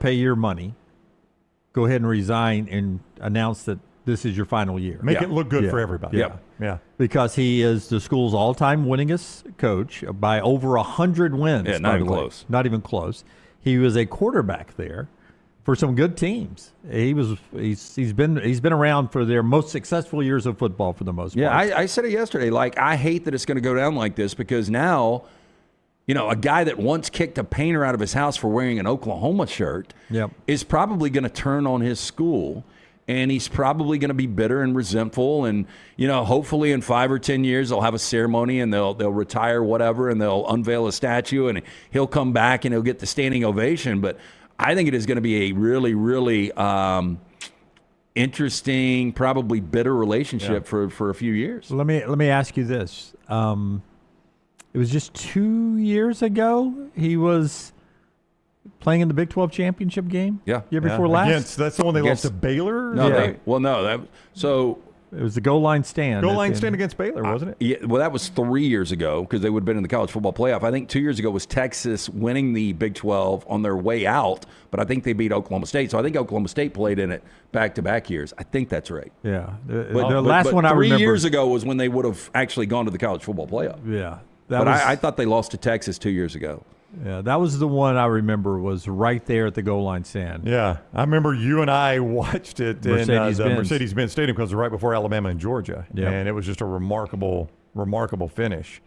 pay your money. Go ahead and resign and announce that this is your final year. Make it look good for everybody. Yeah. Because he is the school's all-time winningest coach by over 100 wins. Yeah, not even close. Not even close. He was a quarterback there for some good teams. He's been around for their most successful years of football for the most part. Yeah, I said it yesterday. Like, I hate that it's going to go down like this because now, a guy that once kicked a painter out of his house for wearing an Oklahoma shirt is probably going to turn on his school. And he's probably going to be bitter and resentful. And, hopefully in 5 or 10 years, they'll have a ceremony and they'll retire whatever and they'll unveil a statue and he'll come back and he'll get the standing ovation. But I think it is going to be a really, really interesting, probably bitter relationship for a few years. Let me ask you this. It was just 2 years ago he was playing in the Big 12 championship game? Yeah. Year before last? That's the one they lost to Baylor? No, it was the goal line stand. Goal line stand against Baylor, wasn't it? Yeah, well, that was 3 years ago because they would have been in the college football playoff. I think 2 years ago was Texas winning the Big 12 on their way out, but I think they beat Oklahoma State. So I think Oklahoma State played in it back-to-back years. I think that's right. Yeah. The last one I remember. 3 years ago was when they would have actually gone to the college football playoff. Yeah. I thought they lost to Texas 2 years ago. Yeah, that was the one I remember was right there at the goal line stand. Yeah, I remember you and I watched it in the Mercedes-Benz Stadium because it was right before Alabama and Georgia, and it was just a remarkable finish.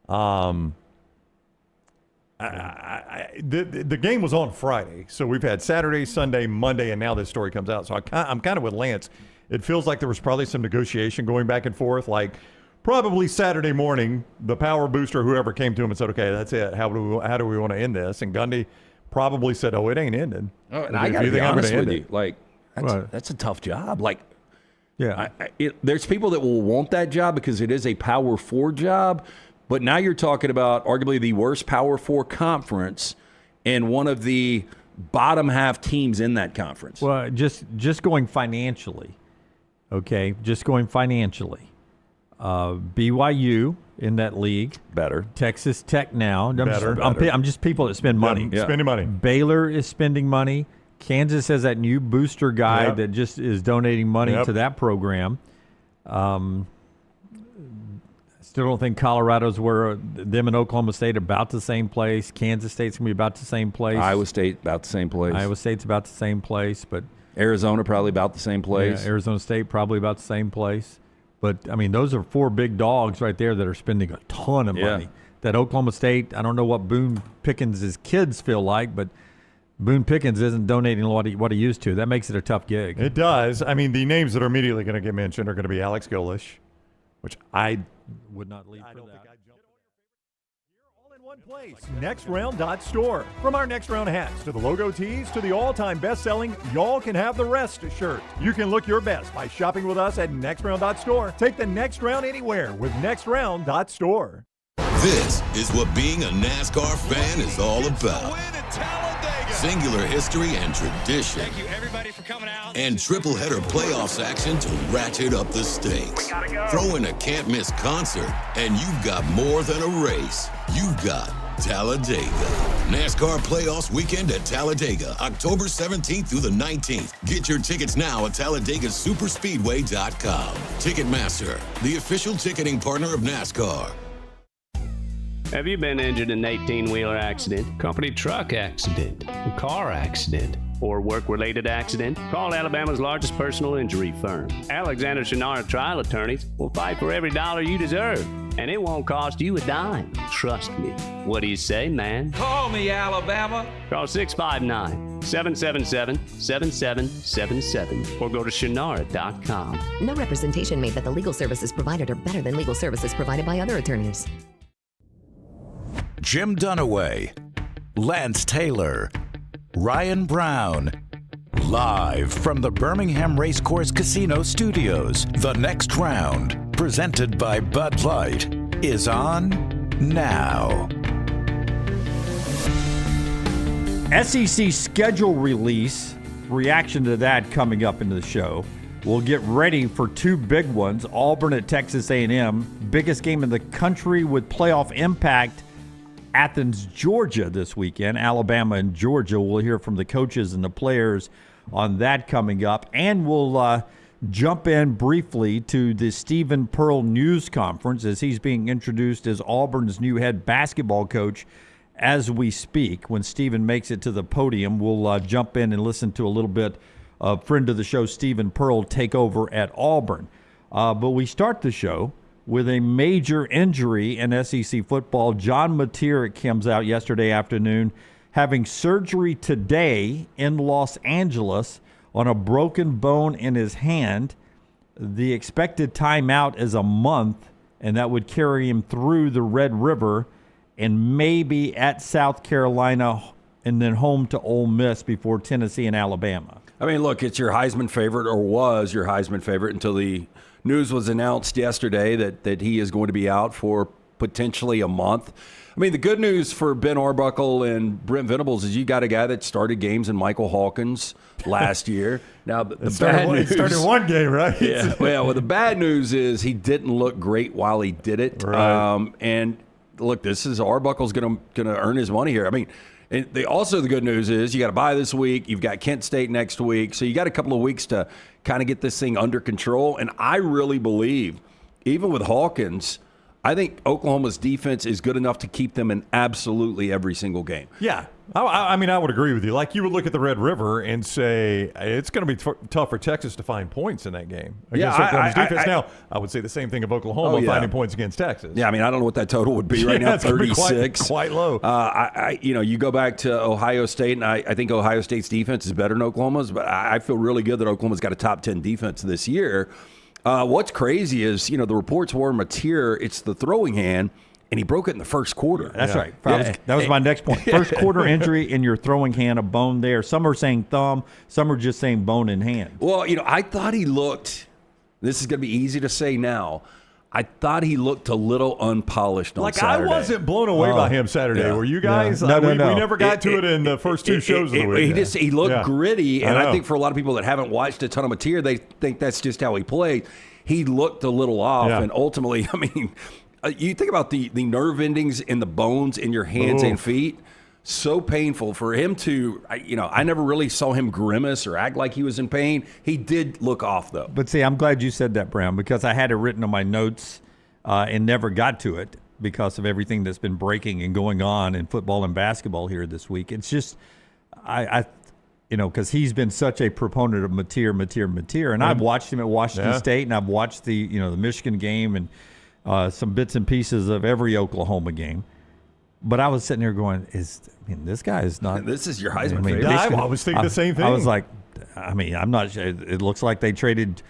The game was on Friday, so we've had Saturday, Sunday, Monday, and now this story comes out. So I'm kind of with Lance. It feels like there was probably some negotiation going back and forth, like probably Saturday morning, the power booster, whoever came to him and said, okay, that's it. How do we want to end this? And Gundy probably said, oh, it ain't ended. Oh, and I got to be honest with you. Like, that's a tough job. Like, there's people that will want that job because it is a Power 4 job. But now you're talking about arguably the worst Power 4 conference and one of the bottom half teams in that conference. Well, just going financially, okay, BYU in that league. Better. Texas Tech now. Better. I'm just people that spend money. Spending money. Baylor is spending money. Kansas has that new booster guy that just is donating money to that program. Still don't think Colorado's where them and Oklahoma State are about the same place. Kansas State's going to be about the same place. Iowa State about the same place. Iowa State's about the same place. But Arizona probably about the same place. Yeah, Arizona State probably about the same place. But, I mean, those are 4 big dogs right there that are spending a ton of money. That Oklahoma State, I don't know what Boone Pickens' kids feel like, but Boone Pickens isn't donating what he used to. That makes it a tough gig. It does. I mean, the names that are immediately going to get mentioned are going to be Alex Golish, which I would not leave for that. One place, nextround.store. From our Next Round hats to the logo tees to the all-time best-selling Y'all Can Have the Rest shirt. You can look your best by shopping with us at nextround.store. Take the next round anywhere with nextround.store. This is what being a NASCAR fan is all about. Singular history and tradition. Thank you, everybody, for coming out. And triple-header playoffs action to ratchet up the stakes. Throw in a can't-miss concert, and you've got more than a race. You've got Talladega. NASCAR Playoffs Weekend at Talladega, October 17th through the 19th. Get your tickets now at TalladegaSuperspeedway.com. Ticketmaster, the official ticketing partner of NASCAR. Have you been injured in an 18-wheeler accident, company truck accident, a car accident, or work-related accident? Call Alabama's largest personal injury firm. Alexander Shinara Trial Attorneys will fight for every dollar you deserve, and it won't cost you a dime. Trust me. What do you say, man? Call me, Alabama. Call 659-777-7777 or go to Shinara.com. No representation made that the legal services provided are better than legal services provided by other attorneys. Jim Dunaway, Lance Taylor, Ryan Brown. Live from the Birmingham Racecourse Casino Studios, the Next Round, presented by Bud Light, is on now. SEC schedule release, reaction to that coming up into the show. We'll get ready for 2 big ones, Auburn at Texas A&M, biggest game in the country with playoff impact. Athens, Georgia this weekend. Alabama and Georgia. We'll hear from the coaches and the players on that coming up. And we'll jump in briefly to the Stephen Pearl news conference as he's being introduced as Auburn's new head basketball coach as we speak. When Stephen makes it to the podium, we'll jump in and listen to a little bit of friend of the show, Stephen Pearl, take over at Auburn. But we start the show with a major injury in SEC football. John Mateer comes out yesterday afternoon having surgery today in Los Angeles on a broken bone in his hand. The expected timeout is a month, and that would carry him through the Red River and maybe at South Carolina and then home to Ole Miss before Tennessee and Alabama. I mean, look, it's your Heisman favorite, or was your Heisman favorite until the news was announced yesterday that he is going to be out for potentially a month. I mean, the good news for Ben Arbuckle and Brent Venables is you got a guy that started games in Michael Hawkins last year. Now, the bad news... It started one game, right? Yeah, well, the bad news is he didn't look great while he did it. Right. And, look, this is Arbuckle's going to earn his money here. I mean, also the good news is you got to bye this week. You've got Kent State next week. So you got a couple of weeks to kind of get this thing under control. And I really believe, even with Hawkins, I think Oklahoma's defense is good enough to keep them in absolutely every single game. Yeah. I mean, I would agree with you. Like, you would look at the Red River and say it's going to be tough for Texas to find points in that game against Oklahoma's defense. Now, I would say the same thing of Oklahoma finding points against Texas. Yeah, I mean, I don't know what that total would be right now, 36. Quite low. You go back to Ohio State, and I think Ohio State's defense is better than Oklahoma's, but I feel really good that Oklahoma's got a top 10 defense this year. What's crazy is, the reports were Mateer, it's the throwing hand, and he broke it in the first quarter. That's right. That was my next point. First quarter injury in your throwing hand, a bone there. Some are saying thumb. Some are just saying bone in hand. Well, I thought he looked, this is going to be easy to say now, I thought he looked a little unpolished on Saturday. I wasn't blown away by him Saturday. Were you guys? No. We never got to it in the first two shows of the week. He looked gritty, and I think for a lot of people that haven't watched a ton of Mateer, they think that's just how he played. He looked a little off, and ultimately, I mean, you think about the nerve endings in the bones in your hands and feet. So painful for him to, I never really saw him grimace or act like he was in pain. He did look off, though. But see, I'm glad you said that, Brown, because I had it written on my notes and never got to it because of everything that's been breaking and going on in football and basketball here this week. It's just, because he's been such a proponent of Mateer. And I've watched him at Washington State, and I've watched the Michigan game and some bits and pieces of every Oklahoma game. But I was sitting there going, this guy is not. This is your Heisman favorite. I was thinking the same thing. I was like, I'm not sure. It looks like they traded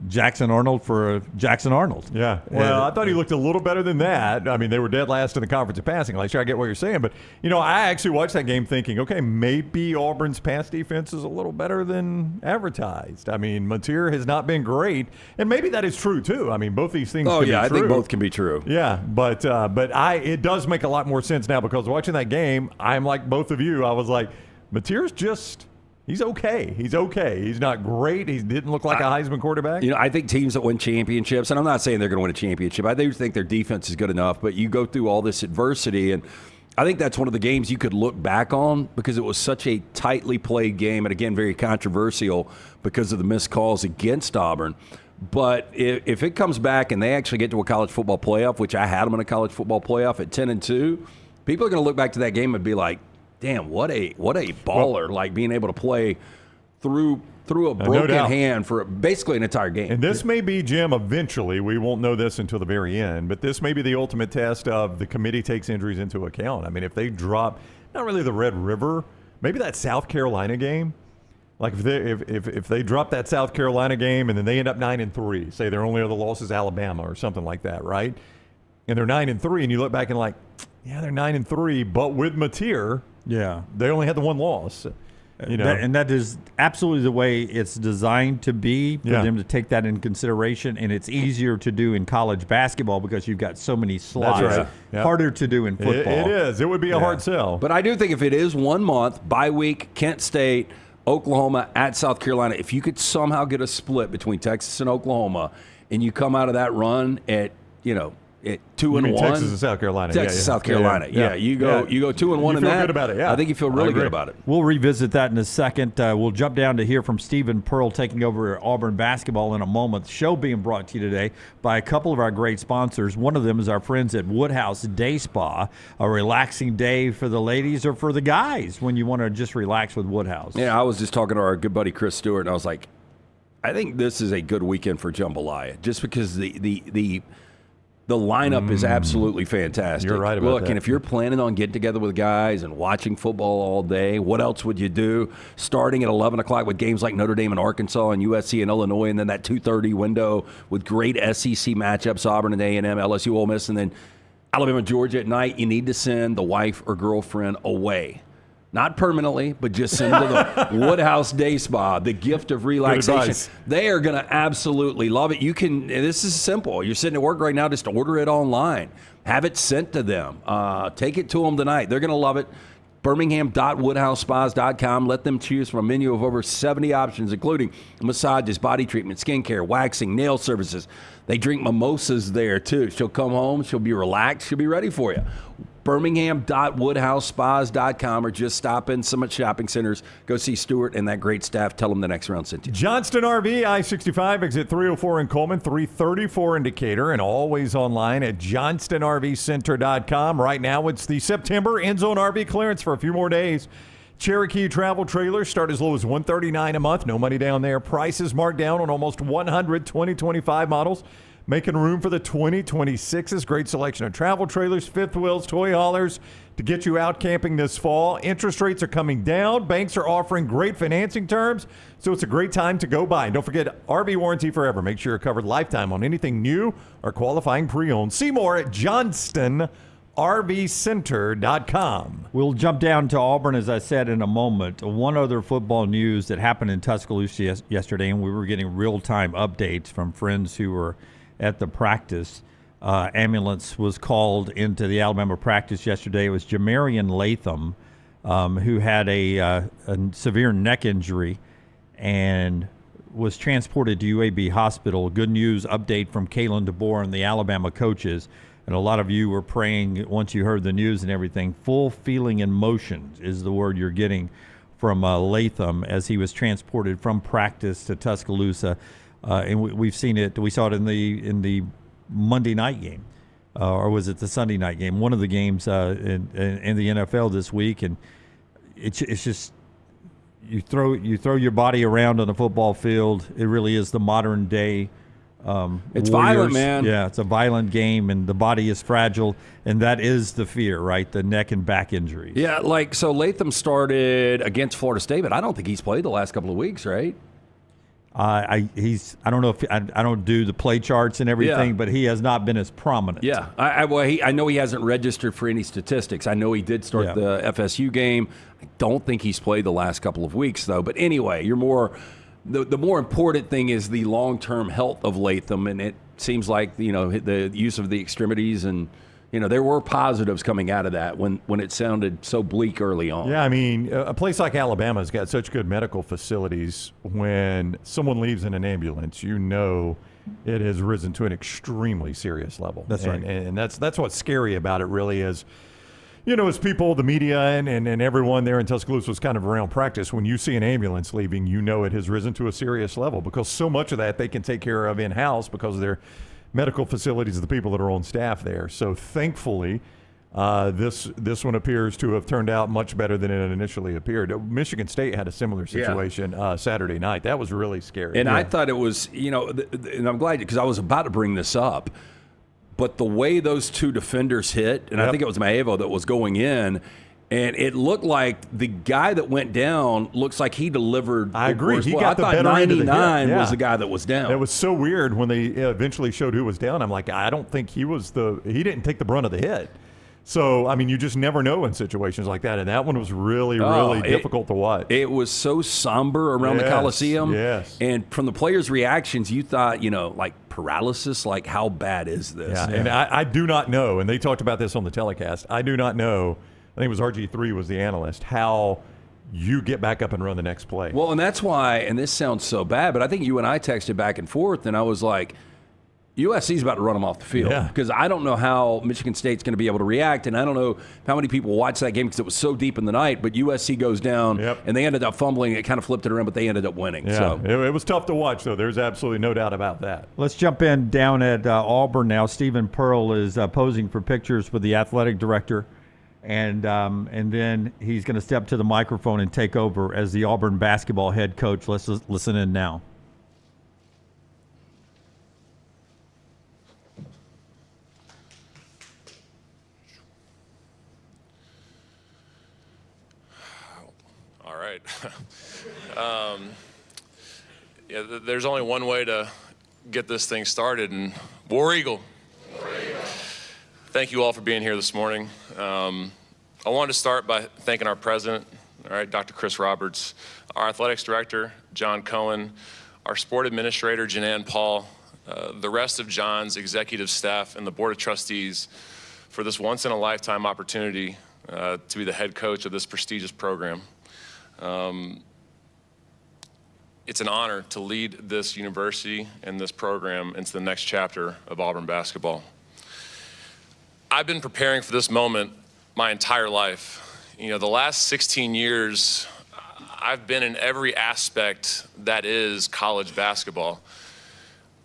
Jackson Arnold for Jackson Arnold. Yeah. Well, I thought he looked a little better than that. I mean, they were dead last in the conference in passing. Like, sure, I get what you're saying. But, I actually watched that game thinking, okay, maybe Auburn's pass defense is a little better than advertised. I mean, Mateer has not been great. And maybe that is true, too. I mean, both these things can be true. I think both can be true. Yeah. But it does make a lot more sense now because watching that game, I'm like both of you. I was like, Mateer's just... He's okay. He's not great. He didn't look like a Heisman quarterback. I think teams that win championships, and I'm not saying they're going to win a championship. I do think their defense is good enough, but you go through all this adversity, and I think that's one of the games you could look back on because it was such a tightly played game, and again, very controversial because of the missed calls against Auburn. But if it comes back and they actually get to a college football playoff, which I had them in a college football playoff at 10-2, people are going to look back to that game and be like, damn, what a baller, like being able to play through a broken hand for basically an entire game. And this may be, Jim, eventually, we won't know this until the very end, but this may be the ultimate test of the committee takes injuries into account. I mean, if they drop, not really the Red River, maybe that South Carolina game, like if they drop that South Carolina game and then they end up 9-3, say their only other loss is Alabama or something like that, right? And they're 9-3, and you look back and like, yeah, they're 9-3, but with Mateer, they only had the one loss. And that is absolutely the way it's designed to be for them to take that into consideration. And it's easier to do in college basketball because you've got so many slots. That's right. Yep. Harder to do in football. It is. It would be a hard sell. But I do think if it is 1 month, bye week, Kent State, Oklahoma at South Carolina, if you could somehow get a split between Texas and Oklahoma and you come out of that run at, 2-1. Texas and South Carolina. Texas, South Carolina. Yeah. You go 2-1 in that. You feel good about it. Yeah. I think you feel really good about it. We'll revisit that in a second. We'll jump down to hear from Stephen Pearl taking over Auburn basketball in a moment. The show being brought to you today by a couple of our great sponsors. One of them is our friends at Woodhouse Day Spa, a relaxing day for the ladies or for the guys when you want to just relax with Woodhouse. Yeah, I was just talking to our good buddy Chris Stewart, and I was like, I think this is a good weekend for jambalaya, just because the lineup is absolutely fantastic. You're right about Look, that. and if you're planning on getting together with guys and watching football all day, what else would you do? Starting at 11 o'clock with games like Notre Dame and Arkansas and USC and Illinois, and then that 2:30 window with great SEC matchups, Auburn and A&M, LSU, Ole Miss, and then Alabama, Georgia at night. You need to send the wife or girlfriend away. Not permanently, but just send to the Woodhouse Day Spa, the gift of relaxation. They are going to absolutely love it. You can. This is simple. You're sitting at work right now, just order it online. Have it sent to them. Take it to them tonight. They're going to love it. Birmingham.woodhousespas.com. Let them choose from a menu of over 70 options, including massages, body treatment, skincare, waxing, nail services. They drink mimosas there, too. She'll come home. She'll be relaxed. She'll be ready for you. Birmingham.woodhousespas.com, or just stop in Summit Shopping Centers. Go see Stewart and that great staff. Tell them the next round sent you. Johnston RV, I-65, exit 304 in Coleman, 334 in Decatur, and always online at johnstonrvcenter.com. Right now, it's the September End Zone RV clearance for a few more days. Cherokee travel trailers start as low as $139 a month. No money down there. Prices marked down on almost 100 2025 models. Making room for the 2026's. Great selection of travel trailers, fifth wheels, toy haulers to get you out camping this fall. Interest rates are coming down. Banks are offering great financing terms, so it's a great time to go buy. And don't forget, RV warranty forever. Make sure you're covered lifetime on anything new or qualifying pre-owned. See more at johnstonrvcenter.com. We'll jump down to Auburn, as I said, in a moment. One other football news that happened in Tuscaloosa yesterday, and we were getting real-time updates from friends who were at the practice. Ambulance was called into the Alabama practice yesterday. It was Jah-Marien Latham, who had a severe neck injury and was transported to UAB Hospital. Good news update from Kalen DeBoer and the Alabama coaches. And a lot of you were praying once you heard the news and everything. Full feeling and motion is the word you're getting from Latham as he was transported from practice to Tuscaloosa. And we've seen it. We saw it in the Monday night game, or was it the Sunday night game? One of the games in the NFL this week, and it's just you throw your body around on a football field. It really is the modern day. It's violent, man. Yeah, it's a violent game, and the body is fragile, and that is the fear, right? The neck and back injuries. Yeah, so Latham started against Florida State, but I don't think he's played the last couple of weeks, right? I don't know if I don't do the play charts and everything, but he has not been as prominent. Yeah, I know he hasn't registered for any statistics. I know he did start the FSU game. I don't think he's played the last couple of weeks though. But anyway, the more important thing is the long-term health of Latham, and it seems like the use of the extremities and. There were positives coming out of that when it sounded so bleak early on. Yeah, I mean, a place like Alabama's got such good medical facilities. When someone leaves in an ambulance, it has risen to an extremely serious level. That's right. And that's what's scary about it, really, is, as people, the media, and everyone there in Tuscaloosa was kind of around practice. When you see an ambulance leaving, it has risen to a serious level because so much of that they can take care of in-house because of their medical facilities of the people that are on staff there. So thankfully, this one appears to have turned out much better than it initially appeared. Michigan State had a similar situation Saturday night. That was really scary. And I thought it was, and I'm glad because I was about to bring this up, but the way those two defenders hit, and I think it was Maevo that was going in, and it looked like the guy that went down looks like he delivered. I agree. He I got the thought better end of the hit. 99 was the guy that was down. It was so weird when they eventually showed who was down. I'm like, I don't think he didn't take the brunt of the hit. So, I mean, you just never know in situations like that. And that one was really, really difficult to watch. It was so somber around the Coliseum. Yes. And from the players' reactions, you thought, like paralysis, like how bad is this? Yeah. And I do not know, and they talked about this on the telecast, I do not know, I think it was RG3 was the analyst, how you get back up and run the next play. Well, and that's why, and this sounds so bad, but I think you and I texted back and forth, and I was like, USC's about to run them off the field because I don't know how Michigan State's going to be able to react, and I don't know how many people watched that game because it was so deep in the night, but USC goes down, and they ended up fumbling. It kind of flipped it around, but they ended up winning. Yeah, so it was tough to watch, though. There's absolutely no doubt about that. Let's jump in down at Auburn now. Stephen Pearl is posing for pictures with the athletic director, and then he's going to step to the microphone and take over as the Auburn basketball head coach. Let's listen in now. All right. There's only one way to get this thing started, and War Eagle. War Eagle. Thank you all for being here this morning. I wanted to start by thanking our president, Dr. Chris Roberts, our athletics director, John Cohen, our sport administrator, Janan Paul, the rest of John's executive staff, and the board of trustees for this once-in-a-lifetime opportunity to be the head coach of this prestigious program. It's an honor to lead this university and this program into the next chapter of Auburn basketball. I've been preparing for this moment my entire life. The last 16 years, I've been in every aspect that is college basketball.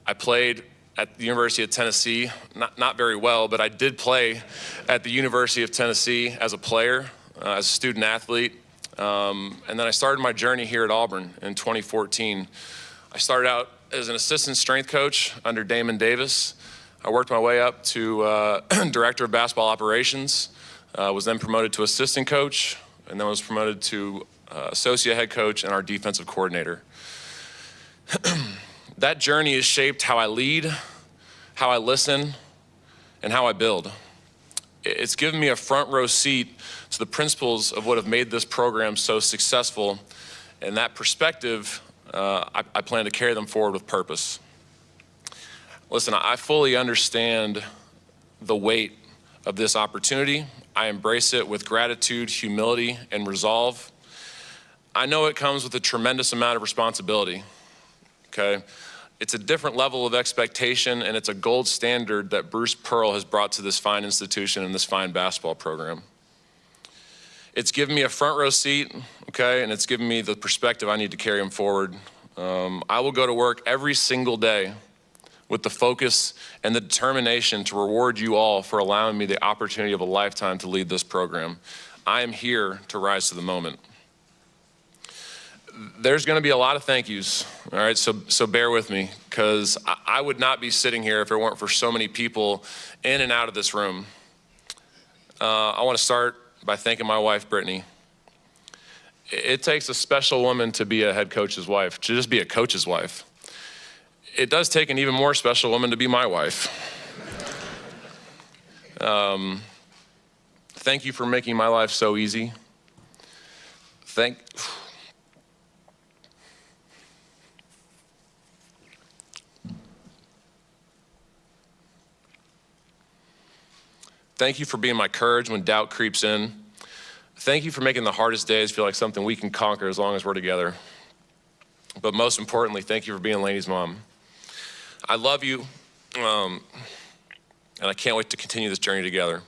I played at the University of Tennessee, not very well, but I did play at the University of Tennessee as a player, as a student athlete. And then I started my journey here at Auburn in 2014. I started out as an assistant strength coach under Damon Davis. I worked my way up to director of basketball operations, was then promoted to assistant coach, and then was promoted to associate head coach and our defensive coordinator. That journey has shaped how I lead, how I listen, and how I build. It's given me a front row seat to the principles of what have made this program so successful, and that perspective, I plan to carry them forward with purpose. Listen, I fully understand the weight of this opportunity. I embrace it with gratitude, humility, and resolve. I know it comes with a tremendous amount of responsibility, okay? It's a different level of expectation, and it's a gold standard that Bruce Pearl has brought to this fine institution and this fine basketball program. It's given me a front row seat, okay, and it's given me the perspective I need to carry them forward. I will go to work every single day with the focus and the determination to reward you all for allowing me the opportunity of a lifetime to lead this program. I am here to rise to the moment. There's going to be a lot of thank yous, all right? So bear with me, because I would not be sitting here if it weren't for so many people in and out of this room. I want to start by thanking my wife, Brittany. It takes a special woman to be a head coach's wife, to just be a coach's wife. It does take an even more special woman to be my wife. Thank you for making my life so easy. Thank you for being my courage when doubt creeps in. Thank you for making the hardest days feel like something we can conquer as long as we're together. But most importantly, thank you for being Laney's mom. I love you, and I can't wait to continue this journey together.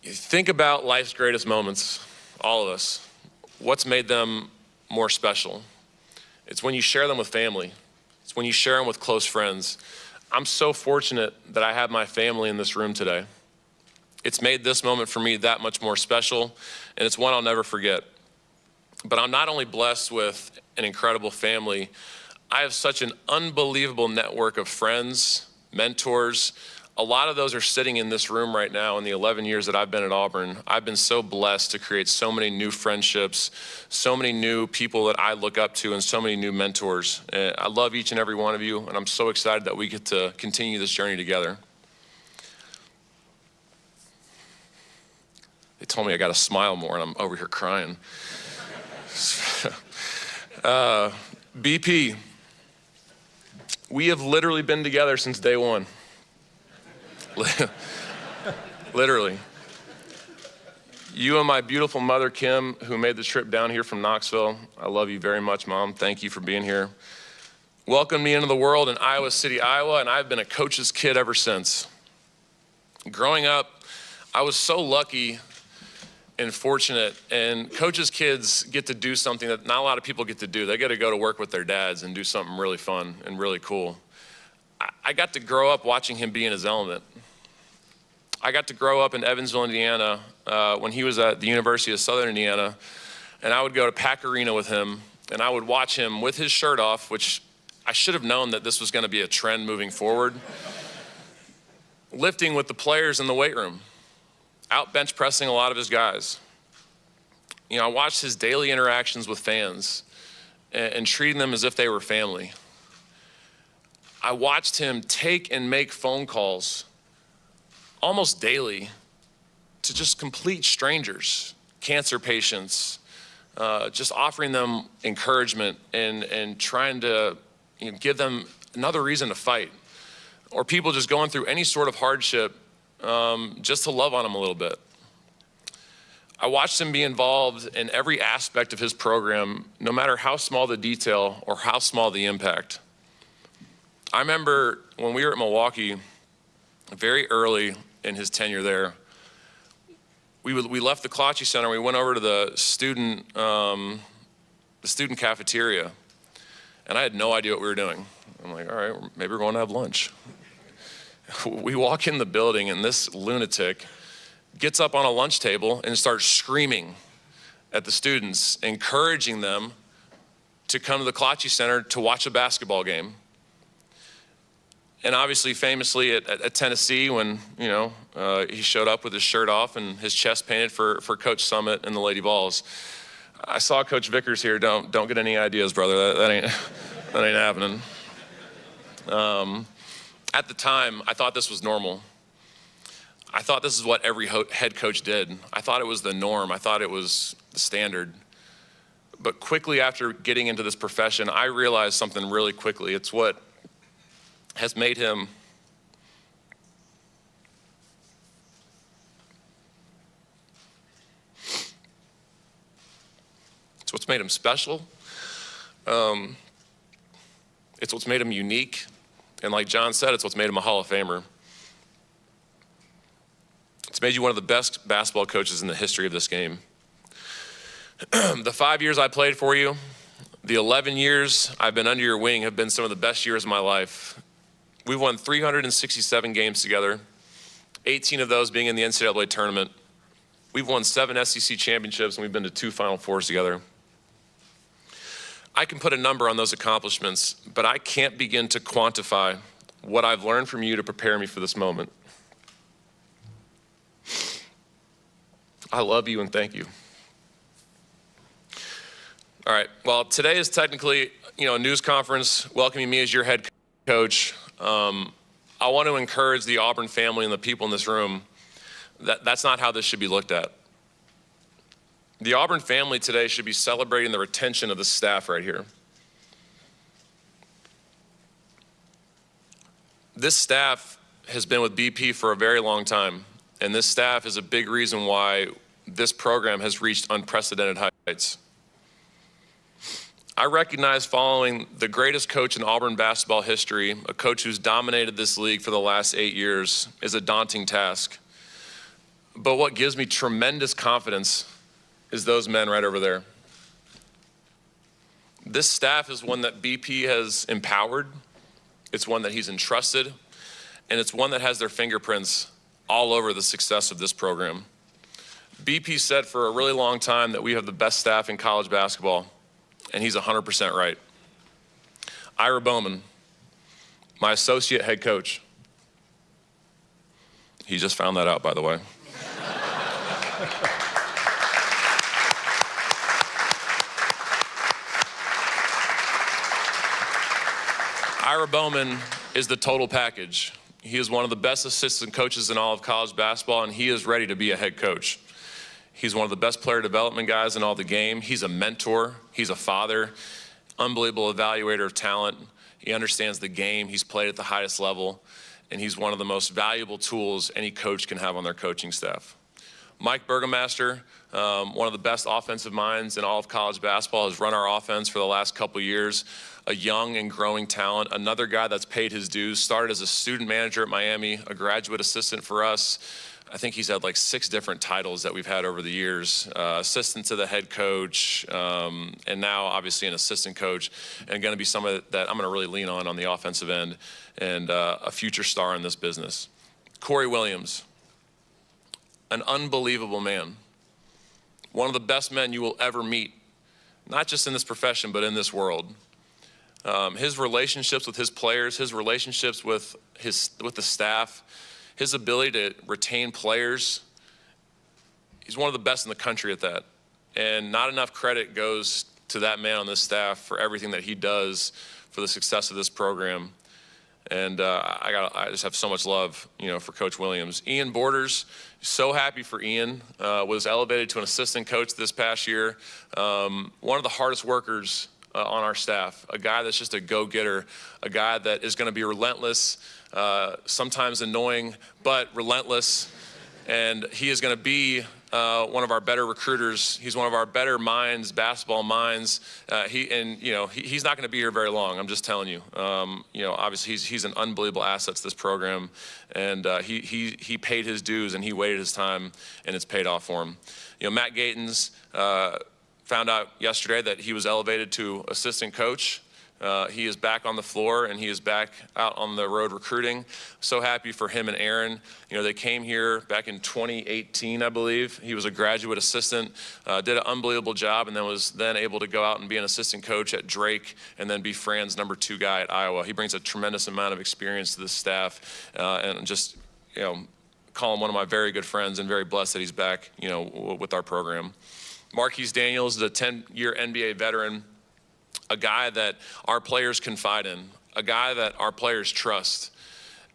Think about life's greatest moments, all of us. What's made them more special? It's when you share them with family. It's when you share them with close friends. I'm so fortunate that I have my family in this room today. It's made this moment for me that much more special, and it's one I'll never forget. But I'm not only blessed with an incredible family, I have such an unbelievable network of friends, mentors. A lot of those are sitting in this room right now in the 11 years that I've been at Auburn. I've been so blessed to create so many new friendships, so many new people that I look up to, and so many new mentors. I love each and every one of you, and I'm so excited that we get to continue this journey together. They told me I got to smile more, and I'm over here crying. BP, we have literally been together since day one. Literally. You and my beautiful mother, Kim, who made the trip down here from Knoxville. I love you very much, Mom. Thank you for being here. welcomed me into the world in Iowa City, Iowa, and I've been a coach's kid ever since. Growing up, I was so lucky and fortunate, and coaches' kids get to do something that not a lot of people get to do. They get to go to work with their dads and do something really fun and really cool. I got to grow up watching him be in his element. I got to grow up in Evansville, Indiana, when he was at the University of Southern Indiana, and I would go to Pack Arena with him, and I would watch him with his shirt off, which I should have known that this was going to be a trend moving forward, lifting with the players in the weight room, out bench pressing a lot of his guys. I watched his daily interactions with fans and treating them as if they were family. I watched him take and make phone calls almost daily to just complete strangers, cancer patients, just offering them encouragement and trying to give them another reason to fight, or people just going through any sort of hardship just to love on him a little bit. I watched him be involved in every aspect of his program, no matter how small the detail or how small the impact. I remember when we were at Milwaukee, very early in his tenure there, we left the Clotchy Center, we went over to the student cafeteria, and I had no idea what we were doing. I'm like, all right, maybe we're going to have lunch. We walk in the building, and this lunatic gets up on a lunch table and starts screaming at the students, encouraging them to come to the Clotchy Center to watch a basketball game. And obviously, famously at Tennessee, when he showed up with his shirt off and his chest painted for Coach Summit and the Lady Vols. I saw Coach Vickers here. Don't get any ideas, brother. That ain't happening. At the time, I thought this was normal. I thought this is what every head coach did. I thought it was the norm. I thought it was the standard. But quickly after getting into this profession, I realized something really quickly. It's what has made him it's what's made him special. It's what's made him unique. And like John said, it's what's made him a Hall of Famer. It's made you one of the best basketball coaches in the history of this game. The 5 years I played for you, the 11 years I've been under your wing have been some of the best years of my life. We've won 367 games together, 18 of those being in the NCAA tournament. We've won 7 SEC championships, and we've been to 2 Final Fours together. I can put a number on those accomplishments, but I can't begin to quantify what I've learned from you to prepare me for this moment. I love you and thank you. All right, well, today is technically, a news conference welcoming me as your head coach. I want to encourage the Auburn family and the people in this room that that's not how this should be looked at. The Auburn family today should be celebrating the retention of the staff right here. This staff has been with BP for a very long time, and this staff is a big reason why this program has reached unprecedented heights. I recognize following the greatest coach in Auburn basketball history, a coach who's dominated this league for the last 8 years, is a daunting task. But what gives me tremendous confidence is those men right over there. This staff is one that BP has empowered, it's one that he's entrusted, and it's one that has their fingerprints all over the success of this program. BP said for a really long time that we have the best staff in college basketball, and he's 100% right. Ira Bowman, my associate head coach. He just found that out, by the way. Ira Bowman is the total package. He is one of the best assistant coaches in all of college basketball, and he is ready to be a head coach. He's one of the best player development guys in all the game. He's a mentor. He's a father, unbelievable evaluator of talent. He understands the game. He's played at the highest level, and he's one of the most valuable tools any coach can have on their coaching staff. Mike Burgomaster, one of the best offensive minds in all of college basketball, has run our offense for the last couple years. A young and growing talent, another guy that's paid his dues, started as a student manager at Miami, a graduate assistant for us. I think he's had like 6 different titles that we've had over the years, assistant to the head coach, and now obviously an assistant coach, and going to be somebody that I'm going to really lean on the offensive end, and a future star in this business. Corey Williams, an unbelievable man, one of the best men you will ever meet, not just in this profession, but in this world. His relationships with his players, his relationships with the staff, his ability to retain players, he's one of the best in the country at that. And not enough credit goes to that man on this staff for everything that he does for the success of this program. And I just have so much love, for Coach Williams. Ian Borders, so happy for Ian. Was elevated to an assistant coach this past year. One of the hardest workers on our staff, a guy that's just a go-getter, a guy that is going to be relentless, sometimes annoying, but relentless. And he is going to be one of our better recruiters. He's one of our better minds, basketball minds. He's not going to be here very long. I'm just telling you. Obviously he's an unbelievable asset to this program, and he paid his dues and he waited his time, and it's paid off for him. Matt Gatens found out yesterday that he was elevated to assistant coach. He is back on the floor, and he is back out on the road recruiting. So happy for him and Aaron. They came here back in 2018, I believe. He was a graduate assistant, did an unbelievable job, and then was able to go out and be an assistant coach at Drake, and then be Fran's number 2 guy at Iowa. He brings a tremendous amount of experience to the staff, and just, call him one of my very good friends, and very blessed that he's back, with our program. Marquise Daniels is a 10-year NBA veteran, a guy that our players confide in, a guy that our players trust,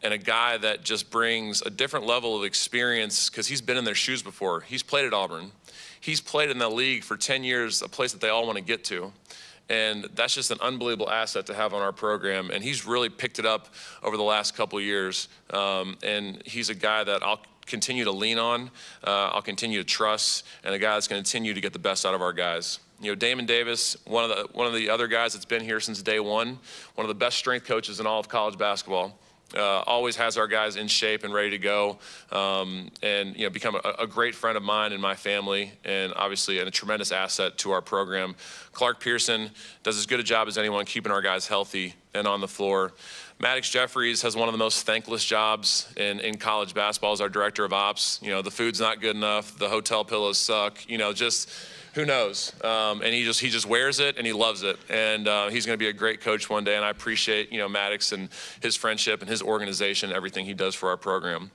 and a guy that just brings a different level of experience because he's been in their shoes before. He's played at Auburn. He's played in the league for 10 years, a place that they all want to get to. And that's just an unbelievable asset to have on our program. And he's really picked it up over the last couple of years. And he's a guy that I'll continue to lean on, I'll continue to trust, and a guy that's going to continue to get the best out of our guys. Damon Davis, one of the other guys that's been here since day one of the best strength coaches in all of college basketball. Always has our guys in shape and ready to go, and become a great friend of mine and my family, and obviously a tremendous asset to our program. Clark Pearson does as good a job as anyone keeping our guys healthy and on the floor. Maddox Jeffries has one of the most thankless jobs in college basketball as our director of ops. The food's not good enough, the hotel pillows suck, just who knows? And he just wears it and he loves it. And he's going to be a great coach one day. And I appreciate, Maddox and his friendship and his organization, everything he does for our program.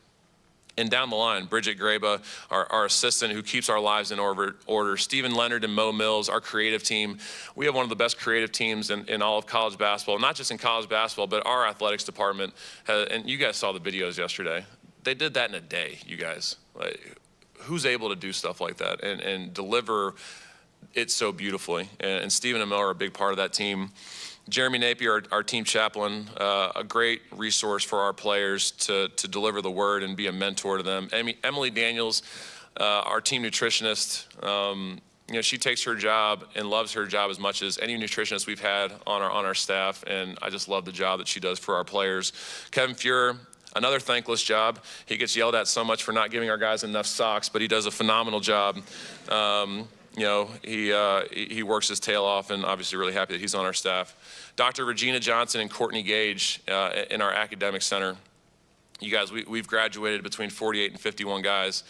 And down the line, Bridget Graba, our assistant who keeps our lives in order. Stephen Leonard and Mo Mills, our creative team. We have one of the best creative teams in all of college basketball, not just in college basketball, but our athletics department. And you guys saw the videos yesterday. They did that in a day, you guys. Who's able to do stuff like that and deliver it so beautifully? And Stephen and Mo are a big part of that team. Jeremy Napier, our team chaplain, a great resource for our players to deliver the word and be a mentor to them. Emily Daniels, our team nutritionist, she takes her job and loves her job as much as any nutritionist we've had on our staff, and I just love the job that she does for our players. Kevin Fuhrer, another thankless job. He gets yelled at so much for not giving our guys enough socks, but he does a phenomenal job. He works his tail off, and obviously really happy that he's on our staff. Dr. Regina Johnson and Courtney Gage in our academic center. You guys, we've graduated between 48 and 51 guys.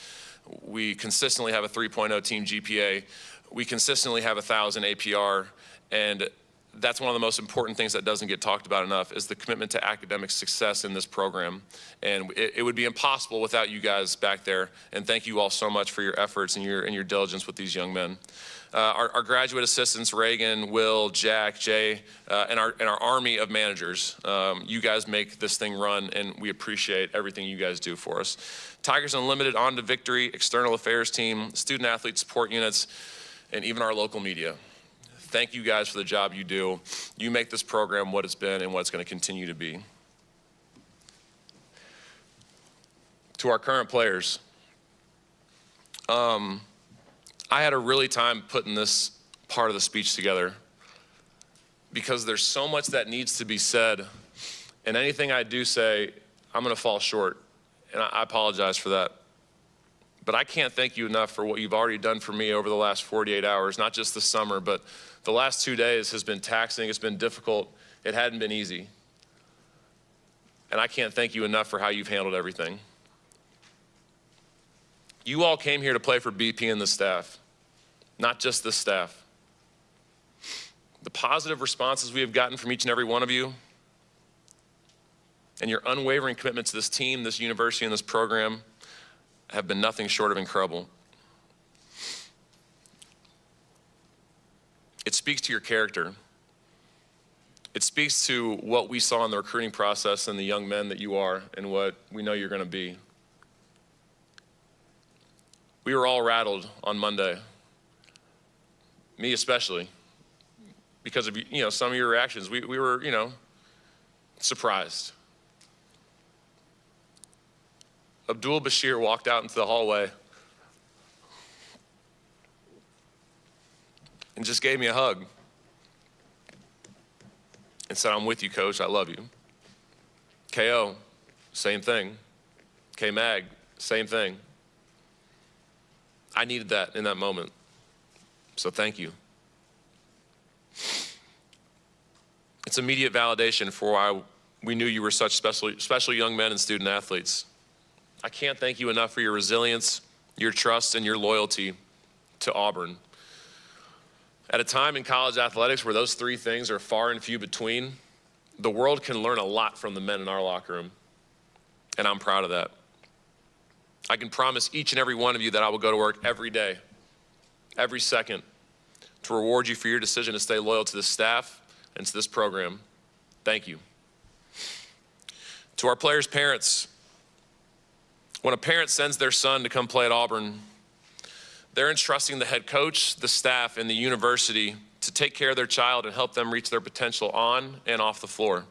We consistently have a 3.0 team GPA. We consistently have 1,000 APR, and that's one of the most important things that doesn't get talked about enough is the commitment to academic success in this program. And it would be impossible without you guys back there. And thank you all so much for your efforts and your diligence with these young men. Our graduate assistants, Reagan, Will, Jack, Jay, and our army of managers. You guys make this thing run, and we appreciate everything you guys do for us. Tigers Unlimited, On to Victory, external affairs team, student athlete support units, and even our local media. Thank you guys for the job you do. You make this program what it's been and what it's going to continue to be. To our current players, I had a really time putting this part of the speech together because there's so much that needs to be said, and anything I do say, I'm going to fall short, and I apologize for that. But I can't thank you enough for what you've already done for me over the last 48 hours, not just this summer, but the last 2 days has been taxing, it's been difficult, it hadn't been easy. And I can't thank you enough for how you've handled everything. You all came here to play for BP and the staff, not just the staff. The positive responses we have gotten from each and every one of you and your unwavering commitment to this team, this university, and this program have been nothing short of incredible. It speaks to your character. It speaks to what we saw in the recruiting process and the young men that you are and what we know you're going to be. We were all rattled on Monday, me especially, because of some of your reactions. We were surprised. Abdul Bashir walked out into the hallway and just gave me a hug and said, "I'm with you, Coach, I love you." KO, same thing. K-Mag, same thing. I needed that in that moment, so thank you. It's immediate validation for why we knew you were such special young men and student athletes. I can't thank you enough for your resilience, your trust, and your loyalty to Auburn. At a time in college athletics where those three things are far and few between, the world can learn a lot from the men in our locker room, and I'm proud of that. I can promise each and every one of you that I will go to work every day, every second, to reward you for your decision to stay loyal to this staff and to this program. Thank you. To our players' parents, when a parent sends their son to come play at Auburn, they're entrusting the head coach, the staff, and the university to take care of their child and help them reach their potential on and off the floor.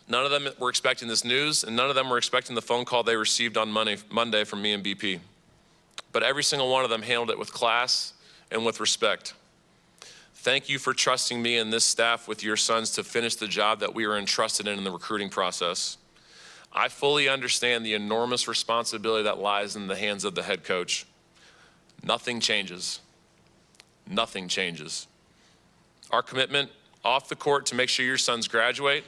None of them were expecting this news, and none of them were expecting the phone call they received on Monday from me and BP. But every single one of them handled it with class and with respect. Thank you for trusting me and this staff with your sons to finish the job that we were entrusted in the recruiting process. I fully understand the enormous responsibility that lies in the hands of the head coach. Nothing changes. Nothing changes. Our commitment off the court to make sure your sons graduate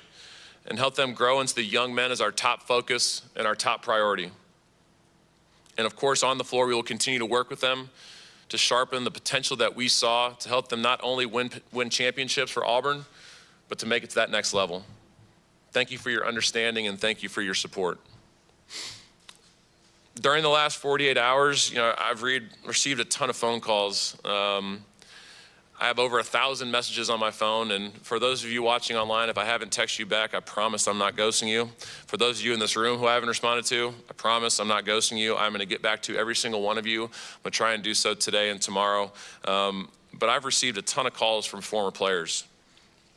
and help them grow into the young men is our top focus and our top priority. And of course, on the floor, we will continue to work with them to sharpen the potential that we saw to help them not only win championships for Auburn, but to make it to that next level. Thank you for your understanding and thank you for your support. During the last 48 hours, I've received a ton of phone calls. I have over 1,000 messages on my phone, and for those of you watching online, if I haven't texted you back, I promise I'm not ghosting you. For those of you in this room who I haven't responded to, I promise I'm not ghosting you. I'm gonna get back to every single one of you. I'm gonna try and do so today and tomorrow. But I've received a ton of calls from former players,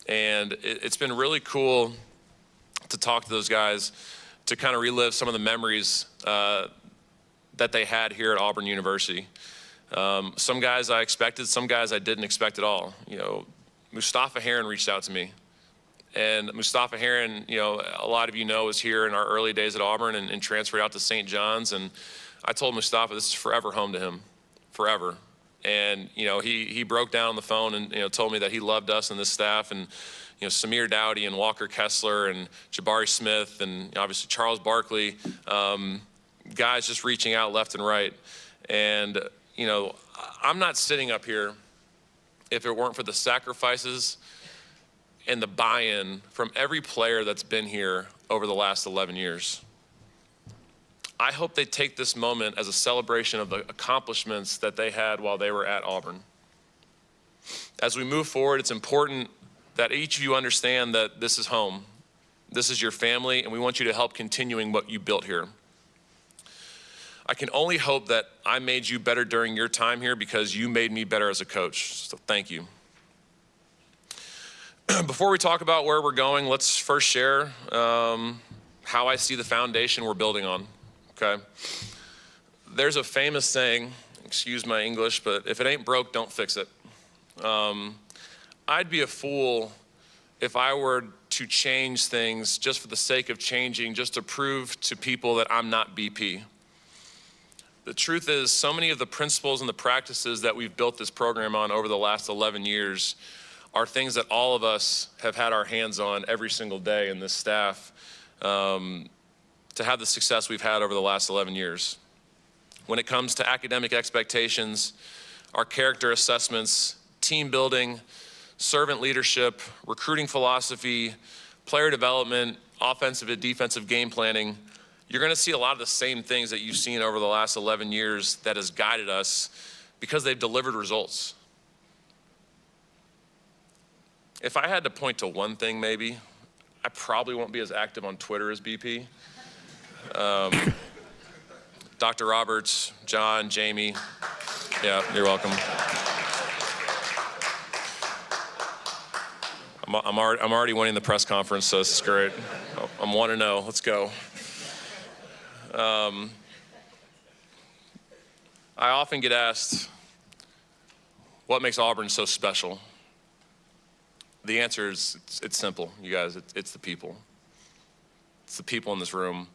and it's been really cool to talk to those guys, to kind of relive some of the memories that they had here at Auburn University. Some guys I expected, some guys I didn't expect at all. Mustafa Heron reached out to me. And Mustafa Heron, a lot of you know, was here in our early days at Auburn and transferred out to St. John's. And I told Mustafa this is forever home to him, forever. And, he broke down on the phone and, told me that he loved us and this staff. And, Samir Dowdy and Walker Kessler and Jabari Smith and obviously Charles Barkley, guys just reaching out left and right. And, I'm not sitting up here if it weren't for the sacrifices and the buy-in from every player that's been here over the last 11 years. I hope they take this moment as a celebration of the accomplishments that they had while they were at Auburn. As we move forward, it's important that each of you understand that this is home. This is your family, and we want you to help continuing what you built here. I can only hope that I made you better during your time here because you made me better as a coach, so thank you. Before we talk about where we're going, let's first share how I see the foundation we're building on, okay? There's a famous saying, excuse my English, but if it ain't broke, don't fix it. I'd be a fool if I were to change things just for the sake of changing, just to prove to people that I'm not BP. The truth is, so many of the principles and the practices that we've built this program on over the last 11 years are things that all of us have had our hands on every single day in this staff to have the success we've had over the last 11 years. When it comes to academic expectations, our character assessments, team building, servant leadership, recruiting philosophy, player development, offensive and defensive game planning, you're going to see a lot of the same things that you've seen over the last 11 years that has guided us because they've delivered results. If I had to point to one thing maybe, I probably won't be as active on Twitter as BP. Dr. Roberts, John, Jamie, yeah, you're welcome. I'm already winning the press conference, so this is great. I'm 1-0, let's go. I often get asked, what makes Auburn so special? The answer is, it's simple, you guys, it's the people. It's the people in this room.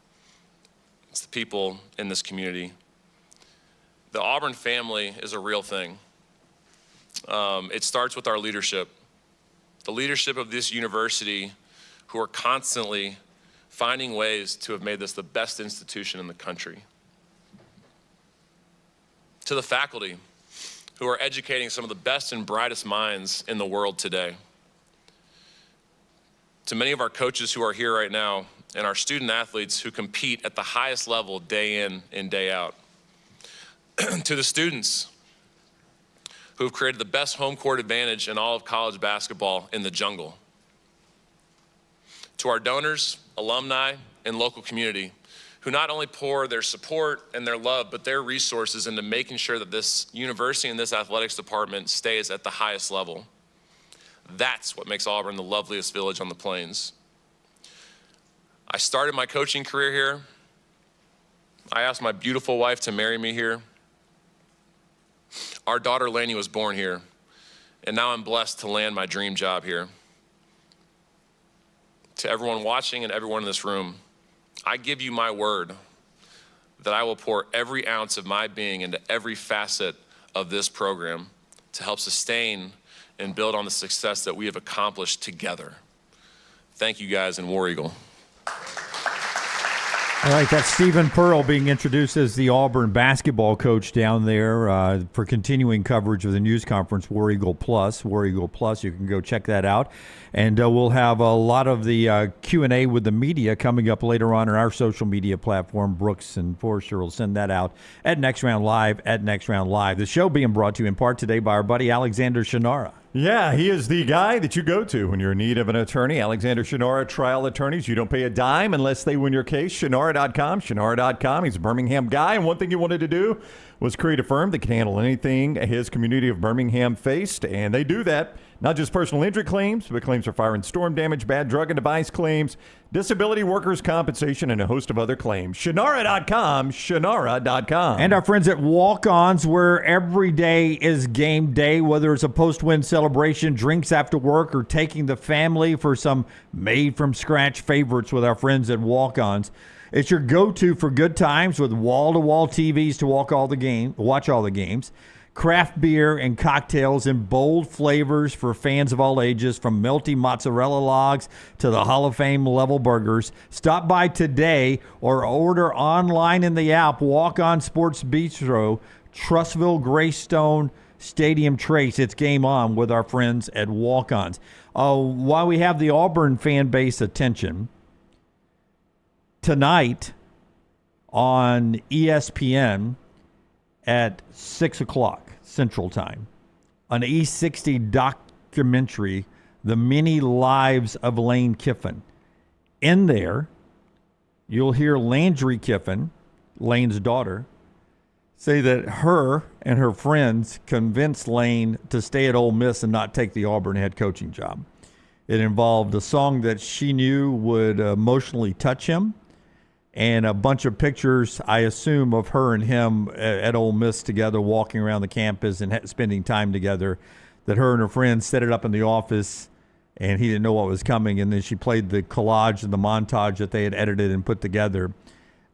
It's the people in this community. The Auburn family is a real thing. It starts with our leadership. The leadership of this university who are constantly finding ways to have made this the best institution in the country. To the faculty who are educating some of the best and brightest minds in the world today. To many of our coaches who are here right now and our student athletes who compete at the highest level day in and day out. To the students who have created the best home court advantage in all of college basketball in the jungle. To our donors, alumni, and local community who not only pour their support and their love, but their resources into making sure that this university and this athletics department stays at the highest level. That's what makes Auburn the loveliest village on the plains. I started my coaching career here. I asked my beautiful wife to marry me here. Our daughter Lainey was born here, and now I'm blessed to land my dream job here. To everyone watching and everyone in this room, I give you my word that I will pour every ounce of my being into every facet of this program to help sustain and build on the success that we have accomplished together. Thank you guys, and War Eagle. All right, that's Stephen Pearl being introduced as the Auburn basketball coach down there for continuing coverage of the news conference, War Eagle Plus. War Eagle Plus, you can go check that out. And we'll have a lot of the Q&A with the media coming up later on our social media platform. Brooks and Forrester will send that out at Next Round Live, The show being brought to you in part today by our buddy Alexander Shinara. Yeah, he is the guy that you go to when you're in need of an attorney. Alexander Shinara, trial attorneys. You don't pay a dime unless they win your case. Shinara.com, Shinara.com. He's a Birmingham guy, and one thing he wanted to do was create a firm that can handle anything his community of Birmingham faced, and they do that. Not just personal injury claims, but claims for fire and storm damage, bad drug and device claims, disability workers' compensation, and a host of other claims. Shinara.com, Shinara.com. And our friends at Walk-Ons, where every day is game day, whether it's a post-win celebration, drinks after work, or taking the family for some made-from-scratch favorites with our friends at Walk-Ons. It's your go-to for good times with wall-to-wall TVs to watch all the games. Craft beer and cocktails in bold flavors for fans of all ages, from melty mozzarella logs to the Hall of Fame level burgers. Stop by today or order online in the app. Walk On Sports Bistro, Trussville, Greystone, Stadium Trace. It's game on with our friends at Walk-Ons. While we have the Auburn fan base attention, tonight on ESPN at 6 o'clock Central Time, an E60 documentary, The Many Lives of Lane Kiffin. In there, you'll hear Landry Kiffin, Lane's daughter, say that her and her friends convinced Lane to stay at Ole Miss and not take the Auburn head coaching job. It involved a song that she knew would emotionally touch him, and a bunch of pictures, I assume, of her and him at Ole Miss together, walking around the campus and spending time together, that her and her friends set it up in the office, and he didn't know what was coming. And then she played the collage and the montage that they had edited and put together,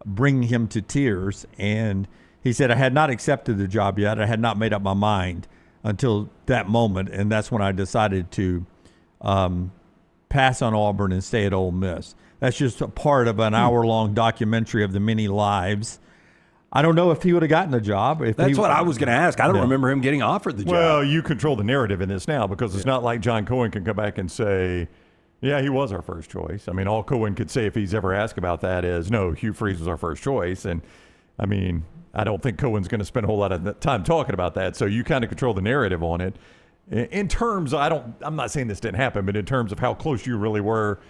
bringing him to tears. And he said, I had not accepted the job yet. I had not made up my mind until that moment, and that's when I decided to pass on Auburn and stay at Ole Miss. That's just a part of an hour-long documentary of the many lives. I don't know if he would have gotten the job. That's what I was going to ask. I don't remember him getting offered the job. Well, you control the narrative in this now, because it's not like John Cohen can come back and say, yeah, he was our first choice. I mean, all Cohen could say if he's ever asked about that is, no, Hugh Freeze was our first choice. And, I mean, I don't think Cohen's going to spend a whole lot of time talking about that. So you kind of control the narrative on it. In terms, I'm not saying this didn't happen, but in terms of how close you really were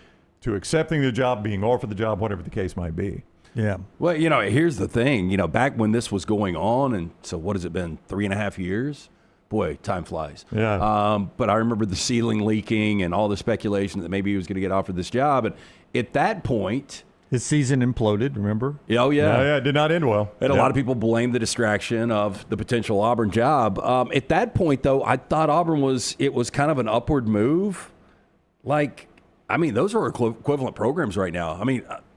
to accepting the job, being offered the job, whatever the case might be. Yeah. Well, here's the thing. Back when this was going on, and so what has it been, 3.5 years? Boy, time flies. Yeah. But I remember the ceiling leaking and all the speculation that maybe he was going to get offered this job. And at that point, his season imploded, remember? Oh, yeah. Yeah, it did not end well. And a lot of people blamed the distraction of the potential Auburn job. At that point, though, I thought Auburn was kind of an upward move. Those are equivalent programs right now.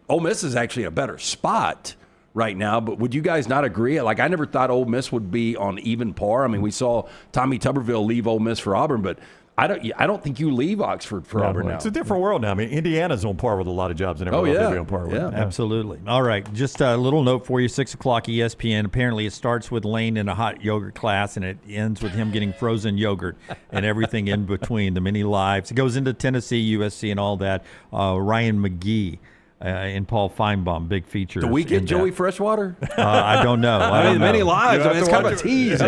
Ole Miss is actually a better spot right now, but would you guys not agree? I never thought Ole Miss would be on even par. We saw Tommy Tuberville leave Ole Miss for Auburn, but I don't think you leave Oxford for Auburn now. It's a different world now. Indiana's on par with a lot of jobs, and everyone else on par with. Yeah, absolutely. All right, just a little note for you. 6 o'clock ESPN. Apparently, it starts with Lane in a hot yogurt class, and it ends with him getting frozen yogurt and everything in between. The many lives. It goes into Tennessee, USC, and all that. Ryan McGee. And Paul Feinbaum, big features. Do we get Joey Freshwater? I don't know. Many lives. It's kind of a tease.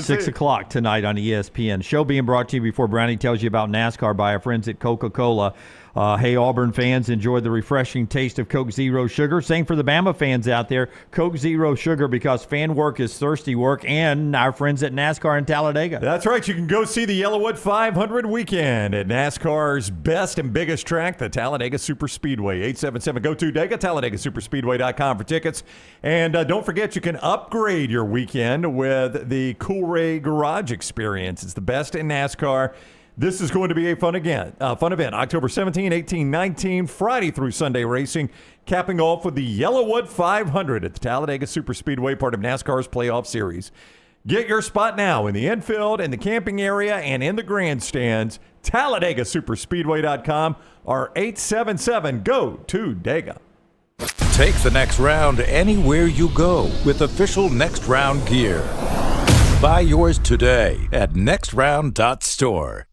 6 o'clock tonight on ESPN. Show being brought to you before Brownie tells you about NASCAR by our friends at Coca-Cola. Hey, Auburn fans, enjoy the refreshing taste of Coke Zero Sugar. Same for the Bama fans out there. Coke Zero Sugar, because fan work is thirsty work, and our friends at NASCAR in Talladega. That's right. You can go see the Yellowwood 500 weekend at NASCAR's best and biggest track, the Talladega Superspeedway. 877-GO-TO-DEGA, TalladagaSuperspeedway.com for tickets. And don't forget, you can upgrade your weekend with the Coolray Garage Experience. It's the best in NASCAR. This is going to be a fun event. October 17, 18, 19, Friday through Sunday racing, capping off with the Yellowwood 500 at the Talladega Superspeedway, part of NASCAR's playoff series. Get your spot now in the infield, in the camping area, and in the grandstands. TalladagaSuperspeedway.com or 877-GO-TO-DEGA. Take the next round anywhere you go with official Next Round gear. Buy yours today at nextround.store.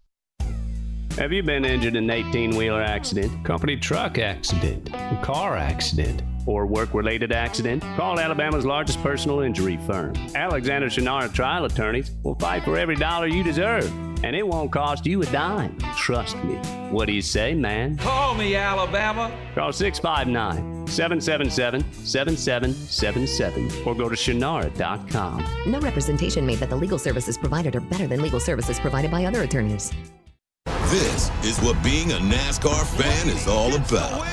Have you been injured in an 18-wheeler accident, company truck accident, car accident, or work-related accident? Call Alabama's largest personal injury firm. Alexander Shinara Trial Attorneys will fight for every dollar you deserve, and it won't cost you a dime. Trust me. What do you say, man? Call me, Alabama. Call 659-777-7777 or go to Shinara.com. No representation made that the legal services provided are better than legal services provided by other attorneys. This is what being a NASCAR fan is all about.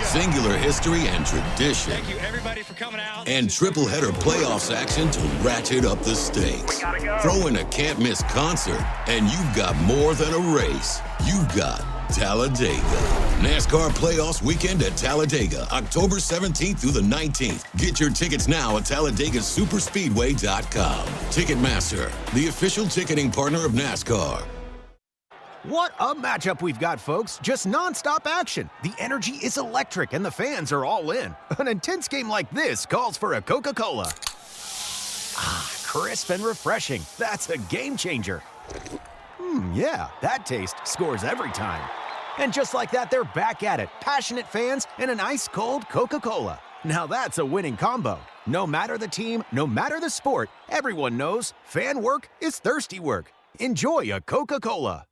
Singular history and tradition. Thank you, everybody, for coming out. And triple header playoffs action to ratchet up the stakes. Throw in a can't miss concert, and you've got more than a race. You've got Talladega. NASCAR playoffs weekend at Talladega, October 17th through the 19th. Get your tickets now at TalladagaSuperspeedway.com. Ticketmaster, the official ticketing partner of NASCAR. What a matchup we've got, folks. Just nonstop action. The energy is electric and the fans are all in. An intense game like this calls for a Coca-Cola. Ah, crisp and refreshing. That's a game changer. Yeah, that taste scores every time. And just like that, they're back at it. Passionate fans and an ice-cold Coca-Cola. Now that's a winning combo. No matter the team, no matter the sport, everyone knows fan work is thirsty work. Enjoy a Coca-Cola.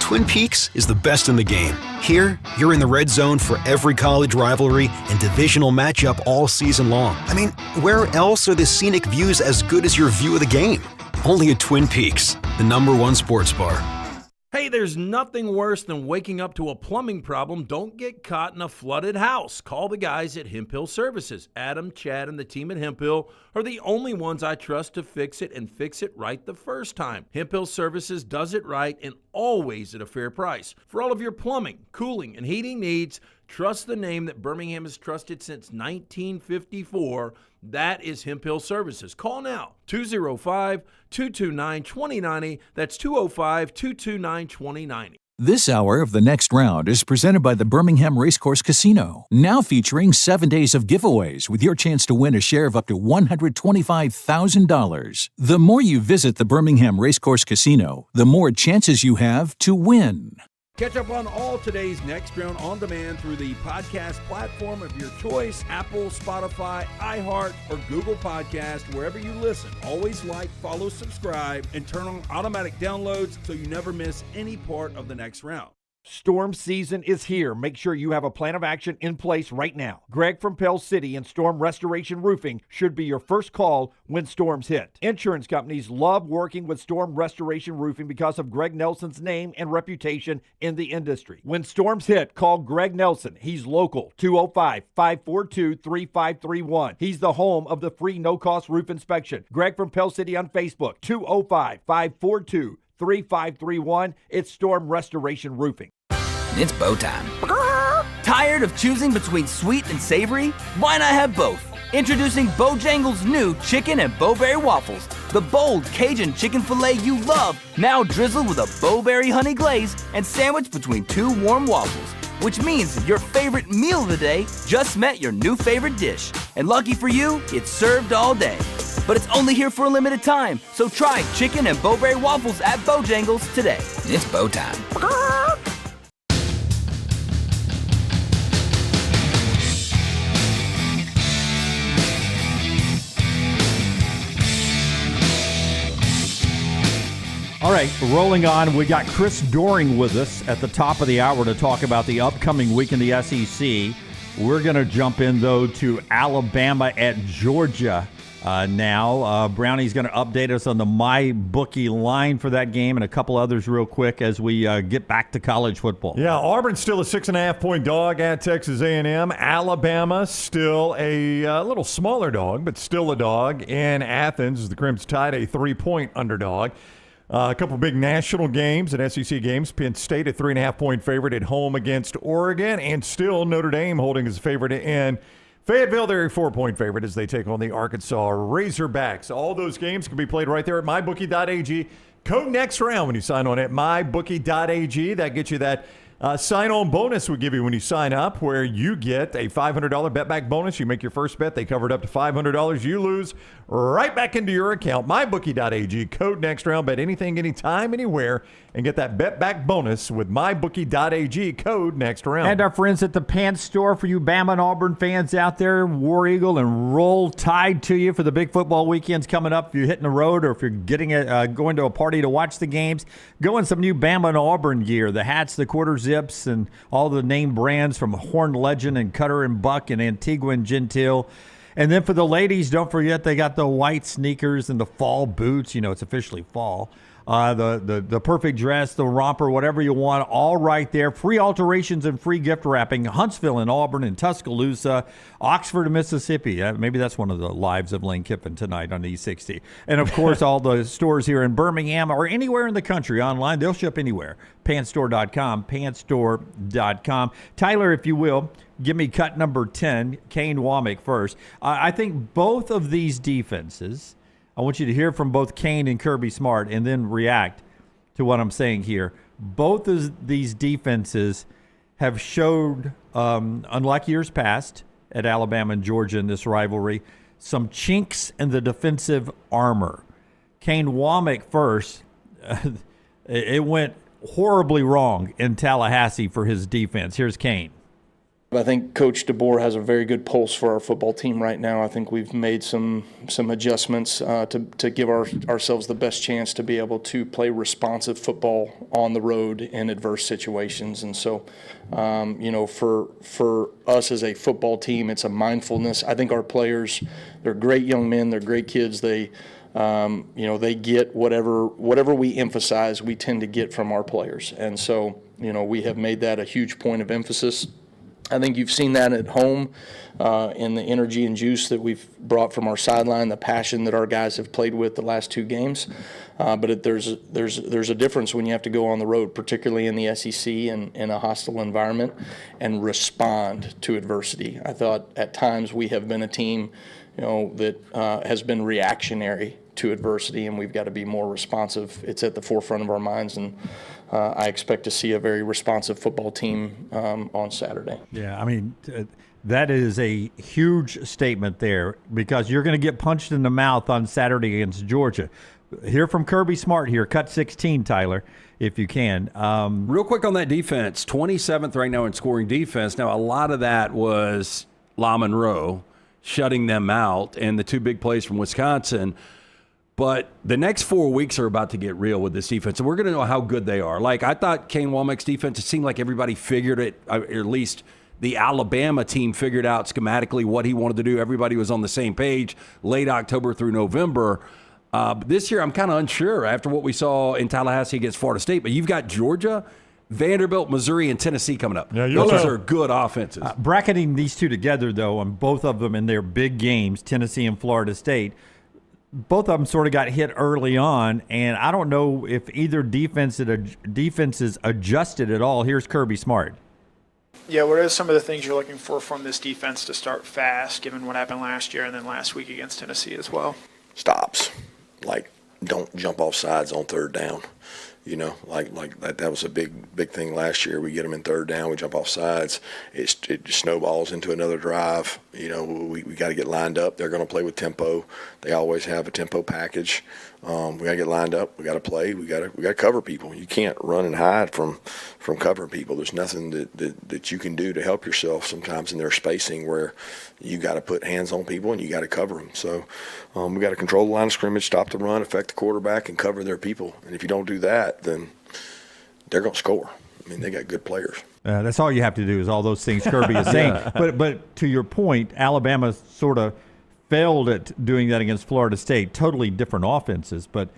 Twin Peaks is the best in the game. Here, you're in the red zone for every college rivalry and divisional matchup all season long. I mean, where else are the scenic views as good as your view of the game? Only at Twin Peaks, the #1 sports bar. Hey, there's nothing worse than waking up to a plumbing problem. Don't get caught in a flooded house. Call the guys at Hemp Hill Services. Adam, Chad, and the team at Hemp Hill are the only ones I trust to fix it and fix it right the first time. Hemp Hill Services does it right and always at a fair price. For all of your plumbing, cooling, and heating needs, trust the name that Birmingham has trusted since 1954. That is Hemp Hill Services. Call now, 205-229-2090. That's 205-229-2090. This hour of The Next Round is presented by the Birmingham Racecourse Casino, now featuring 7 days of giveaways with your chance to win a share of up to $125,000. The more you visit the Birmingham Racecourse Casino, the more chances you have to win. Catch up on all today's Next Round on demand through the podcast platform of your choice, Apple, Spotify, iHeart, or Google Podcast, wherever you listen. Always like, follow, subscribe, and turn on automatic downloads so you never miss any part of the Next Round. Storm season is here. Make sure you have a plan of action in place right now. Greg from Pell City and Storm Restoration Roofing should be your first call when storms hit. Insurance companies love working with Storm Restoration Roofing because of Greg Nelson's name and reputation in the industry. When storms hit, call Greg Nelson. He's local, 205-542-3531. He's the home of the free no-cost roof inspection. Greg from Pell City on Facebook, 205-542-3531. It's Storm Restoration Roofing. It's bow time. Tired of choosing between sweet and savory? Why not have both? Introducing Bojangles' new chicken and bowberry waffles. The bold Cajun chicken filet you love, now drizzled with a bowberry honey glaze and sandwiched between two warm waffles. Which means your favorite meal of the day just met your new favorite dish. And lucky for you, it's served all day. But it's only here for a limited time, so try chicken and bowberry waffles at Bojangles today. It's bow time. All right, rolling on. We got Chris Doering with us at the top of the hour to talk about the upcoming week in the SEC. We're going to jump in, though, to Alabama at Georgia now. Brownie's going to update us on the MyBookie line for that game and a couple others real quick as we get back to college football. Yeah, Auburn's still a 6.5-point dog at Texas A&M. Alabama still a little smaller dog, but still a dog in Athens. The Crimson Tide a 3-point underdog. A couple big national games and SEC games. Penn State a 3.5-point favorite at home against Oregon, and still Notre Dame holding as favorite in Fayetteville. They're a 4-point favorite as they take on the Arkansas Razorbacks. All those games can be played right there at mybookie.ag. Code next round when you sign on at mybookie.ag. That gets you that sign-on bonus we give you when you sign up, where you get a $500 bet back bonus. You make your first bet, they cover it up to $500. You lose right back into your account. MyBookie.ag, code next round. Bet anything, anytime, anywhere, and get that bet back bonus with MyBookie.ag, code next round. And our friends at the Pants Store, for you Bama and Auburn fans out there, War Eagle and Roll Tide to you for the big football weekends coming up. If you're hitting the road or if you're getting going to a party to watch the games, go in some new Bama and Auburn gear. The hats, the quarter zips, and all the name brands from Horn Legend and Cutter and Buck and Antigua and Gentile. And then for the ladies, don't forget they got the white sneakers and the fall boots. You know, it's officially fall. The perfect dress, the romper, whatever you want, all right there. Free alterations and free gift wrapping. Huntsville and Auburn and Tuscaloosa, Oxford and Mississippi. Maybe that's one of the lives of Lane Kiffin tonight on E60. And, of course, all the stores here in Birmingham or anywhere in the country online. They'll ship anywhere. Pantstore.com, pantstore.com. Tyler, if you will, give me cut number 10, Kane Womack first. I think both of these defenses, I want you to hear from both Kane and Kirby Smart and then react to what I'm saying here. Both of these defenses have showed, unlike years past at Alabama and Georgia in this rivalry, some chinks in the defensive armor. Kane Womack first. It went horribly wrong in Tallahassee for his defense. Here's Kane. I think Coach DeBoer has a very good pulse for our football team right now. I think we've made some adjustments to give ourselves the best chance to be able to play responsive football on the road in adverse situations. And so, for us as a football team, it's a mindfulness. I think our players, they're great young men, they're great kids. They they get whatever we emphasize, we tend to get from our players. And so, we have made that a huge point of emphasis. I think you've seen that at home in the energy and juice that we've brought from our sideline, the passion that our guys have played with the last 2 games. But there's a difference when you have to go on the road, particularly in the SEC and in a hostile environment, and respond to adversity. I thought at times we have been a team, that has been reactionary to adversity, and we've got to be more responsive. It's at the forefront of our minds, and I expect to see a very responsive football team on Saturday. Yeah, I mean, that is a huge statement there, because you're going to get punched in the mouth on Saturday against Georgia. Hear from Kirby Smart here. Cut 16, Tyler, if you can. Real quick on that defense, 27th right now in scoring defense. Now, a lot of that was La Monroe shutting them out and the 2 big plays from Wisconsin. But the next 4 weeks are about to get real with this defense, and we're going to know how good they are. Like, I thought Kane Womack's defense, it seemed like everybody figured it, or at least the Alabama team figured out schematically what he wanted to do. Everybody was on the same page late October through November. But this year, I'm kind of unsure after what we saw in Tallahassee against Florida State. But you've got Georgia, Vanderbilt, Missouri, and Tennessee coming up. Yeah, those are good offenses. Bracketing these 2 together, though, and both of them in their big games, Tennessee and Florida State, both of them sort of got hit early on, and I don't know if either defense is adjusted at all. Here's Kirby Smart. Yeah, what are some of the things you're looking for from this defense to start fast, given what happened last year and then last week against Tennessee as well? Stops. Like, don't jump off sides on 3rd down. That was a big thing last year. We get them in 3rd down, we jump off sides. It just snowballs into another drive. We got to get lined up. They're going to play with tempo. They always have a tempo package. We got to get lined up. We got to play. We got to cover people. You can't run and hide from covering people. There's nothing that you can do to help yourself sometimes in their spacing where you got to put hands on people and you got to cover them. So we got to control the line of scrimmage, stop the run, affect the quarterback, and cover their people. And if you don't do that, then they're going to score. I mean, they got good players. That's all you have to do is all those things Kirby is saying. But to your point, Alabama sort of failed at doing that against Florida State. Totally different offenses. But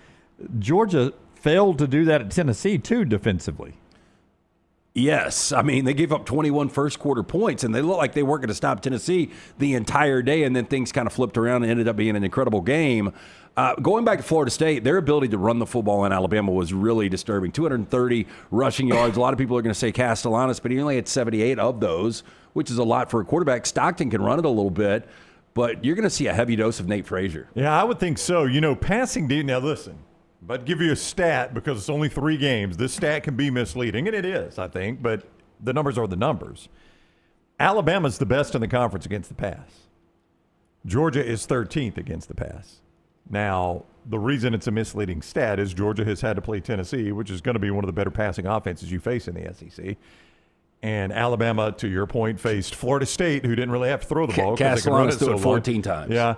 Georgia failed to do that at Tennessee, too, defensively. Yes. I mean, they gave up 21 first-quarter points, and they looked like they weren't going to stop Tennessee the entire day, and then things kind of flipped around and ended up being an incredible game. Going back to Florida State, their ability to run the football in Alabama was really disturbing. 230 rushing yards. A lot of people are going to say Castellanos, but he only had 78 of those, which is a lot for a quarterback. Stockton can run it a little bit, but you're going to see a heavy dose of Nate Frazier. Yeah, I would think so. Passing deep. Now, listen, but give you a stat because it's only 3 games. This stat can be misleading, and it is, I think, but the numbers are the numbers. Alabama's the best in the conference against the pass. Georgia is 13th against the pass. Now, the reason it's a misleading stat is Georgia has had to play Tennessee, which is going to be one of the better passing offenses you face in the SEC. And Alabama, to your point, faced Florida State, who didn't really have to throw the ball. Castellanos threw it 14 times. Yeah.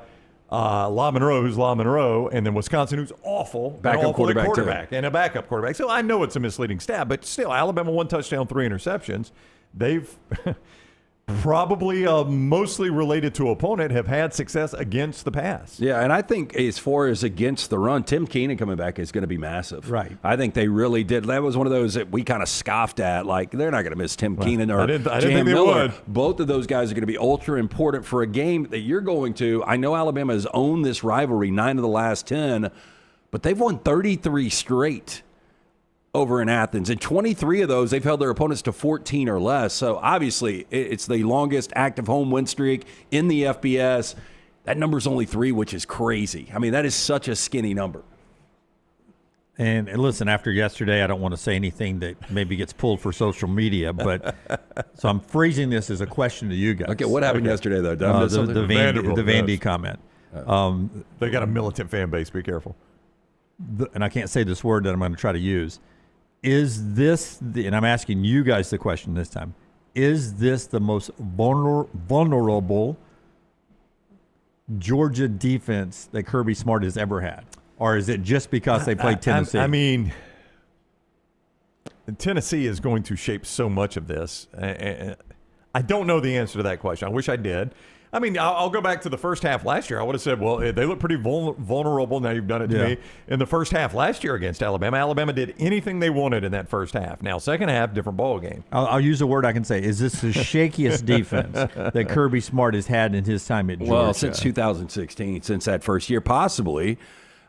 La Monroe, who's La Monroe, and then Wisconsin, who's awful. Backup quarterback and a backup quarterback. So I know it's a misleading stat, but still, Alabama 1 touchdown, 3 interceptions. They've probably mostly related to opponent, have had success against the pass. Yeah, and I think as far as against the run, Tim Keenan coming back is going to be massive. Right. I think they really did. That was one of those that we kind of scoffed at. Like, they're not going to miss Tim Keenan or I didn't Jam think they Miller. would. Both of those guys are going to be ultra important for a game that you're going to. I know Alabama has owned this rivalry 9 of the last 10, but they've won 33 straight over in Athens. And 23 of those, they've held their opponents to 14 or less. So obviously, it's the longest active home win streak in the FBS. That number's only 3, which is crazy. I mean, that is such a skinny number. And listen, after yesterday, I don't want to say anything that maybe gets pulled for social media, but so I'm phrasing this as a question to you guys. Okay, what happened yesterday, though? The Vandy comment. They got a militant fan base. Be careful. And I can't say this word that I'm going to try to use. Is this, and I'm asking you guys the question this time, is this the most vulnerable Georgia defense that Kirby Smart has ever had? Or is it just because they played Tennessee? I mean, Tennessee is going to shape so much of this. I don't know the answer to that question. I wish I did. I mean, I'll go back to the first half last year. I would have said, well, they look pretty vulnerable. Now you've done it to me. In the first half last year against Alabama, Alabama did anything they wanted in that first half. Now, second half, different ball game. I'll use a word I can say. Is this the shakiest defense that Kirby Smart has had in his time at Georgia? Well, since 2016, since that first year, possibly.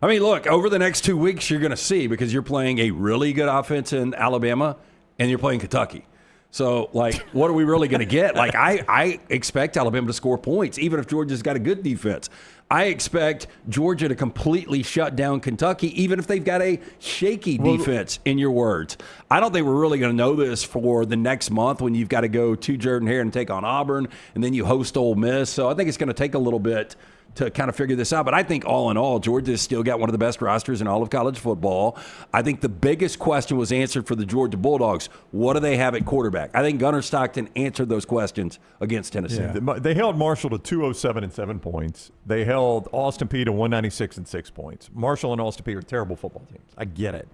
I mean, look, over the next 2 weeks, you're going to see, because you're playing a really good offense in Alabama and you're playing Kentucky. So, like, what are we really going to get? Like, I expect Alabama to score points, even if Georgia's got a good defense. I expect Georgia to completely shut down Kentucky, even if they've got a shaky defense, in your words. I don't think we're really going to know this for the next month when you've got to go to Jordan-Hare and take on Auburn, and then you host Ole Miss. So I think it's going to take a little bit to kind of figure this out. But I think all in all, Georgia's still got one of the best rosters in all of college football. I think the biggest question was answered for the Georgia Bulldogs. What do they have at quarterback? I think Gunnar Stockton answered those questions against Tennessee. Yeah. They held Marshall to 207 and 7 points. They held Austin Peay to 196 and 6 points. Marshall and Austin Peay are terrible football teams. I get it.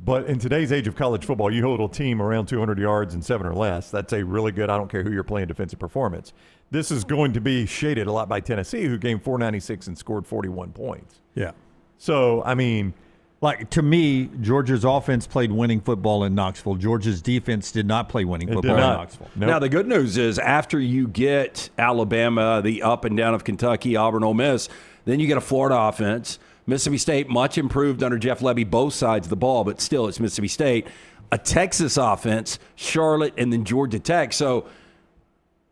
But in today's age of college football, you hold a team around 200 yards and 7 or less. That's a really good, I don't care who you're playing, defensive performance. This is going to be shaded a lot by Tennessee, who gained 496 and scored 41 points. Yeah. So, I mean, like, to me, Georgia's offense played winning football in Knoxville. Georgia's defense did not play winning football in Knoxville. Nope. Now, the good news is after you get Alabama, the up and down of Kentucky, Auburn, Ole Miss, then you get a Florida offense. Mississippi State, much improved under Jeff Levy, both sides of the ball, but still it's Mississippi State. A Texas offense, Charlotte, and then Georgia Tech. So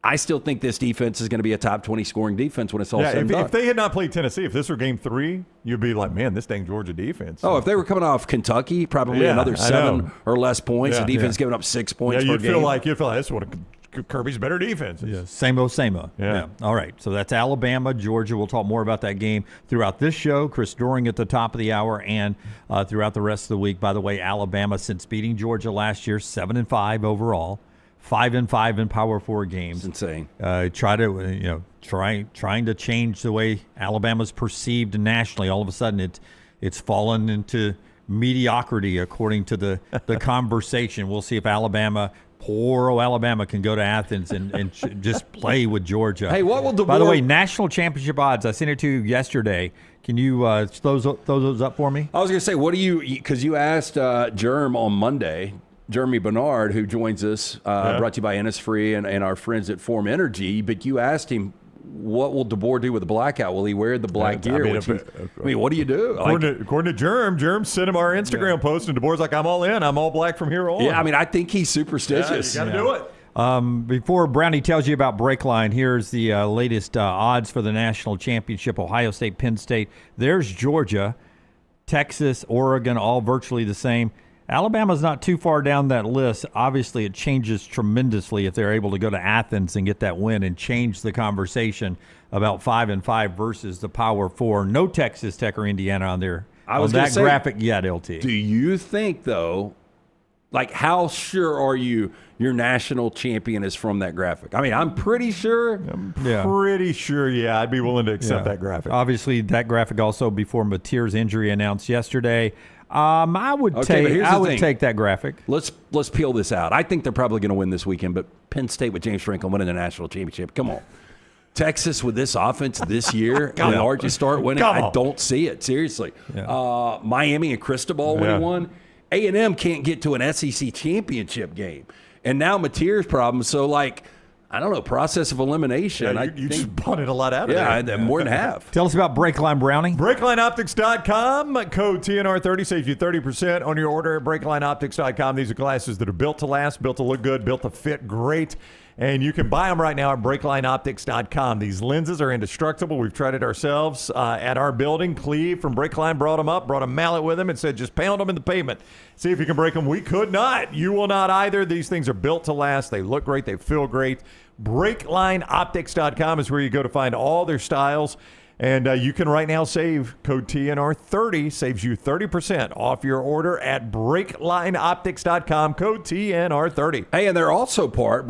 I still think this defense is going to be a top 20 scoring defense when it's all said and done. If they had not played Tennessee, if this were game 3, you'd be like, man, this dang Georgia defense. Oh, if they were coming off Kentucky, probably another 7 or less points. The defense giving up 6 points per game. You'd feel like this one Kirby's better defense. Yeah, same-o. Yeah. All right, so that's Alabama, Georgia. We'll talk more about that game throughout this show. Chris Doering at the top of the hour and throughout the rest of the week. By the way, Alabama, since beating Georgia last year, 7-5 overall, 5-5 in Power 4 games. It's insane. Trying to change the way Alabama's perceived nationally. All of a sudden, it's fallen into mediocrity according to the conversation. We'll see if poor old Alabama can go to Athens and just play with Georgia. Hey, what will DeBoer... By the way, national championship odds, I sent it to you yesterday. Can you throw those up for me? I was going to say, what do you, because you asked Germ on Monday, Jeremy Bernard, who joins us, brought to you by Innisfree and our friends at Form Energy, but you asked him, what will DeBoer do with the blackout? Will he wear the black gear? I mean, what do you do? According to Germ sent him our Instagram post, and DeBoer's like, I'm all in. I'm all black from here on. Yeah, I mean, I think he's superstitious. You got to do it. Before Brownie tells you about Breakline, here's the latest odds for the national championship. Ohio State, Penn State. There's Georgia, Texas, Oregon, all virtually the same. Alabama's not too far down that list. Obviously, it changes tremendously if they're able to go to Athens and get that win and change the conversation about 5-5 versus the Power 4. No Texas Tech or Indiana on there. I was on that say, graphic yet, LT. Do you think, though, like, how sure are you your national champion is from that graphic? I mean, I'm pretty sure. Pretty sure, I'd be willing to accept that graphic. Obviously, that graphic also before Mateer's injury announced yesterday. I would take that graphic. Let's peel this out. I think they're probably going to win this weekend, but Penn State with James Franklin winning the national championship. Come on. Texas with this offense this year, and Archie start winning. I don't see it, seriously. Miami and Cristobal winning one. A&M can't get to an SEC championship game. And now Mateer's problem. So, like, I don't know, process of elimination. You just bunted a lot out of there. Yeah, more than half. Tell us about Breakline, Brownie. BreaklineOptics.com. Code TNR30 saves you 30% on your order at BreaklineOptics.com. These are glasses that are built to last, built to look good, built to fit great. And you can buy them right now at BreaklineOptics.com. These lenses are indestructible. We've tried it ourselves at our building. Cleve from Breakline brought them up, brought a mallet with him, and said, just pound them in the pavement. See if you can break them. We could not. You will not either. These things are built to last. They look great. They feel great. BreaklineOptics.com is where you go to find all their styles. And you can right now save code TNR30, saves you 30% off your order at BreaklineOptics.com, code TNR30. Hey, and they're also part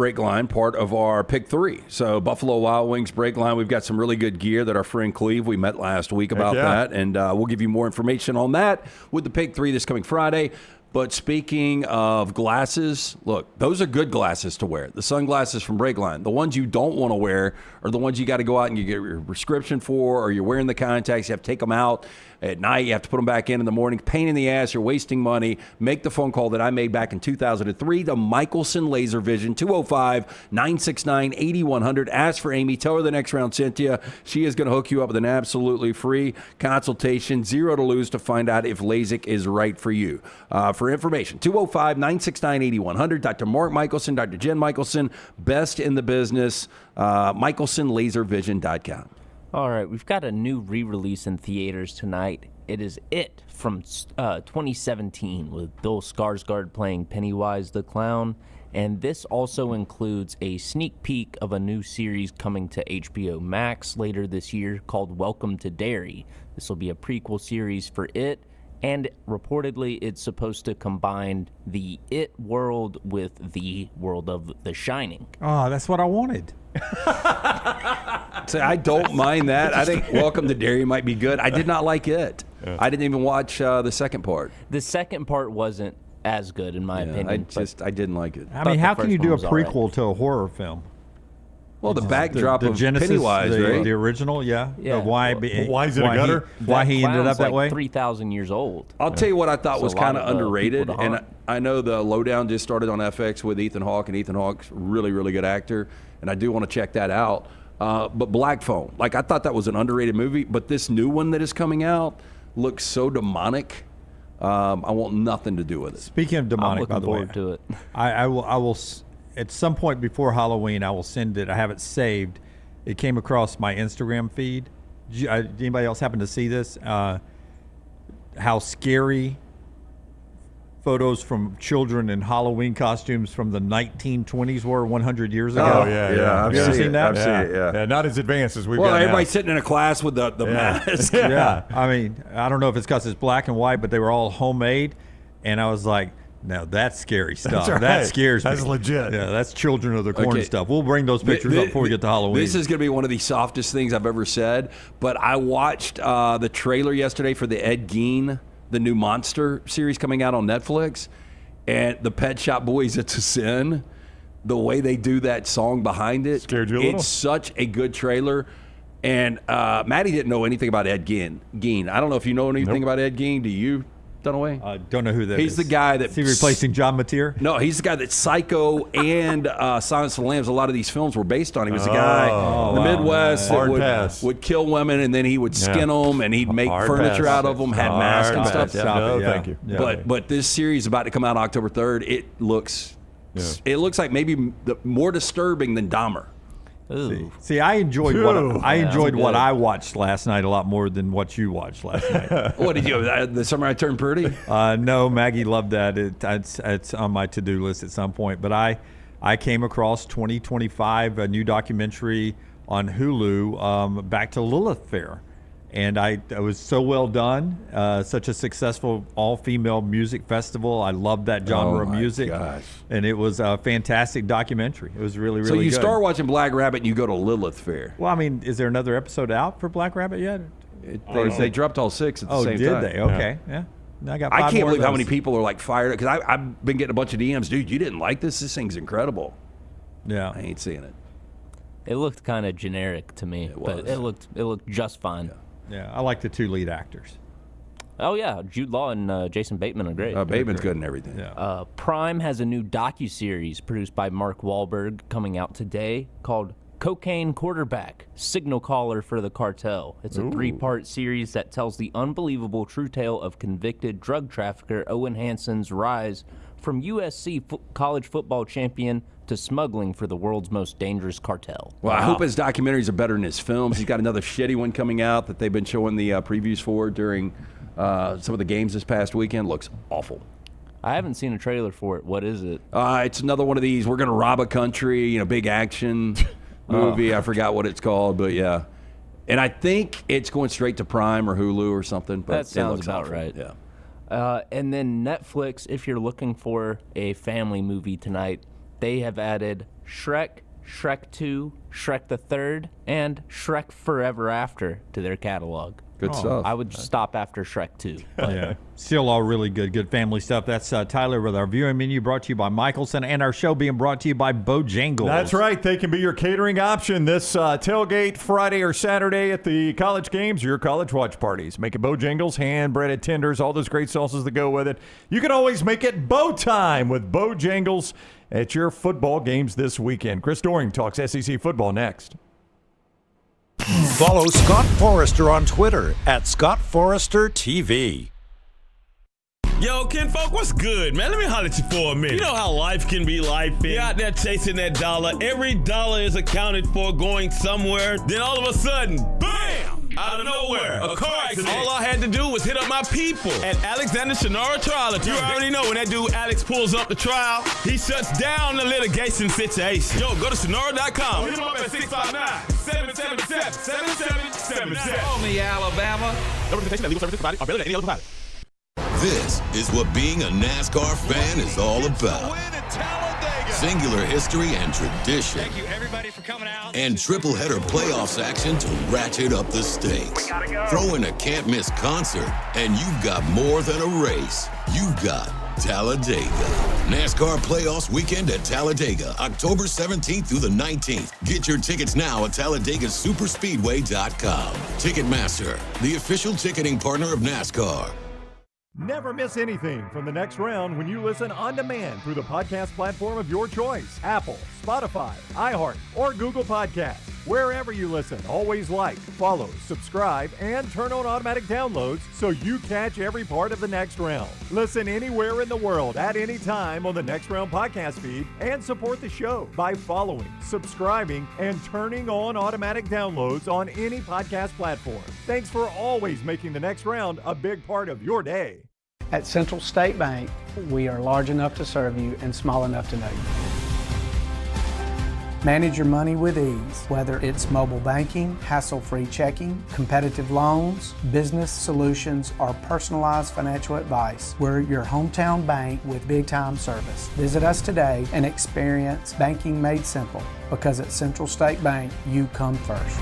of our Pick 3. So Buffalo Wild Wings Breakline, we've got some really good gear that our friend Cleve, we met last week about that. And we'll give you more information on that with the Pick 3 this coming Friday. But speaking of glasses, look, those are good glasses to wear. The sunglasses from Breakline. The ones you don't want to wear are the ones you got to go out and you get your prescription for, or you're wearing the contacts. You have to take them out at night. You have to put them back in the morning. Pain in the ass. You're wasting money. Make the phone call that I made back in 2003 to Michelson Laser Vision, 205-969-8100. Ask for Amy. Tell her the next round sent you. She is going to hook you up with an absolutely free consultation, zero to lose, to find out if LASIK is right for you. For information, 205-969-8100. Dr. Mark Michelson, Dr. Jen Michelson, best in the business, MichelsonLaserVision.com. All right, we've got a new re-release in theaters tonight. It is It from 2017 with Bill Skarsgård playing Pennywise the Clown. And this also includes a sneak peek of a new series coming to HBO Max later this year called Welcome to Derry. This will be a prequel series for It, and reportedly it's supposed to combine the It world with the world of The Shining. Oh, that's what I wanted. So I don't mind that. I think Welcome to Derry might be good. I did not like It. I didn't even watch the second part. The second part wasn't as good, in my opinion. I didn't like it. I mean, how can you do a prequel to a horror film? Well, the backdrop the of Genesis, Pennywise, right? The original, yeah. Yeah. Why is it a gutter? Why he ended up that like way? 3,000 years old. I'll tell you what I thought was kind of underrated, people to and hunt. I know the Lowdown just started on FX with Ethan Hawke, and Ethan Hawke's really, really good actor, and I do want to check that out. But Black Phone, like, I thought that was an underrated movie, but this new one that is coming out looks so demonic. I want nothing to do with it. Speaking of demonic, by the way, to it. I will at some point before Halloween, I will send it. I have it saved. It came across my Instagram feed. Did anybody else happen to see this? How scary photos from children in Halloween costumes from the 1920s were 100 years ago. Oh, yeah. Have you ever seen that? I've seen it, yeah. Not as advanced as we've got Well, now. everybody's sitting in a class with the mask. Yeah. I mean, I don't know if it's because it's black and white, but they were all homemade. And I was like, no, that's scary stuff. That's right. That scares me. That's legit. Yeah, that's Children of the Corn Okay. stuff. We'll bring those pictures up before we get to Halloween. This is going to be one of the softest things I've ever said, but I watched the trailer yesterday for the Ed Gein, the new Monster series coming out on Netflix, and the Pet Shop Boys, It's a Sin. The way they do that song behind it, Scared you a little? it's such a good trailer. And Maddie didn't know anything about Ed Gein. I don't know if you know anything about Ed Gein. Do you, Dunaway? I don't know who that is. He's the guy that... Is he replacing John Mateer? No, he's the guy that Psycho and Silence of the Lambs, a lot of these films were based on. He was the guy in the Midwest that would kill women, and then he would skin them, and he'd make furniture out of them, had masks and stuff. No, thank you. But this series is about to come out October 3rd. It looks like maybe more disturbing than Dahmer. See, I enjoyed what I watched last night a lot more than what you watched last night. What did you? The Summer I Turned Pretty? No, Maggie loved that. It's on my to-do list at some point. But I came across 2025, a new documentary on Hulu, Back to Lilith Fair. And it was so well done. Such a successful all-female music festival. I loved that genre of music. Gosh. And it was a fantastic documentary. It was really, really good. So you start watching Black Rabbit and you go to Lilith Fair. Well, I mean, is there another episode out for Black Rabbit yet? They dropped all 6 at the same time. Oh, did they? Okay, yeah. I got 5 I can't more believe of how those. many people are like fired because I've been getting a bunch of DMs. Dude, you didn't like this? This thing's incredible. Yeah, I ain't seeing it. It looked kind of generic to me, but it looked just fine. Yeah, I like the 2 lead actors. Oh yeah, Jude Law and Jason Bateman are great. Bateman's good and everything. Yeah. Prime has a new docuseries produced by Mark Wahlberg coming out today called Cocaine Quarterback, Signal Caller for the Cartel. It's a 3-part series that tells the unbelievable true tale of convicted drug trafficker Owen Hansen's rise from USC college football champion to smuggling for the world's most dangerous cartel. Well, I hope his documentaries are better than his films. He's got another shitty one coming out that they've been showing the previews for during some of the games this past weekend. Looks awful. I haven't seen a trailer for it. What is it? It's another one of these, we're going to rob a country, big action movie. I forgot what it's called, but yeah. And I think it's going straight to Prime or Hulu or something. But that sounds looks about awful. right. Yeah. And then Netflix, if you're looking for a family movie tonight, they have added Shrek, Shrek 2, Shrek the Third, and Shrek Forever After to their catalog. Good stuff. I would stop after Shrek 2. Yeah. Still all really good family stuff. That's Tyler with our viewing menu brought to you by Michelson, and our show being brought to you by Bojangles. That's right. They can be your catering option this tailgate Friday or Saturday at the college games, your college watch parties. Make it Bojangles, hand-breaded tenders, all those great sauces that go with it. You can always make it bow time with Bojangles at your football games this weekend. Chris Doering talks SEC football next. Follow Scott Forrester on Twitter at ScottForresterTV. Yo, kinfolk, what's good, man? Let me holler at you for a minute. You know how life can be life. You're out there chasing that dollar. Every dollar is accounted for going somewhere. Then all of a sudden, bam! Out of nowhere, a car accident. All I had to do was hit up my people at Alexander Shannara Trial Attorney. You already know when that dude Alex pulls up the trial, he shuts down the litigation situation. Yo, go to Shannara.com. Hit him up at 659-777-7777. Call me, Alabama. No representation that legal services provided are billed at any other provider. This is what being a NASCAR fan is all about. Singular history and tradition. Thank you, everybody, for coming out. And triple header playoffs action to ratchet up the stakes. Throw in a can't miss concert, and you've got more than a race. You've got Talladega. NASCAR playoffs weekend at Talladega, October 17th through the 19th. Get your tickets now at TalladegaSuperspeedway.com. Ticketmaster, the official ticketing partner of NASCAR. Never miss anything from the next round when you listen on demand through the podcast platform of your choice. Apple, Spotify, iHeart, or Google Podcasts. Wherever you listen, always like, follow, subscribe, and turn on automatic downloads so you catch every part of the next round. Listen anywhere in the world at any time on the Next Round podcast feed and support the show by following, subscribing, and turning on automatic downloads on any podcast platform. Thanks for always making the next round a big part of your day. At Central State Bank, we are large enough to serve you and small enough to know you. Manage your money with ease, whether it's mobile banking, hassle-free checking, competitive loans, business solutions, or personalized financial advice. We're your hometown bank with big-time service. Visit us today and experience banking made simple, because at Central State Bank, you come first.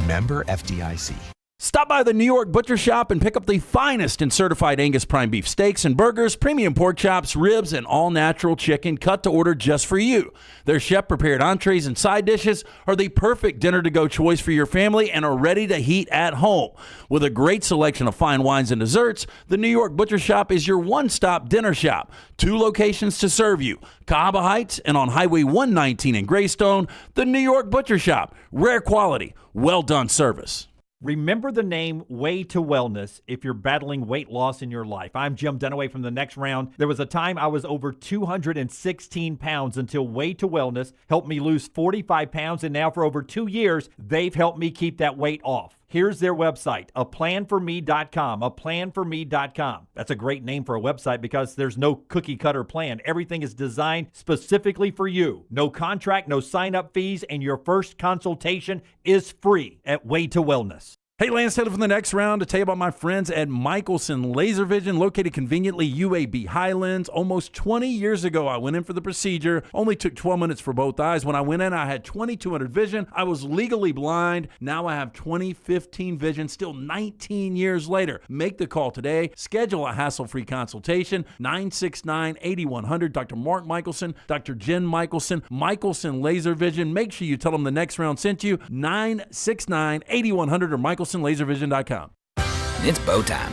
Member FDIC. Stop by the New York Butcher Shop and pick up the finest in certified Angus prime beef steaks and burgers, premium pork chops, ribs, and all-natural chicken cut to order just for you. Their chef-prepared entrees and side dishes are the perfect dinner-to-go choice for your family and are ready to heat at home. With a great selection of fine wines and desserts, the New York Butcher Shop is your one-stop dinner shop. 2 locations to serve you, Cahaba Heights and on Highway 119 in Greystone. The New York Butcher Shop. Rare quality, well-done service. Remember the name Way to Wellness if you're battling weight loss in your life. I'm Jim Dunaway from The Next Round. There was a time I was over 216 pounds until Way to Wellness helped me lose 45 pounds, and now for over 2 years, they've helped me keep that weight off. Here's their website, aplanforme.com, aplanforme.com. That's a great name for a website because there's no cookie-cutter plan. Everything is designed specifically for you. No contract, no sign-up fees, and your first consultation is free at Way to Wellness. Hey, Lance Taylor from The Next Round to tell you about my friends at Michelson Laser Vision, located conveniently UAB Highlands. Almost 20 years ago, I went in for the procedure. Only took 12 minutes for both eyes. When I went in, I had 20/200 vision. I was legally blind. Now I have 20/15 vision, still 19 years later. Make the call today. Schedule a hassle-free consultation, 969-8100. Dr. Mark Michelson, Dr. Jen Michelson, Michelson Laser Vision. Make sure you tell them The Next Round sent you, 969-8100 or MichelsonLaserVision.com. It's bow time.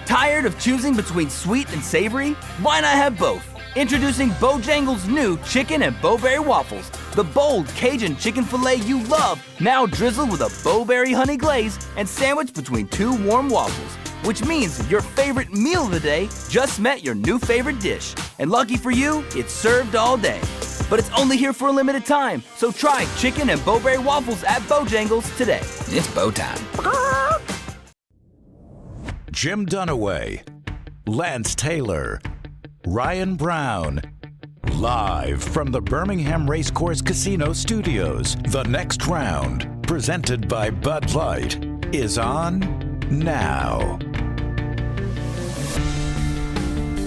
Tired of choosing between sweet and savory? Why not have both? Introducing Bojangles' new chicken and bowberry waffles. The bold Cajun chicken filet you love, now drizzled with a bowberry honey glaze and sandwiched between 2 warm waffles. Which means your favorite meal of the day just met your new favorite dish. And lucky for you, it's served all day. But it's only here for a limited time, so try chicken and bowberry waffles at Bojangles today. It's bow time. Jim Dunaway, Lance Taylor, Ryan Brown. Live from the Birmingham Racecourse Casino Studios, The Next Round, presented by Bud Light, is on now.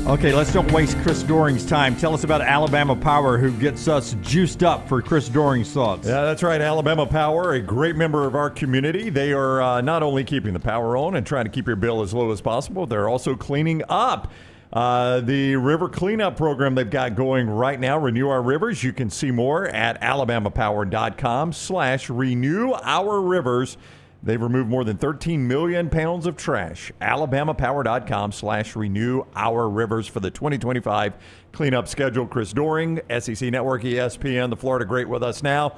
Okay, let's don't waste Chris Doering's time. Tell us about Alabama Power, who gets us juiced up for Chris Doering's thoughts. Yeah, that's right. Alabama Power, a great member of our community. They are not only keeping the power on and trying to keep your bill as low as possible, they're also cleaning up. The river cleanup program they've got going right now, Renew Our Rivers. You can see more at alabamapower.com/renewourrivers. They've removed more than 13 million pounds of trash. alabamapower.com/renewourrivers for the 2025 cleanup schedule. Chris Doering, SEC Network, ESPN, the Florida Great with us now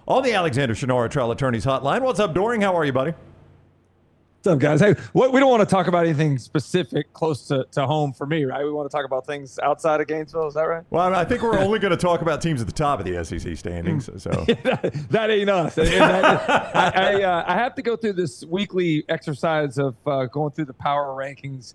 on the Alexander Shinara Trial Attorneys Hotline. What's up, Doering? How are you, buddy? What's up, guys? Hey, we don't want to talk about anything specific close to home for me, right? We want to talk about things outside of Gainesville. Is that right? Well, I think we're only going to talk about teams at the top of the SEC standings. So that ain't us. I have to go through this weekly exercise of going through the power rankings.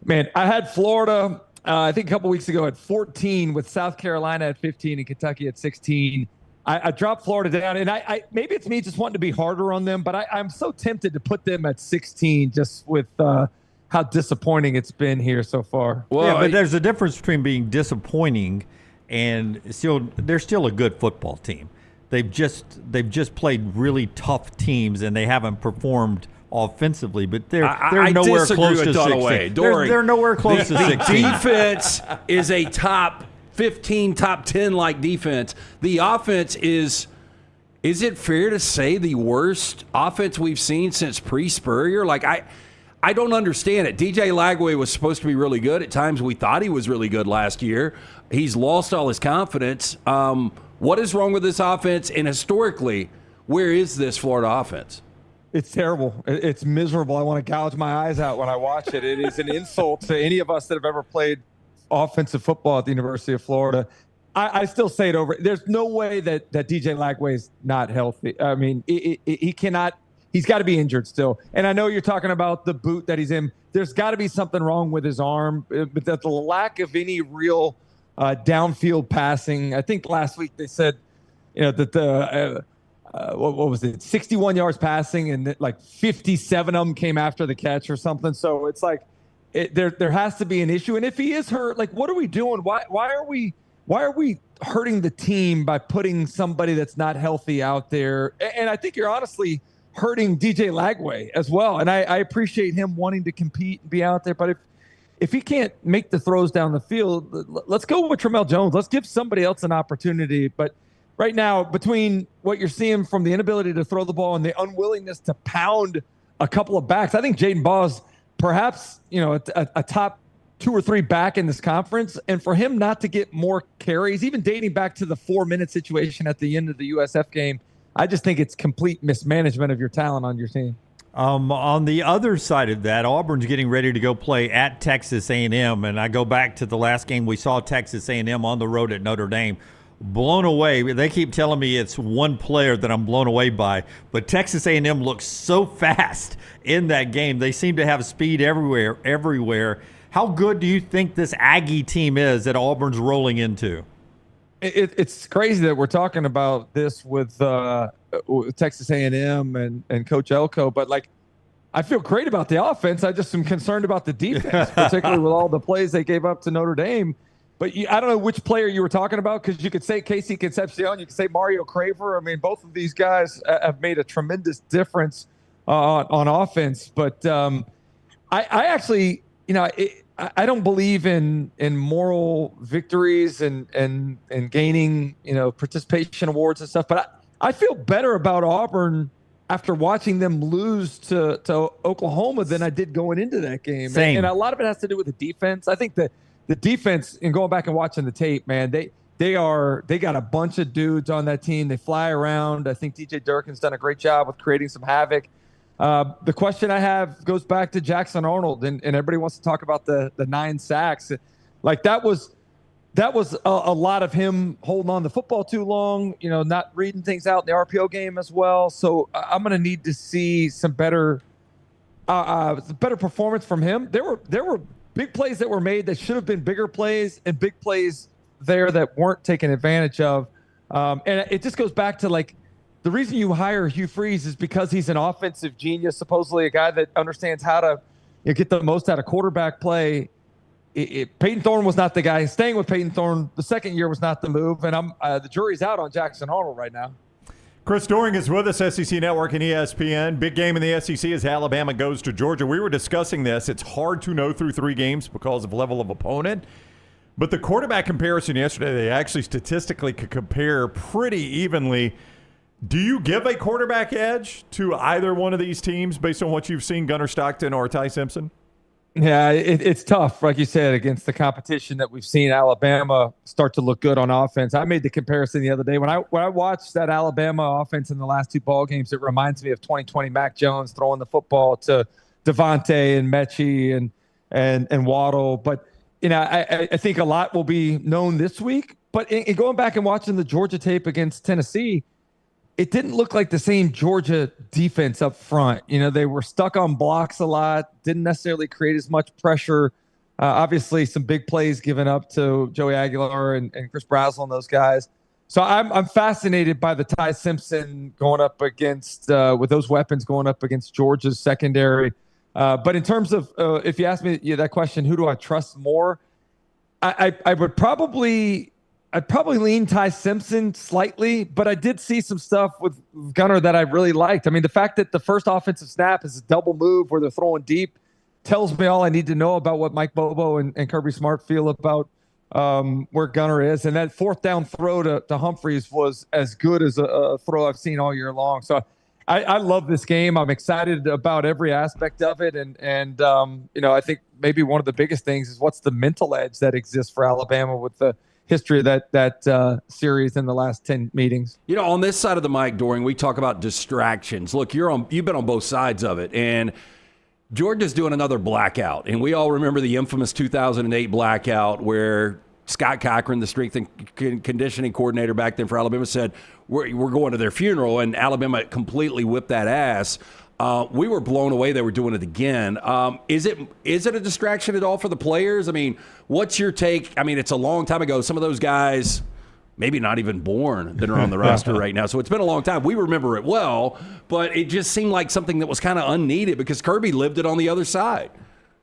Man, I had Florida, I think a couple weeks ago at 14, with South Carolina at 15 and Kentucky at 16. I dropped Florida down, and I maybe it's me just wanting to be harder on them, but I'm so tempted to put them at 16 just with how disappointing it's been here so far. Well, yeah, but there's a difference between being disappointing and they're still a good football team. They've just played really tough teams, and they haven't performed offensively, but they're nowhere close to 16. They're nowhere close to 16. The defense is a top 15, top 10 like defense. The offense is it fair to say the worst offense we've seen since pre-Spurrier? Like, I don't understand it. DJ Lagway was supposed to be really good. At times we thought he was really good last year. He's lost all his confidence. What is wrong with this offense? And historically, where is this Florida offense? It's terrible. It's miserable. I want to gouge my eyes out when I watch it. It is an insult to any of us that have ever played offensive football at the University of Florida. I still say it over. There's no way that DJ Lagway is not healthy. I mean, he cannot. He's got to be injured still. And I know you're talking about the boot that he's in. There's got to be something wrong with his arm. But the lack of any real downfield passing. I think last week they said, that the what was it? 61 yards passing, and like 57 of them came after the catch or something. So it's like, there has to be an issue. And if he is hurt, like, what are we doing? Why are we hurting the team by putting somebody that's not healthy out there? And I think you're honestly hurting DJ Lagway as well. And I appreciate him wanting to compete and be out there. But if he can't make the throws down the field, let's go with Tramel Jones. Let's give somebody else an opportunity. But right now, between what you're seeing from the inability to throw the ball and the unwillingness to pound a couple of backs, I think Jaden Ball's perhaps, a top 2 or 3 back in this conference. And for him not to get more carries, even dating back to the 4-minute situation at the end of the USF game, I just think it's complete mismanagement of your talent on your team. On the other side of that, Auburn's getting ready to go play at Texas A&M. And I go back to the last game we saw Texas A&M on the road at Notre Dame. Blown away. They keep telling me it's one player that I'm blown away by, but Texas A&M looks so fast in that game. They seem to have speed everywhere. How good do you think this Aggie team is that Auburn's rolling into? It's crazy that we're talking about this with Texas A&M and Coach Elko, but like, I feel great about the offense. I just am concerned about the defense, particularly with all the plays they gave up to Notre Dame. But I don't know which player you were talking about, because you could say Casey Concepcion, you could say Mario Craver. I mean, both of these guys have made a tremendous difference on offense. But I actually, I don't believe in moral victories and gaining, participation awards and stuff. But I feel better about Auburn after watching them lose to Oklahoma than I did going into that game. Same. And a lot of it has to do with the defense. I think that the defense, and going back and watching the tape, man, they got a bunch of dudes on that team. They fly around. I think DJ Durkin's done a great job with creating some havoc. The question I have goes back to Jackson Arnold, and everybody wants to talk about the 9 sacks. Like, that was a lot of him holding on to the football too long, not reading things out in the RPO game as well. So I'm going to need to see some better performance from him. There were big plays that were made that should have been bigger plays, and big plays there that weren't taken advantage of. And it just goes back to, like, the reason you hire Hugh Freeze is because he's an offensive genius, supposedly a guy that understands how to get the most out of quarterback play. Peyton Thorne was not the guy. Staying with Peyton Thorne the second year was not the move, and the jury's out on Jackson Arnold right now. Chris Doering is with us, SEC Network and ESPN. Big game in the SEC as Alabama goes to Georgia. We were discussing this. It's hard to know through 3 games because of level of opponent. But the quarterback comparison yesterday, they actually statistically could compare pretty evenly. Do you give a quarterback edge to either one of these teams based on what you've seen, Gunnar Stockton or Ty Simpson? Yeah, it's tough, like you said, against the competition that we've seen Alabama start to look good on offense. I made the comparison the other day. When I watched that Alabama offense in the last 2 ball games, it reminds me of 2020 Mac Jones throwing the football to Devontae and Mechie and Waddle. But, I think a lot will be known this week. But in going back and watching the Georgia tape against Tennessee, it didn't look like the same Georgia defense up front. They were stuck on blocks a lot, didn't necessarily create as much pressure. Obviously, some big plays given up to Joey Aguilar and Chris Brazel and those guys. So I'm fascinated by the Ty Simpson going up against, with those weapons going up against Georgia's secondary. But in terms of, if you ask me that question, who do I trust more? I'd probably lean Ty Simpson slightly, but I did see some stuff with Gunnar that I really liked. I mean, the fact that the first offensive snap is a double move where they're throwing deep tells me all I need to know about what Mike Bobo and Kirby Smart feel about where Gunnar is. And that 4th down throw to Humphreys was as good as a throw I've seen all year long. So I love this game. I'm excited about every aspect of it. And I think maybe one of the biggest things is what's the mental edge that exists for Alabama with the history of that series in the last 10 meetings. On this side of the mic, Doering, we talk about distractions. Look, you've been on both sides of it, and Georgia's doing another blackout, and we all remember the infamous 2008 blackout where Scott Cochran, the strength and conditioning coordinator back then for Alabama, said we're going to their funeral, and Alabama completely whipped that ass. We were blown away they were doing it again. Is it a distraction at all for the players? I mean, what's your take? I mean, it's a long time ago. Some of those guys, maybe not even born, that are on the roster right now. So it's been a long time. We remember it well, but it just seemed like something that was kind of unneeded because Kirby lived it on the other side.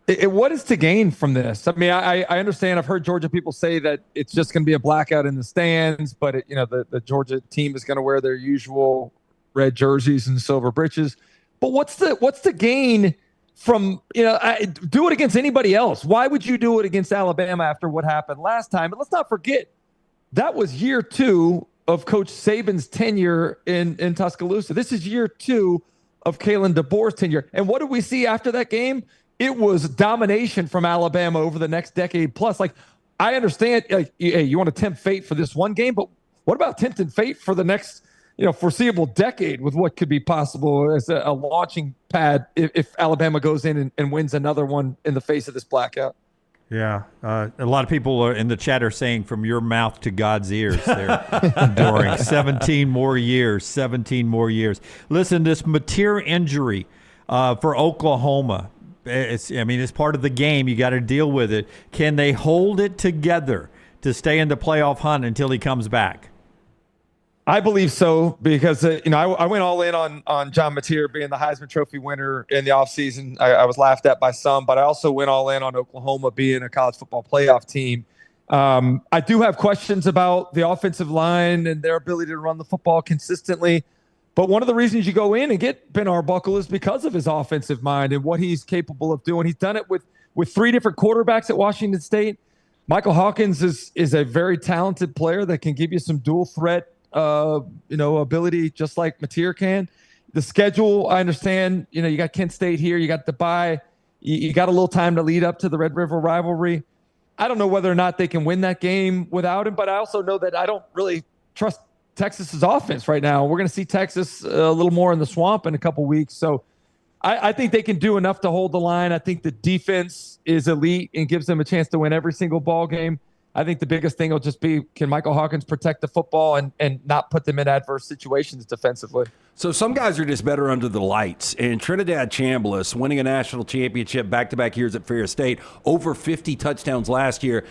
What is to gain from this? I mean, I understand. I've heard Georgia people say that it's just going to be a blackout in the stands, but the Georgia team is going to wear their usual red jerseys and silver breeches. But what's the gain from, do it against anybody else? Why would you do it against Alabama after what happened last time? And let's not forget, that was year 2 of Coach Saban's tenure in Tuscaloosa. This is year 2 of Kalen DeBoer's tenure. And what did we see after that game? It was domination from Alabama over the next decade plus. Like, I understand, you want to tempt fate for this one game, but what about tempting fate for the next foreseeable decade with what could be possible as a launching pad if Alabama goes in and wins another one in the face of this blackout? Yeah. A lot of people are in the chat are saying from your mouth to God's ears there, Doering. 17 more years. Listen, this Mateer injury for Oklahoma, it's part of the game. You got to deal with it. Can they hold it together to stay in the playoff hunt until he comes back? I believe so because, I went all in on John Mateer being the Heisman Trophy winner in the offseason. I was laughed at by some, but I also went all in on Oklahoma being a college football playoff team. I do have questions about the offensive line and their ability to run the football consistently. But one of the reasons you go in and get Ben Arbuckle is because of his offensive mind and what he's capable of doing. He's done it with 3 different quarterbacks at Washington State. Michael Hawkins is a very talented player that can give you some dual threat ability, just like Mateer can. The schedule, I understand, you got Kent State here, you got the bye, you got a little time to lead up to the Red River rivalry. I don't know whether or not they can win that game without him, but I also know that I don't really trust Texas's offense right now. We're going to see Texas a little more in the swamp in a couple weeks. So I think they can do enough to hold the line. I think the defense is elite and gives them a chance to win every single ball game. I think the biggest thing will just be, can Michael Hawkins protect the football and not put them in adverse situations defensively? So some guys are just better under the lights. And Trinidad Chambliss, winning a national championship back-to-back years at Ferris State, over 50 touchdowns last year.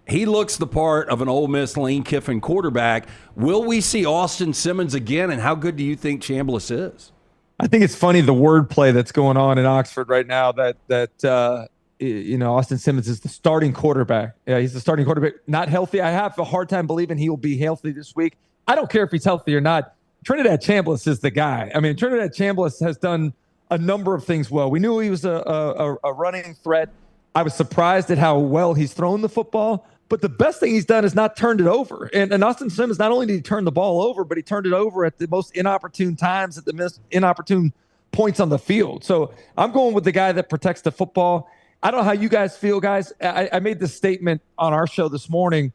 He looks the part of an Ole Miss Lane Kiffin quarterback. Will we see Austin Simmons again, and how good do you think Chambliss is? I think it's funny the wordplay that's going on in Oxford right now that Austin Simmons is the starting quarterback. Yeah, he's the starting quarterback. Not healthy. I have a hard time believing he will be healthy this week. I don't care if he's healthy or not. Trinidad Chambliss is the guy. I mean, Trinidad Chambliss has done a number of things well. We knew he was a running threat. I was surprised at how well he's thrown the football. But the best thing he's done is not turned it over. And Austin Simmons, not only did he turn the ball over, but he turned it over at the most inopportune times, at the most inopportune points on the field. So I'm going with the guy that protects the football. I don't know how you guys feel, guys. I made this statement on our show this morning.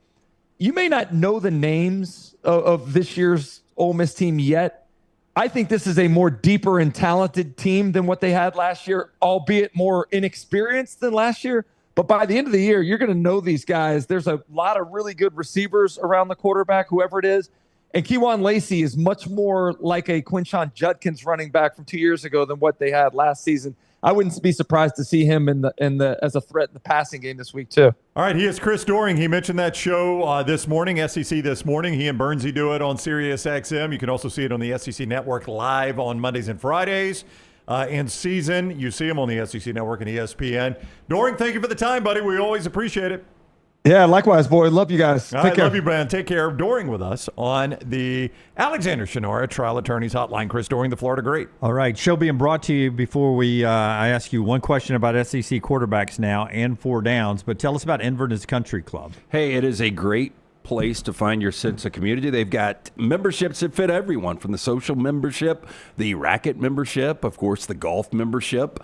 You may not know the names of this year's Ole Miss team yet. I think this is a more deeper and talented team than what they had last year, albeit more inexperienced than last year. But by the end of the year, you're going to know these guys. There's a lot of really good receivers around the quarterback, whoever it is. And Kewan Lacey is much more like a Quinshon Judkins running back from 2 years ago than what they had last season. I wouldn't be surprised to see him as a threat in the passing game this week too. All right, he is Chris Doering. He mentioned that show this morning, SEC This Morning. He and Bernsey do it on Sirius XM. You can also see it on the SEC Network live on Mondays and Fridays. In season, you see him on the SEC Network and ESPN. Doering, thank you for the time, buddy. We always appreciate it. Yeah, likewise, boy. Love you guys. Take care. Love you, man. Take care. Doering with us on the Alexander Shinara Trial Attorneys Hotline. Chris Doering, the Florida Great. All right. Show being brought to you before I ask you one question about SEC quarterbacks now and 4 downs, but tell us about Inverness Country Club. Hey, it is a great place to find your sense of community. They've got memberships that fit everyone, from the social membership, the racket membership, of course, the golf membership.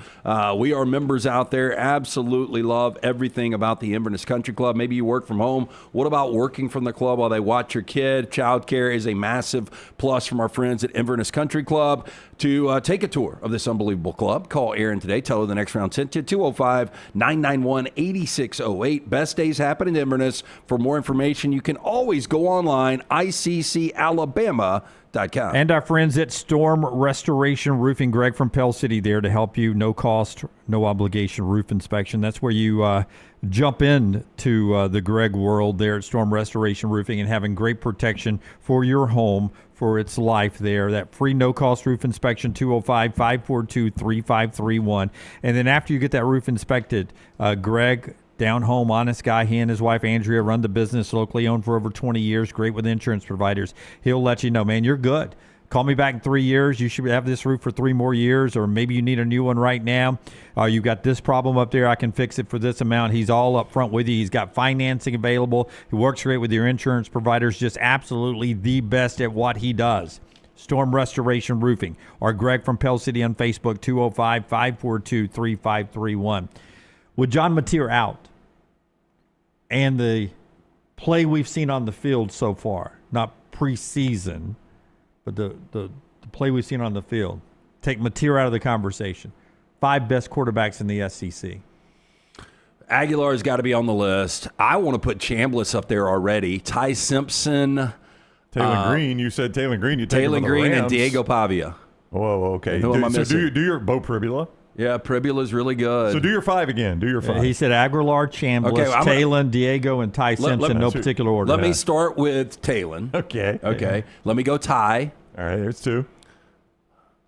We are members out there. Absolutely love everything about the Inverness Country Club. Maybe you work from home. What about working from the club while they watch your kid? Childcare is a massive plus from our friends at Inverness Country Club. To take a tour of this unbelievable club, call Aaron today. Tell her the next round sent you. 205-991-8608. Best days happen in Inverness. For more information, you can always go online, iccalabama.com. And our friends at Storm Restoration Roofing, Greg from Pell City there to help you. No cost, no obligation roof inspection. That's where you jump into the Greg world there at Storm Restoration Roofing and having great protection for your home, for its life there. That free no-cost roof inspection, 205-542-3531. And then after you get that roof inspected, Greg, down home, honest guy. He and his wife, Andrea, run the business, locally owned for over 20 years, great with insurance providers. He'll let you know, man, you're good. Call me back in 3 years. You should have this roof for 3 more years, or maybe you need a new one right now. You've got this problem up there. I can fix it for this amount. He's all up front with you. He's got financing available. He works great with your insurance providers. Just absolutely the best at what he does. Storm Restoration Roofing, or Greg from Pell City on Facebook, 205-542-3531. With John Mateer out and the play we've seen on the field so far, not preseason, but the play we've seen on the field, take Mateer out of the conversation. 5 best quarterbacks in the SEC. Aguilar's got to be on the list. I want to put Chambliss up there already. Ty Simpson. Taylor Green. You said Taylor Green. You take Taylor Green and Diego Pavia. Whoa, okay. Who am I missing? Do your Bo Pribula. Yeah, Pribula's really good. So do your 5 again. Do your 5. He said Aguilar, Chambliss, Talon, Diego, and Ty Simpson. No particular order. Let me start with Talon. Okay. Let me go Ty. All right, there's 2.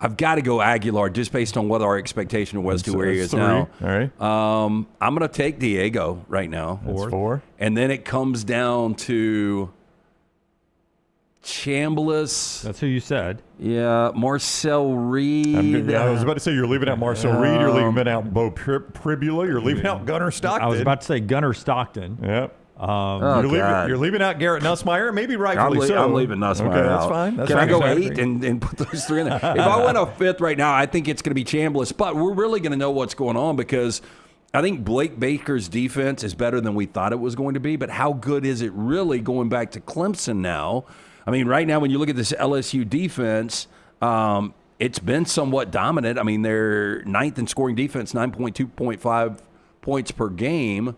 I've got to go Aguilar just based on what our expectation was to where he is 3. now. All right. I'm going to take Diego right now. That's 4. And then it comes down to Chambliss. That's who you said. Yeah, Marcel Reed. I was about to say you're leaving out Marcel Reed. You're leaving out Bo Pribula. You're leaving out Gunnar Stockton. I was about to say Gunnar Stockton. Yep. You're leaving out Garrett Nussmeier, maybe rightfully so. I'm leaving Nussmeier out. That's fine. Can I go 8 and put those 3 in there? If I went a 5th right now, I think it's going to be Chambliss. But we're really going to know what's going on because I think Blake Baker's defense is better than we thought it was going to be. But how good is it really going back to Clemson now? I mean, right now when you look at this LSU defense, it's been somewhat dominant. I mean, they're 9th in scoring defense, 9.2.5 points per game.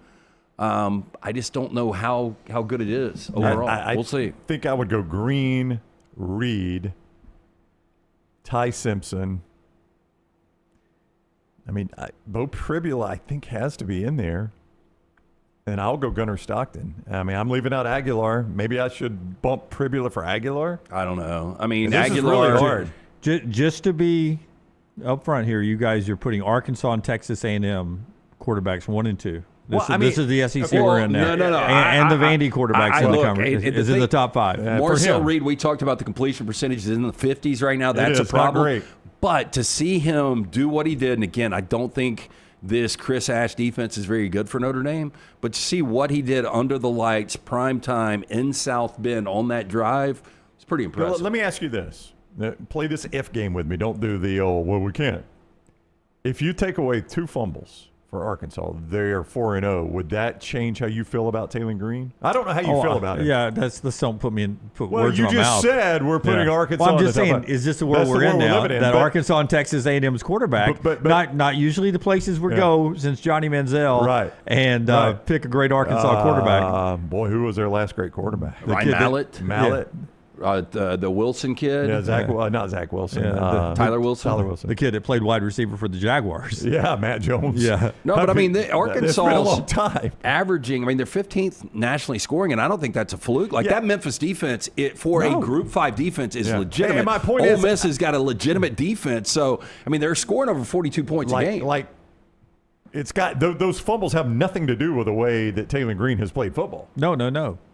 I just don't know how good it is overall. We'll see. I think I would go Green, Reed, Ty Simpson. I mean, Bo Pribula, I think, has to be in there. And I'll go Gunnar Stockton. I mean, I'm leaving out Aguilar. Maybe I should bump Pribula for Aguilar. I don't know. I mean, this Aguilar. is really hard. Just to be up front here, you guys are putting Arkansas and Texas A&M quarterbacks 1 and 2. This is the SEC we're in now. No. And the Vandy quarterbacks in the conference is in the top 5. Marcel Reed, we talked about the completion percentages in the 50s right now. That's a problem. Not great. But to see him do what he did, and again, I don't think this Chris Ash defense is very good for Notre Dame, but to see what he did under the lights, prime time in South Bend on that drive, it's pretty impressive. Let me ask you this. Play this if game with me. Don't do the, we can't. If you take away 2 fumbles for Arkansas, they are 4-0. Would that change how you feel about Taylor Green? I don't know how you feel about it. Yeah, let's don't put words in my mouth. Well, you just said we're putting Arkansas. Well, I'm just saying, is this the world we're in now? That Arkansas and Texas A&M's quarterback, but not usually the places we go since Johnny Manziel, right? And pick a great Arkansas quarterback. Boy, who was their last great quarterback? Ryan Mallett. Mallett. The Wilson kid. Yeah, not Zach Wilson. Tyler Wilson. Tyler Wilson. The kid that played wide receiver for the Jaguars. Yeah, Matt Jones. Yeah. No, but I mean, Arkansas been a long time. Averaging, I mean, they're 15th nationally scoring, and I don't think that's a fluke. Like that Memphis defense, a Group 5 defense is legitimate. And my point Ole Miss has got a legitimate defense, so I mean, they're scoring over 42 points a game. Like it's got those fumbles have nothing to do with the way that Taylor Green has played football. No.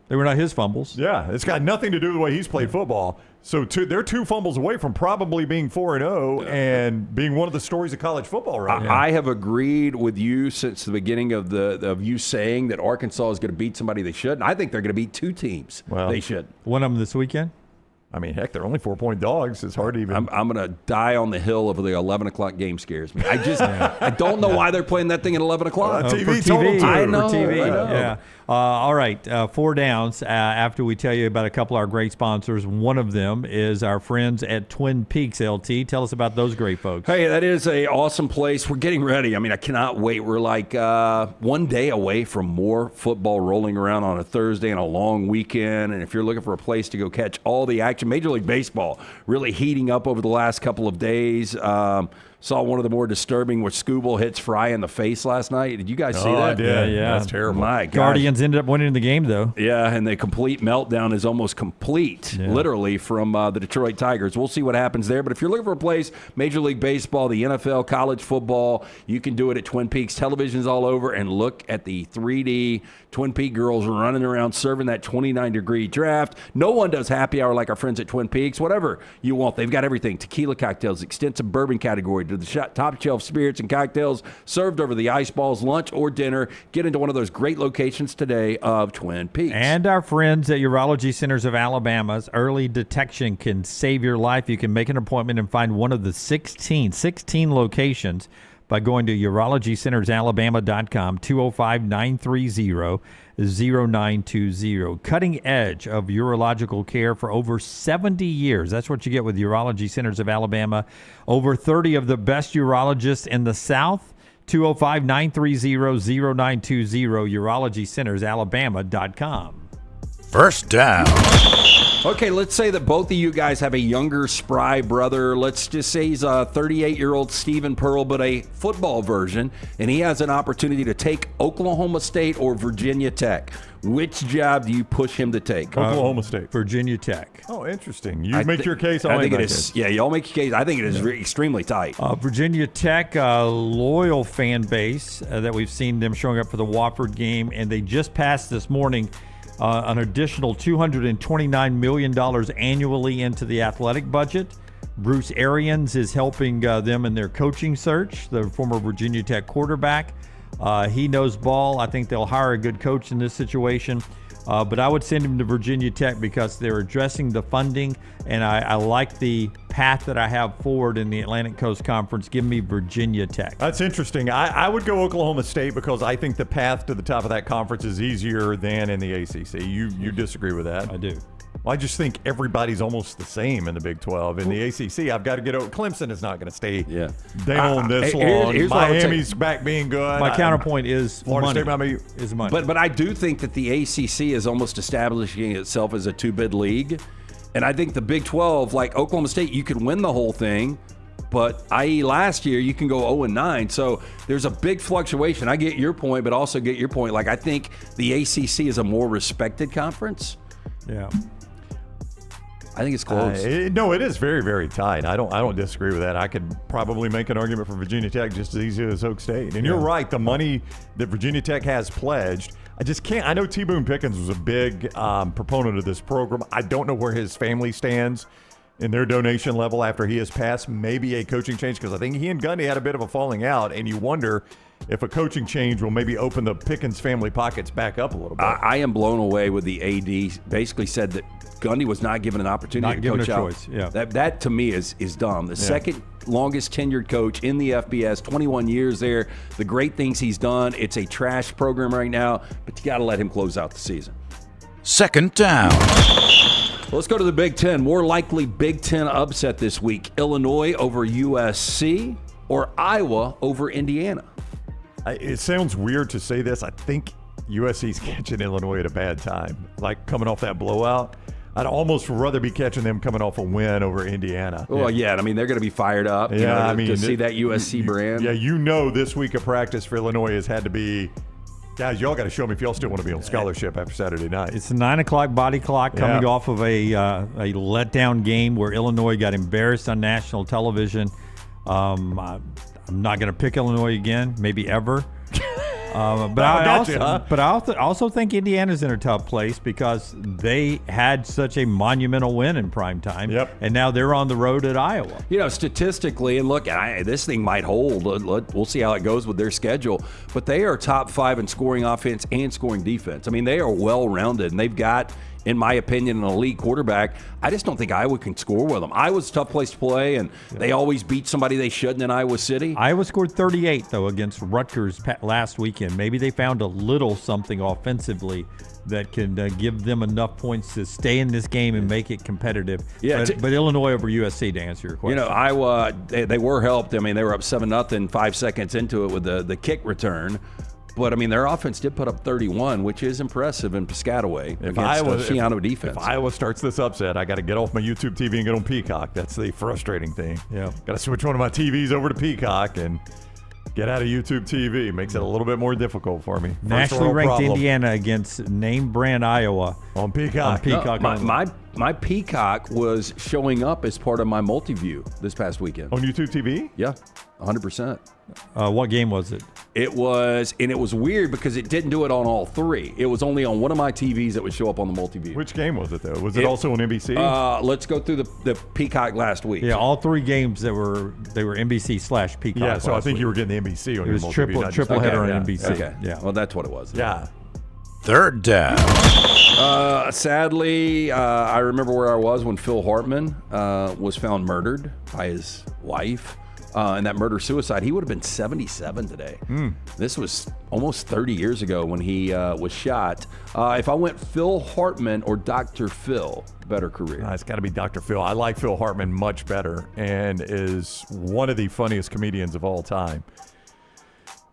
They were not his fumbles. Yeah, it's got nothing to do with the way he's played football. So they're 2 fumbles away from probably being 4-0 and being one of the stories of college football right now. I have agreed with you since the beginning of you saying that Arkansas is going to beat somebody they shouldn't. I think they're going to beat 2 teams they should. One of them this weekend? I mean, heck, they're only 4-point dogs. It's hard to even. I'm going to die on the hill of the 11 o'clock game scares me. I don't know why they're playing that thing at 11 o'clock. TV. I know. For TV. Yeah. All right. 4 downs after we tell you about a couple of our great sponsors. One of them is our friends at Twin Peaks, LT. Tell us about those great folks. Hey, that is an awesome place. We're getting ready. I mean, I cannot wait. We're like 1 day away from more football rolling around on a Thursday and a long weekend. And if you're looking for a place to go catch all the action, Major League Baseball really heating up over the last couple of days. Saw one of the more disturbing where Scooble hits Fry in the face last night. Did you guys see that? Yeah. That's terrible. My gosh. Guardians ended up winning the game, though. Yeah, and the complete meltdown is almost complete, literally, from the Detroit Tigers. We'll see what happens there. But if you're looking for a place, Major League Baseball, the NFL, college football, you can do it at Twin Peaks. Television's all over, and look at the 3D Twin Peaks girls running around serving that 29-degree draft. No one does happy hour like our friends at Twin Peaks. Whatever you want, they've got everything. Tequila cocktails, extensive bourbon category, to the top shelf spirits and cocktails served over the ice balls, lunch or dinner. Get into one of those great locations today of Twin Peaks. And our friends at Urology Centers of Alabama's early detection can save your life. You can make an appointment and find one of the 16 locations by going to urologycentersalabama.com, 205-930-0920. Cutting edge of urological care for over 70 years. That's what you get with Urology Centers of Alabama. Over 30 of the best urologists in the South. 205-930-0920, urologycentersalabama.com. First down. Okay, let's say that both of you guys have a younger, spry brother. Let's just say he's a 38-year-old Stephen Pearl, but a football version, and he has an opportunity to take Oklahoma State or Virginia Tech. Which job do you push him to take? Oklahoma State. Virginia Tech. Oh, interesting. You make your case. I think it is. Yeah, y'all make your case. I think it is extremely tight. Virginia Tech, loyal fan base that we've seen them showing up for the Wofford game, and they just passed this morning an additional $229 million annually into the athletic budget. Bruce Arians is helping them in their coaching search, the former Virginia Tech quarterback. He knows ball. I think they'll hire a good coach in this situation. But I would send him to Virginia Tech because they're addressing the funding, and I like the path that I have forward in the Atlantic Coast Conference. Give me Virginia Tech. That's interesting. I would go Oklahoma State because I think the path to the top of that conference is easier than in the ACC. You disagree with that? I do. Well, I just think everybody's almost the same in the Big 12. In the ACC, I've got to get over. Clemson is not going to stay down this long. Miami's back being good. My counterpoint is Florida money. State is money. But I do think that the ACC is almost establishing itself as a two-bid league. And I think the Big 12, like Oklahoma State, you can win the whole thing. But i.e. last year, you can go 0-9. So there's a big fluctuation. I get your point, but also get your point. Like, I think the ACC is a more respected conference. Yeah. I think it's close. No, it is very, very tight. I don't disagree with that. I could probably make an argument for Virginia Tech just as easy as Oak State. And you're right, the money that Virginia Tech has pledged, I just can't. I know T. Boone Pickens was a big proponent of this program. I don't know where his family stands in their donation level after he has passed. Maybe a coaching change, because I think he and Gundy had a bit of a falling out, and you wonder if a coaching change will maybe open the Pickens family pockets back up a little bit. I am blown away with the AD. Basically said that Gundy was not given an opportunity to coach out. Choice. Yeah. That to me is dumb. The second longest tenured coach in the FBS, 21 years there. The great things he's done. It's a trash program right now, but you got to let him close out the season. Second down. Let's go to the Big Ten. More likely Big Ten upset this week: Illinois over USC or Iowa over Indiana. It sounds weird to say this. I think USC's catching Illinois at a bad time, like coming off that blowout. I'd almost rather be catching them coming off a win over Indiana. Well, yeah, I mean, they're going to be fired up to see that USC brand. Yeah, this week of practice for Illinois has had to be, guys, y'all got to show me if y'all still want to be on scholarship after Saturday night. It's a 9 o'clock body clock coming off of a letdown game where Illinois got embarrassed on national television. I'm not going to pick Illinois again, maybe ever. But I also think Indiana's in a tough place because they had such a monumental win in prime time. And now they're on the road at Iowa. You know, statistically, and look, this thing might hold. We'll see how it goes with their schedule. But they are top 5 in scoring offense and scoring defense. I mean, they are well-rounded, and they've got, in my opinion, an elite quarterback. I just don't think Iowa can score with them. Iowa's a tough place to play, and they always beat somebody they shouldn't in Iowa City. Iowa scored 38, though, against Rutgers last weekend. Maybe they found a little something offensively that can give them enough points to stay in this game and make it competitive. Yeah, but Illinois over USC, to answer your question. You know, Iowa, they were helped. I mean, they were up 7-0 5 seconds into it with the kick return. But, I mean, their offense did put up 31, which is impressive in Piscataway against Shiano defense. If Iowa starts this upset, I got to get off my YouTube TV and get on Peacock. That's the frustrating thing. Yeah, got to switch one of my TVs over to Peacock and get out of YouTube TV. Makes it a little bit more difficult for me. Nationally ranked Indiana against name brand Iowa on Peacock. My Peacock was showing up as part of my multi-view this past weekend. On YouTube TV? Yeah, 100%. What game was it? It was weird because it didn't do it on all 3. It was only on one of my TVs that would show up on the multi-view. Which game was it, though? Was it also on NBC? Let's go through the Peacock last week. Yeah, all 3 games they were NBC/Peacock. Yeah, so I think you were getting the NBC on your multi-view. It was triple header on NBC. Okay. Yeah, well, that's what it was. Yeah. Third down. Sadly, I remember where I was when Phil Hartman was found murdered by his wife. And that murder-suicide, he would have been 77 today. This was almost 30 years ago when he was shot. If I went Phil Hartman or Dr. Phil, better career. It's got to be Dr. Phil. I like Phil Hartman much better and is one of the funniest comedians of all time.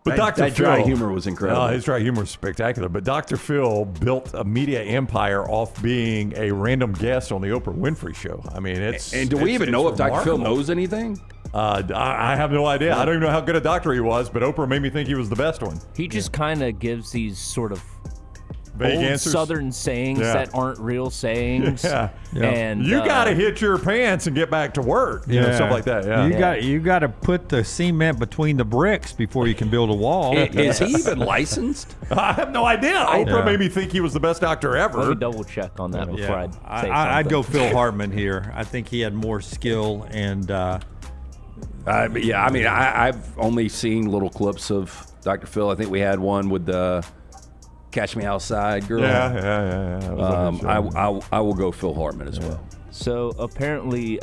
But that dry humor was incredible. His dry humor was spectacular. But Dr. Phil built a media empire off being a random guest on the Oprah Winfrey Show. I mean, do we even know if Dr. Phil knows anything? I have no idea. I don't even know how good a doctor he was, but Oprah made me think he was the best one. He just kind of gives these sort of vague old answers? Southern sayings that aren't real sayings. And you got to hit your pants and get back to work. You know, stuff like that. Yeah. You got to put the cement between the bricks before you can build a wall. Is he even licensed? I have no idea. Oprah made me think he was the best doctor ever. Let me double check on that before I say something. I'd go Phil Hartman here. I think he had more skill and. I've only seen little clips of Dr. Phil. I think we had one with the Catch Me Outside girl. Yeah. I will go Phil Hartman as well. So apparently,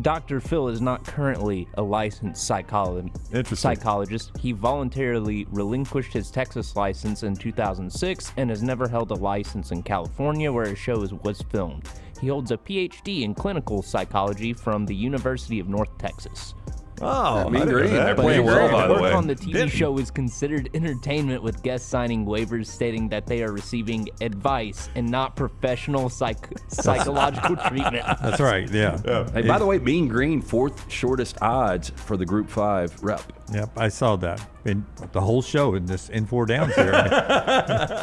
Dr. Phil is not currently a licensed psychologist. He voluntarily relinquished his Texas license in 2006 and has never held a license in California where his show was filmed. He holds a PhD in clinical psychology from the University of North Texas. Oh, Mean Green. They're playing well, by the way. Work on the TV show is considered entertainment, with guests signing waivers stating that they are receiving advice and not professional psychological treatment. That's right, yeah. Hey, by the way, Mean Green, 4th shortest odds for the Group 5 rep. Yep, I saw that. In the whole show in this in 4 downs here.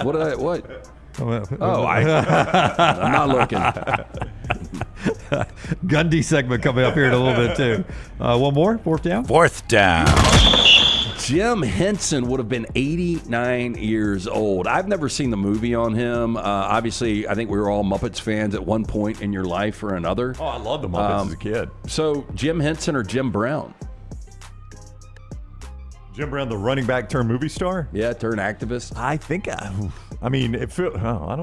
What? I'm not looking. Gundy segment coming up here in a little bit, too. One more? Fourth down? Fourth down. Jim Henson would have been 89 years old. I've never seen the movie on him. Obviously, I think we were all Muppets fans at one point in your life or another. Oh, I loved the Muppets as a kid. So, Jim Henson or Jim Brown? Jim Brown, the running back turned movie star? Yeah, turned activist. I think, I don't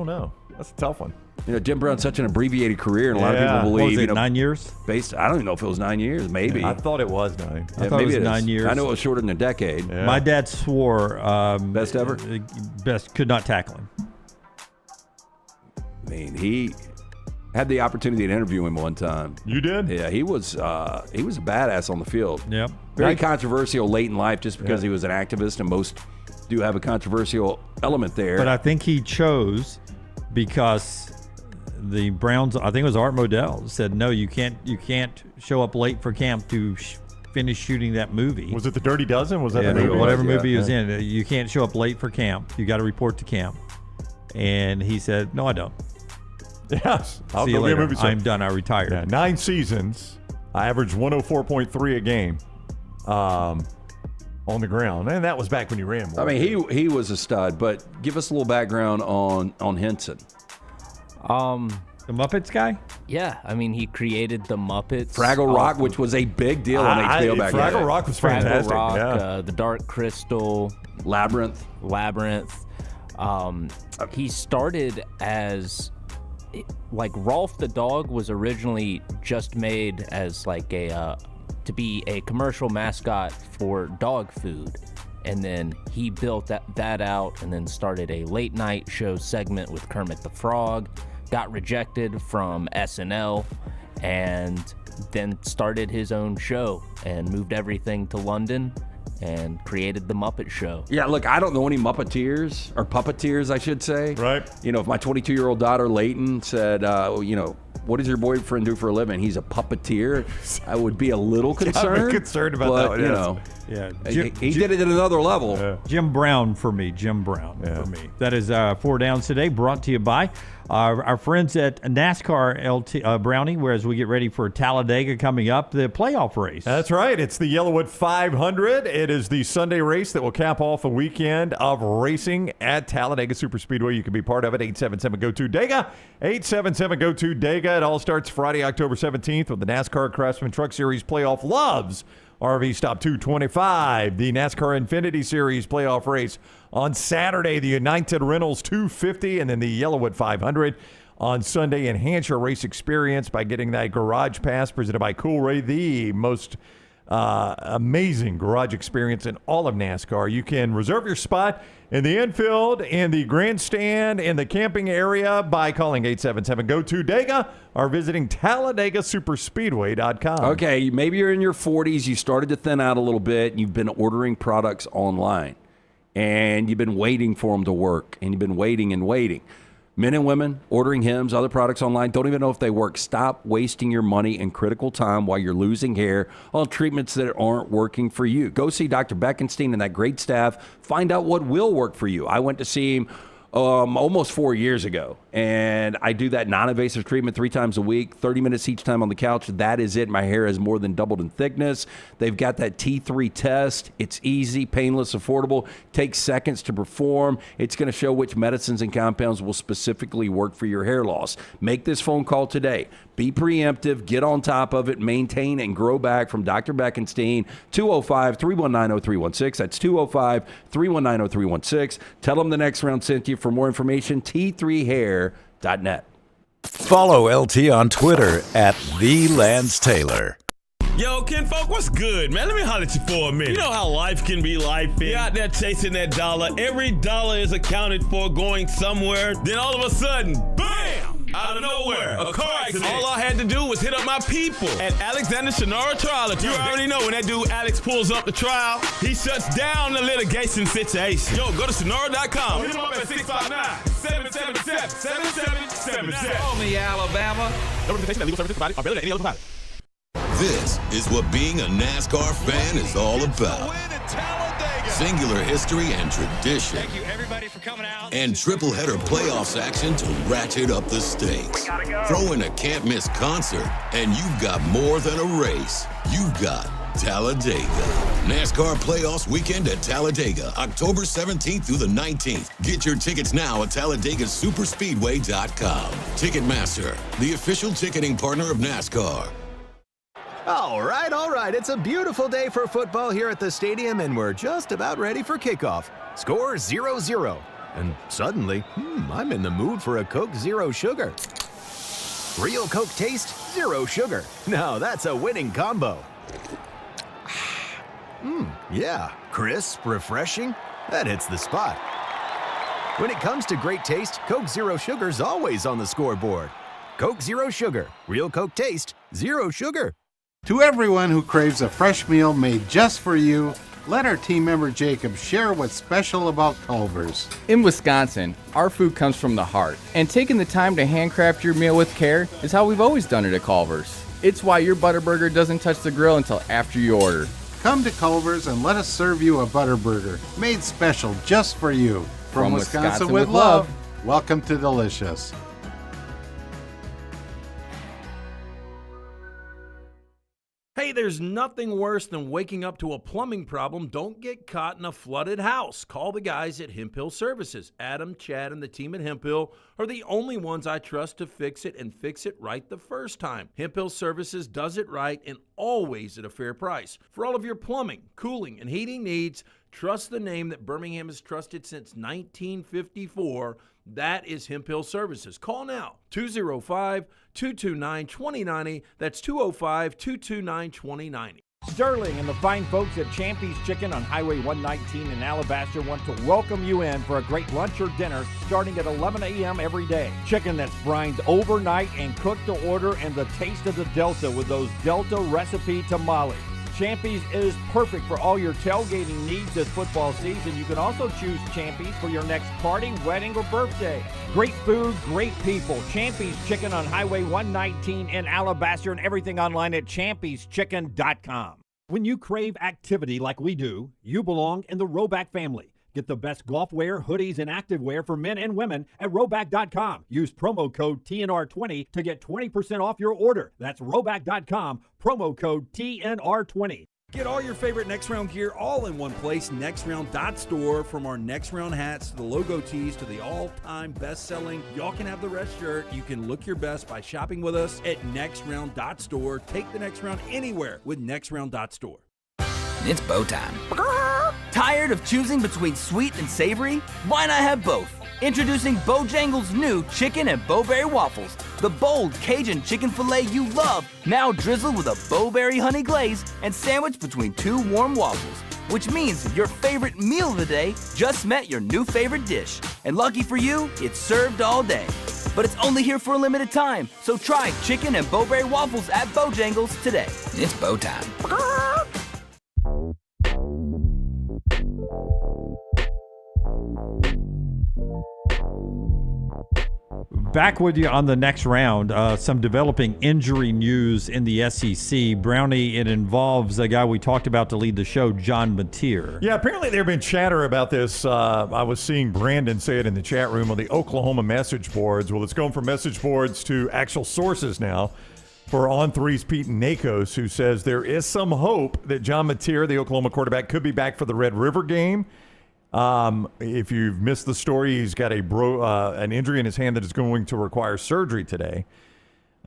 know. That's a tough one. You know, Jim Brown's such an abbreviated career, and a lot of people believe. What was it, 9 years? I don't even know if it was 9 years. Maybe. I thought it was 9. I thought it was 9 years. I know it was shorter than a decade. Yeah. My dad swore best ever. Best could not tackle him. I mean, he had the opportunity to interview him one time. You did? Yeah, he was a badass on the field. Yep. Very controversial late in life, just because he was an activist, and most do have a controversial element there. But I think he chose because the Browns, I think it was Art Modell, said no, you can't show up late for camp to finish shooting that movie. Was it The Dirty Dozen? Was that the movie? Whatever movie he was in. You can't show up late for camp. You got to report to camp. And he said, no, I don't. Yes. I'll See go you be a later. movie star. I'm done. I retired. Yeah, 9 seasons. I averaged 104.3 a game on the ground. And that was back when you ran more. I mean, he was a stud, but give us a little background on Henson. The Muppets guy? Yeah, I mean, he created the Muppets. Fraggle Rock, which was a big deal on HBO back then. Fraggle Rock was fantastic. Fraggle Rock, The Dark Crystal. Labyrinth. He started as, like, Rolf the dog was originally just made as, like, to be a commercial mascot for dog food. And then he built that out and then started a late night show segment with Kermit the Frog. Got rejected from SNL and then started his own show and moved everything to London and created the Muppet Show. Yeah, look, I don't know any Muppeteers, or puppeteers, I should say. Right. You know, if my 22-year-old daughter, Layton, said, what does your boyfriend do for a living? He's a puppeteer. I would be a little concerned. I'm concerned about but, that one, you yes. know, Yeah, he did it at another level. Yeah. Jim Brown for me. For me. That is 4 downs today, brought to you by our friends at NASCAR Brownie, whereas we get ready for Talladega coming up, the playoff race. That's right. It's the Yellowwood 500. It is the Sunday race that will cap off a weekend of racing at Talladega Superspeedway. You can be part of it. 877-GO-TO-DEGA. 877-GO-TO-DEGA. It all starts Friday, October 17th with the NASCAR Craftsman Truck Series Playoff Loves RV Stop 225, the NASCAR Infinity Series playoff race on Saturday, the United Rentals 250, and then the Yellowwood 500 on Sunday. Enhance your race experience by getting that garage pass presented by Cool Ray, the most amazing garage experience in all of NASCAR. You can reserve your spot in the infield, in the grandstand, in the camping area by calling 877-GO-TO-DEGA or visiting TalladegaSuperspeedway.com. Okay, maybe you're in your 40s, you started to thin out a little bit, and you've been ordering products online, and you've been waiting for them to work, and you've been waiting and waiting. Men and women ordering hymns, other products online, don't even know if they work. Stop wasting your money and critical time while you're losing hair on treatments that aren't working for you. Go see Dr. Beckenstein and that great staff. Find out what will work for you. I went to see him almost 4 years ago, and I do that non-invasive treatment 3 times a week, 30 minutes each time on the couch. That is it. My hair has more than doubled in thickness. They've got that T3 test. It's easy, painless, affordable, takes seconds to perform. It's going to show which medicines and compounds will specifically work for your hair loss. Make this phone call today. Be preemptive, get on top of it, maintain and grow back from Dr. Beckenstein, 205-319-0316. That's 205-319-0316. Tell them the next round sent you. For more information, T3hair.net. Follow LT on Twitter at @TheLanceTaylor. Yo, kinfolk, what's good, man? Let me holler at you for a minute. You know how life can be life. You're out there chasing that dollar. Every dollar is accounted for going somewhere. Then all of a sudden, bam! Out of nowhere, a car accident. All I had to do was hit up my people at Alexander Shinara Trial Attorney. You already know when that dude Alex pulls up the trial, he shuts down the litigation situation. Yo, go to Shinara.com. Hit him up at 659-777-7777. Call me, Alabama. No representation that legal services provided are better than any other provider. This is what being a NASCAR fan is all about. Singular history and tradition. Thank you, everybody, for coming out. And triple header playoffs action to ratchet up the stakes. Throw in a can't-miss concert, and you've got more than a race. You've got Talladega. NASCAR Playoffs Weekend at Talladega, October 17th through the 19th. Get your tickets now at TalladegaSuperspeedway.com. Ticketmaster, the official ticketing partner of NASCAR. All right. It's a beautiful day for football here at the stadium, and we're just about ready for kickoff. Score 0-0. And suddenly, I'm in the mood for a Coke Zero Sugar. Real Coke taste, zero sugar. Now that's a winning combo. Yeah, crisp, refreshing. That hits the spot. When it comes to great taste, Coke Zero Sugar's always on the scoreboard. Coke Zero Sugar. Real Coke taste, zero sugar. To everyone who craves a fresh meal made just for you, let our team member Jacob share what's special about Culver's. In Wisconsin, our food comes from the heart, and taking the time to handcraft your meal with care is how we've always done it at Culver's. It's why your Butterburger doesn't touch the grill until after you order. Come to Culver's and let us serve you a Butterburger, made special just for you. From Wisconsin with love, welcome to Delicious. Hey, there's nothing worse than waking up to a plumbing problem. Don't get caught in a flooded house. Call the guys at Hemp Hill Services. Adam, Chad, and the team at Hemp Hill are the only ones I trust to fix it and fix it right the first time. Hemp Hill Services does it right and always at a fair price. For all of your plumbing, cooling, and heating needs, trust the name that Birmingham has trusted since 1954. That is Hemp Hill Services. Call now, 205-229-2090. That's 205-229-2090. Sterling and the fine folks at Champy's Chicken on Highway 119 in Alabaster want to welcome you in for a great lunch or dinner starting at 11 a.m. every day. Chicken that's brined overnight and cooked to order, and the taste of the Delta with those Delta recipe tamales. Champy's is perfect for all your tailgating needs this football season. You can also choose Champy's for your next party, wedding, or birthday. Great food, great people. Champy's Chicken on Highway 119 in Alabaster, and everything online at champyschicken.com. When you crave activity like we do, you belong in the Roback family. Get the best golf wear, hoodies, and activewear for men and women at Roback.com. Use promo code TNR20 to get 20% off your order. That's Roback.com, promo code TNR20. Get all your favorite Next Round gear all in one place, nextround.store. From our Next Round hats to the logo tees to the all-time best-selling Y'all Can Have the Rest shirt, you can look your best by shopping with us at nextround.store. Take the Next Round anywhere with nextround.store. It's bow time. Tired of choosing between sweet and savory? Why not have both? Introducing Bojangles' new Chicken and Bowberry Waffles. The bold Cajun chicken filet you love, now drizzled with a Bowberry honey glaze and sandwiched between two warm waffles. Which means your favorite meal of the day just met your new favorite dish. And lucky for you, it's served all day. But it's only here for a limited time, so try Chicken and Bowberry Waffles at Bojangles today. It's bow time. Back with you on the Next Round. Some developing injury news in the SEC. Brownie, it involves a guy we talked about to lead the show, John Mateer. Yeah, apparently there's been chatter about this. I was seeing Brandon say it in the chat room on the Oklahoma message boards. Well, it's going from message boards to actual sources now for On Three's Pete Nakos, who says there is some hope that John Mateer, the Oklahoma quarterback, could be back for the Red River game. If you've missed the story, he's got an injury in his hand that is going to require surgery today.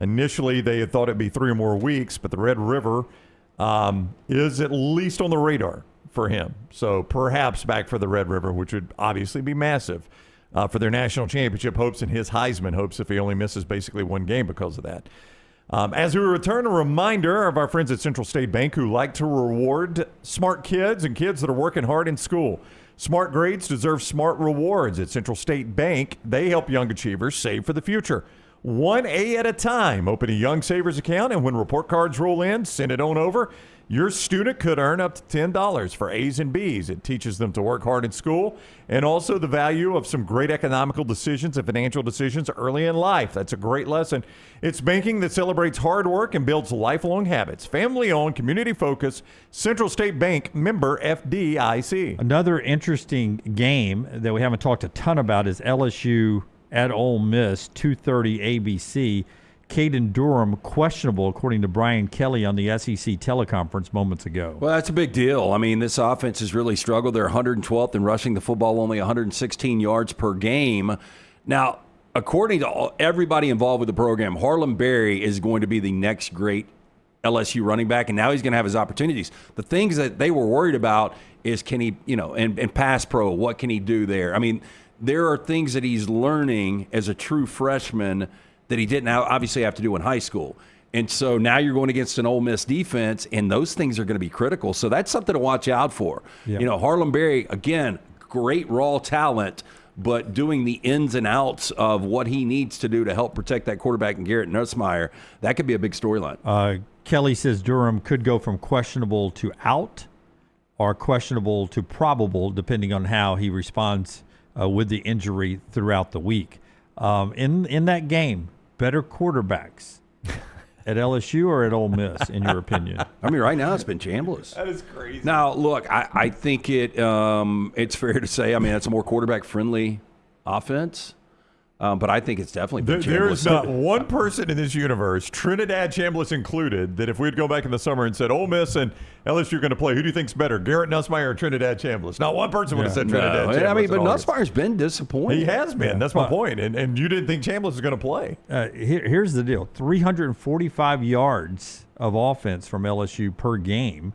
Initially, they had thought it'd be 3 or more weeks, but the Red River is at least on the radar for him. So perhaps back for the Red River, which would obviously be massive for their national championship hopes and his Heisman hopes if he only misses basically 1 game because of that. As we return, a reminder of our friends at Central State Bank who like to reward smart kids and kids that are working hard in school. Smart grades deserve smart rewards. At Central State Bank, they help young achievers save for the future. one A at a time. Open a Young Savers account, and when report cards roll in, send it on over. Your student could earn up to $10 for A's and B's. It teaches them to work hard in school and also the value of some great economical decisions and financial decisions early in life. That's a great lesson. It's banking that celebrates hard work and builds lifelong habits. Family-owned, community-focused, Central State Bank, member FDIC. Another interesting game that we haven't talked a ton about is LSU at Ole Miss, 2:30 ABC. Caden Durham questionable, according to Brian Kelly on the SEC teleconference moments ago. Well, that's a big deal. I mean, this offense has really struggled. They're 112th in rushing the football, only 116 yards per game. Now, according to everybody involved with the program, Harlem Berry is going to be the next great LSU running back, and now he's going to have his opportunities. The things that they were worried about is can he, and pass pro, what can he do there? I mean, there are things that he's learning as a true freshman that he didn't obviously have to do in high school. And so now you're going against an Ole Miss defense, and those things are going to be critical. So that's something to watch out for. Yeah. Harlem Berry, again, great raw talent, but doing the ins and outs of what he needs to do to help protect that quarterback and Garrett Nussmeier, that could be a big storyline. Kelly says Durham could go from questionable to out or questionable to probable, depending on how he responds with the injury throughout the week. In that game, better quarterbacks at LSU or at Ole Miss, in your opinion? I mean, right now it's been Chambliss. That is crazy. Now, look, I think it's fair to say, I mean, that's a more quarterback-friendly offense. But I think it's definitely been Chambliss. There is not one person in this universe, Trinidad Chambliss included, that if we'd go back in the summer and said Ole Miss and LSU are going to play, who do you think's better, Garrett Nussmeier or Trinidad Chambliss? Not one person would have said Trinidad Chambliss. I mean, but Nussmeier's been disappointing. He has been. That's my point. And you didn't think Chambliss was going to play. Here's the deal. 345 yards of offense from LSU per game,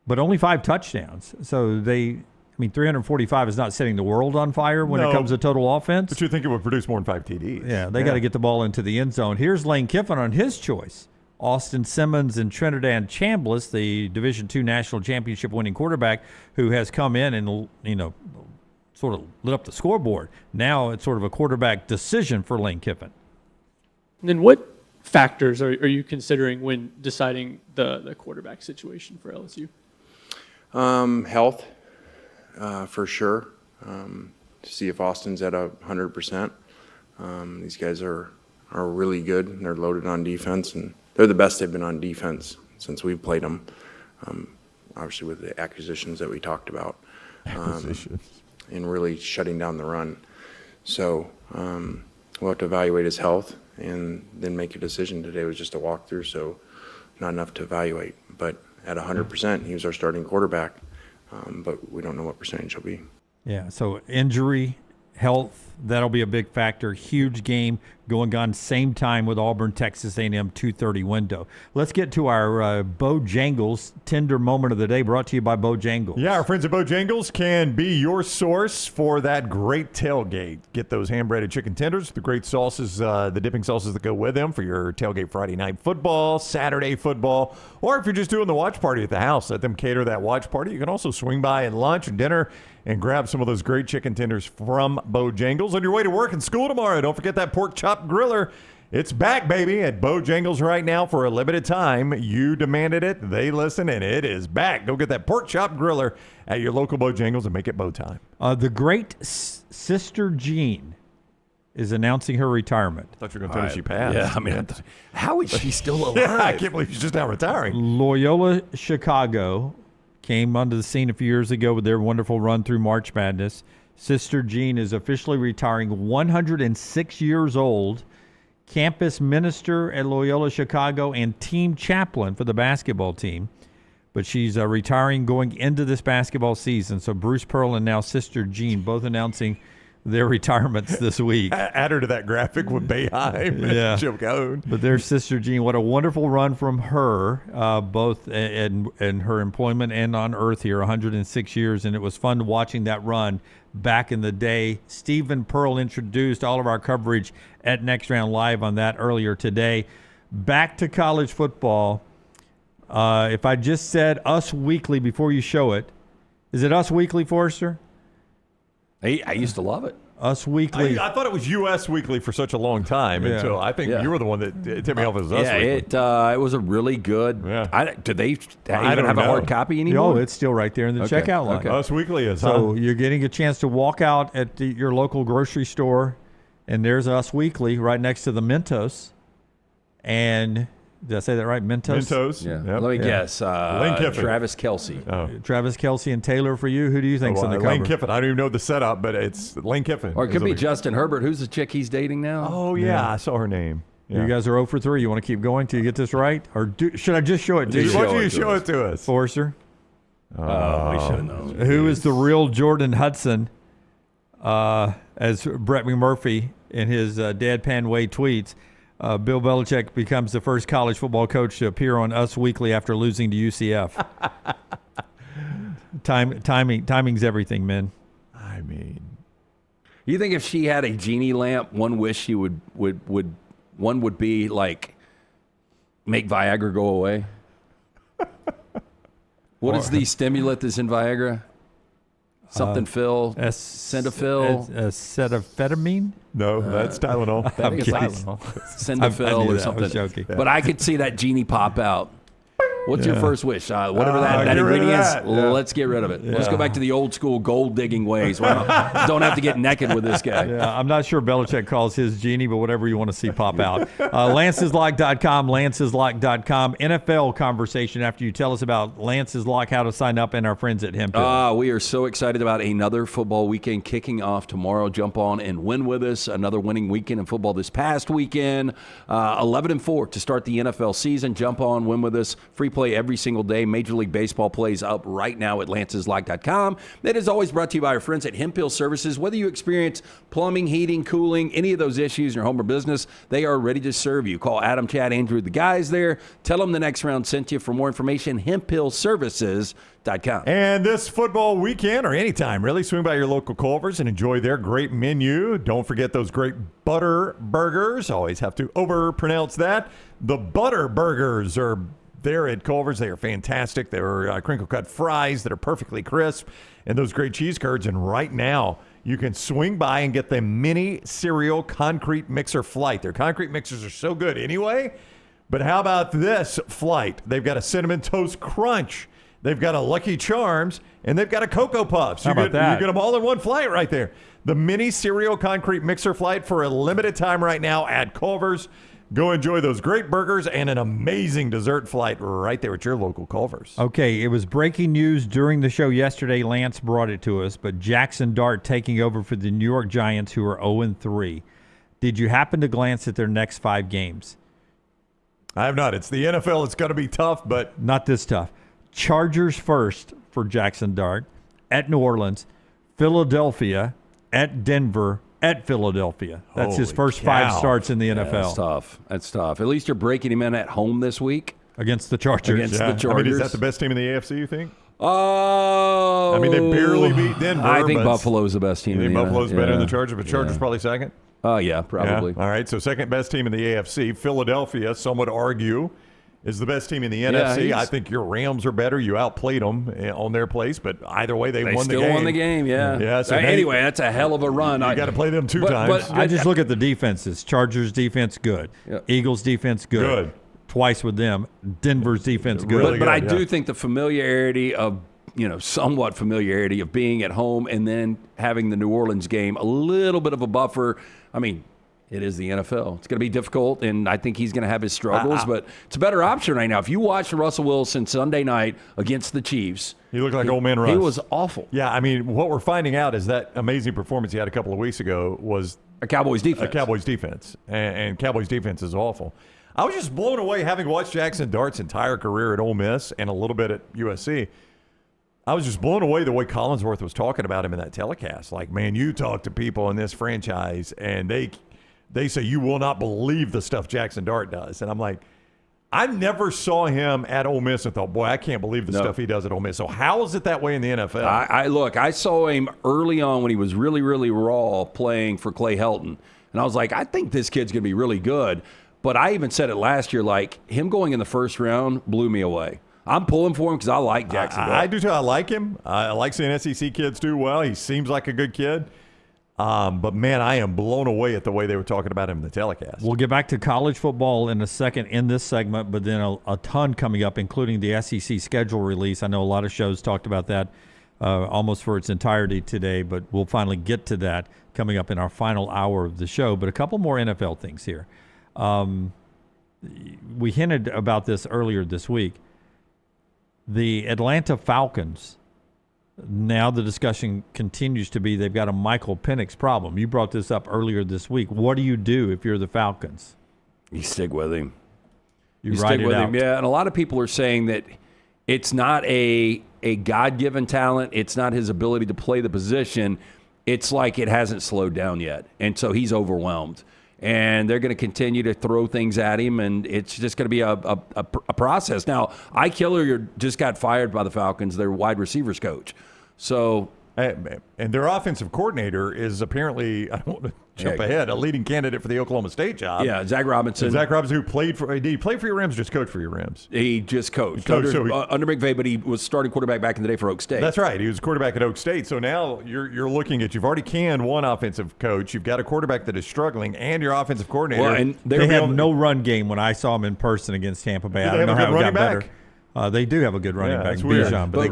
but only 5 touchdowns. So 345 is not setting the world on fire when it comes to total offense. But you think it would produce more than 5 TDs. Yeah, they got to get the ball into the end zone. Here's Lane Kiffin on his choice. Austin Simmons and Trinidad Chambliss, the Division II national championship winning quarterback, who has come in and, sort of lit up the scoreboard. Now it's sort of a quarterback decision for Lane Kiffin. And then what factors are you considering when deciding the quarterback situation for LSU? Health. For sure, to see if Austin's at 100%. These guys are really good, and they're loaded on defense, and they're the best they've been on defense since we've played them. Obviously, with the acquisitions that we talked about, and really shutting down the run. So we'll have to evaluate his health and then make a decision. Today was just a walkthrough, so not enough to evaluate. But at 100%, he was our starting quarterback. But we don't know what percentage he'll be. Yeah, so injury, health, that'll be a big factor. Huge game going on same time with Auburn, Texas A&M, 2:30 window. Let's get to our Bojangles tender moment of the day, brought to you by Bojangles. Yeah, our friends at Bojangles can be your source for that great tailgate. Get those hand-breaded chicken tenders, the great sauces, the dipping sauces that go with them for your tailgate Friday night football, Saturday football, or if you're just doing the watch party at the house, let them cater that watch party. You can also swing by at lunch or dinner and grab some of those great chicken tenders from Bojangles. On your way to work and school tomorrow, don't forget that pork chop griller. It's back, baby, at Bojangles right now for a limited time. You demanded it, they listen, and it is back. Go get that pork chop griller at your local Bojangles and make it bow time. The great Sister Jean is announcing her retirement. I thought you were going to tell me she passed. Yeah, I mean, how is she still alive? Yeah, I can't believe she's just now retiring. Loyola Chicago came onto the scene a few years ago with their wonderful run through March Madness. Sister Jean is officially retiring, 106 years old, campus minister at Loyola Chicago and team chaplain for the basketball team. But she's retiring going into this basketball season. So Bruce Pearl and now Sister Jean both announcing their retirements this week. Add her to that graphic with Boeheim and Jim Cone. But there's Sister Jean. What a wonderful run from her, both in her employment and on earth here, 106 years. And it was fun watching that run back in the day. Stephen Pearl introduced all of our coverage at Next Round Live on that earlier today. Back to college football. If I just said Us Weekly before you show it, is it Us Weekly, Forrester? I used to love it. Us Weekly. I thought it was U.S. Weekly for such a long time until I think you were the one that tipped me off as Us Weekly. It was a really good. Do they even have a hard copy anymore? Oh, it's still right there in the checkout line. Okay. Us Weekly is. So you're getting a chance to walk out at your local grocery store, and there's Us Weekly right next to the Mentos. And did I say that right? Mentos? Yeah. Yep. Let me guess. Lane Kiffin. Travis Kelce. Oh. Travis Kelce and Taylor for you. Who do you think's in the cover? Lane Kiffin. I don't even know the setup, but it's Lane Kiffin. Or it could be Justin Herbert. Who's the chick he's dating now? Oh, yeah. I saw her name. You guys are 0 for 3. You want to keep going till you get this right? Or should I just show it to you? Why don't you show it to us? Forster. We should have known. Who is the real Jordan Hudson, as Brett McMurphy in his deadpan way tweets? Bill Belichick becomes the first college football coach to appear on Us Weekly after losing to UCF. Timing's everything, man. I mean, you think if she had a genie lamp, one wish she would be like make Viagra go away? What is the stimulant that's in Viagra? Something Phil? Cetaphil? Acetaminophen? No, that's Tylenol. I think it's Tylenol. Cetaphil or something. I was joking. But I could see that genie pop out. What's your first wish? Whatever that ingredient is, let's get rid of it. Let's go back to the old school gold digging ways. Don't have to get naked with this guy. Yeah, I'm not sure Belichick calls his genie, but whatever you want to see pop out. Lance'sLock.com, Lance'sLock.com. NFL conversation after you tell us about Lance's Lock, how to sign up, and our friends at Hemphill. We are so excited about another football weekend kicking off tomorrow. Jump on and win with us. Another winning weekend in football this past weekend. 11-4 to start the NFL season. Jump on, win with us. Free play every single day. Major League Baseball plays up right now at Lance'sLock.com. That is always brought to you by our friends at Hemphill Services. Whether you experience plumbing, heating, cooling, any of those issues in your home or business, they are ready to serve you. Call Adam, Chad, Andrew, the guys there. Tell them the next round sent you. For more information, HemphillServices.com. And this football weekend, or anytime really, swing by your local Culver's and enjoy their great menu. Don't forget those great butter burgers. Always have to overpronounce that. The butter burgers are there at Culver's. They are fantastic. They're crinkle-cut fries that are perfectly crisp, and those great cheese curds. And right now, you can swing by and get the mini cereal concrete mixer flight. Their concrete mixers are so good anyway, but how about this flight? They've got a Cinnamon Toast Crunch. They've got a Lucky Charms, and they've got a Cocoa Puffs. How about that? You get them all in one flight right there. The mini cereal concrete mixer flight for a limited time right now at Culver's. Go enjoy those great burgers and an amazing dessert flight right there at your local Culver's. Okay, it was breaking news during the show yesterday. Lance brought it to us, but Jackson Dart taking over for the New York Giants, who are 0-3. Did you happen to glance at their next 5 games? I have not. It's the NFL. It's going to be tough, but not this tough. Chargers first for Jackson Dart, at New Orleans, Philadelphia, at Denver, at Philadelphia. That's his first 5 starts in the NFL. That's tough. That's tough. At least you're breaking him in at home this week. Against the Chargers. The Chargers. I mean, is that the best team in the AFC, you think? Oh. I mean, they barely beat Denver. I think Buffalo's the best team. You think Buffalo's better than the Chargers, but Chargers probably second? Oh, yeah, probably. Yeah. All right, so second best team in the AFC. Philadelphia, some would argue, is the best team in the NFC. I think your Rams are better. You outplayed them on their place, but either way, they won the game. Still won the game, yeah. Yeah. So anyway, that's a hell of a run. You got to play them 2 times. But I just look at the defenses. Chargers defense, good. Yep. Eagles defense, good. Twice with them. Denver's defense, good. Really but I do think the familiarity of, somewhat familiarity of being at home and then having the New Orleans game, a little bit of a buffer. I mean, it is the NFL. It's going to be difficult, and I think he's going to have his struggles, but it's a better option right now. If you watch Russell Wilson Sunday night against the Chiefs, he looked like old man Russ. He was awful. Yeah, I mean, what we're finding out is that amazing performance he had a couple of weeks ago was a Cowboys defense. And Cowboys defense is awful. I was just blown away having watched Jackson Dart's entire career at Ole Miss and a little bit at USC. I was just blown away the way Collinsworth was talking about him in that telecast. Like, man, you talk to people in this franchise, and they say you will not believe the stuff Jackson Dart does. And I'm like, I never saw him at Ole Miss and thought, boy, I can't believe the stuff he does at Ole Miss. So how is it that way in the NFL? I saw him early on when he was really, really raw playing for Clay Helton. And I was like, I think this kid's going to be really good. But I even said it last year, like, him going in the first round blew me away. I'm pulling for him because I like Jackson Dart. I do too. I like him. I like seeing SEC kids do well. He seems like a good kid. But, man, I am blown away at the way they were talking about him in the telecast. We'll get back to college football in a second in this segment, but then a ton coming up, including the SEC schedule release. I know a lot of shows talked about that almost for its entirety today, but we'll finally get to that coming up in our final hour of the show. But a couple more NFL things here. We hinted about this earlier this week. The Atlanta Falcons, now the discussion continues to be they've got a Michael Penix problem. You brought this up earlier this week. What do you do if you're the Falcons? You stick with him. You stick ride it with out. him, yeah. And a lot of people are saying that it's not a God-given talent. It's not his ability to play the position. It's like it hasn't slowed down yet. And so he's overwhelmed. And they're going to continue to throw things at him, and it's just going to be a process. Now, Ike Hilliard just got fired by the Falcons, their wide receivers coach. So, and their offensive coordinator is apparently, I don't want to jump ahead, a leading candidate for the Oklahoma State job. Yeah, Zach Robinson. Zach Robinson, who played for, did he play for your Rams or just coach for your Rams? He just coached. Under McVay, but he was starting quarterback back in the day for Oak State. That's right. He was quarterback at Oak State. So now you're looking at, you've already canned one offensive coach. You've got a quarterback that is struggling, and your offensive coordinator. Well, and they have no run game when I saw him in person against Tampa Bay. I don't know how it got better. They do have a good running back, Bijan, but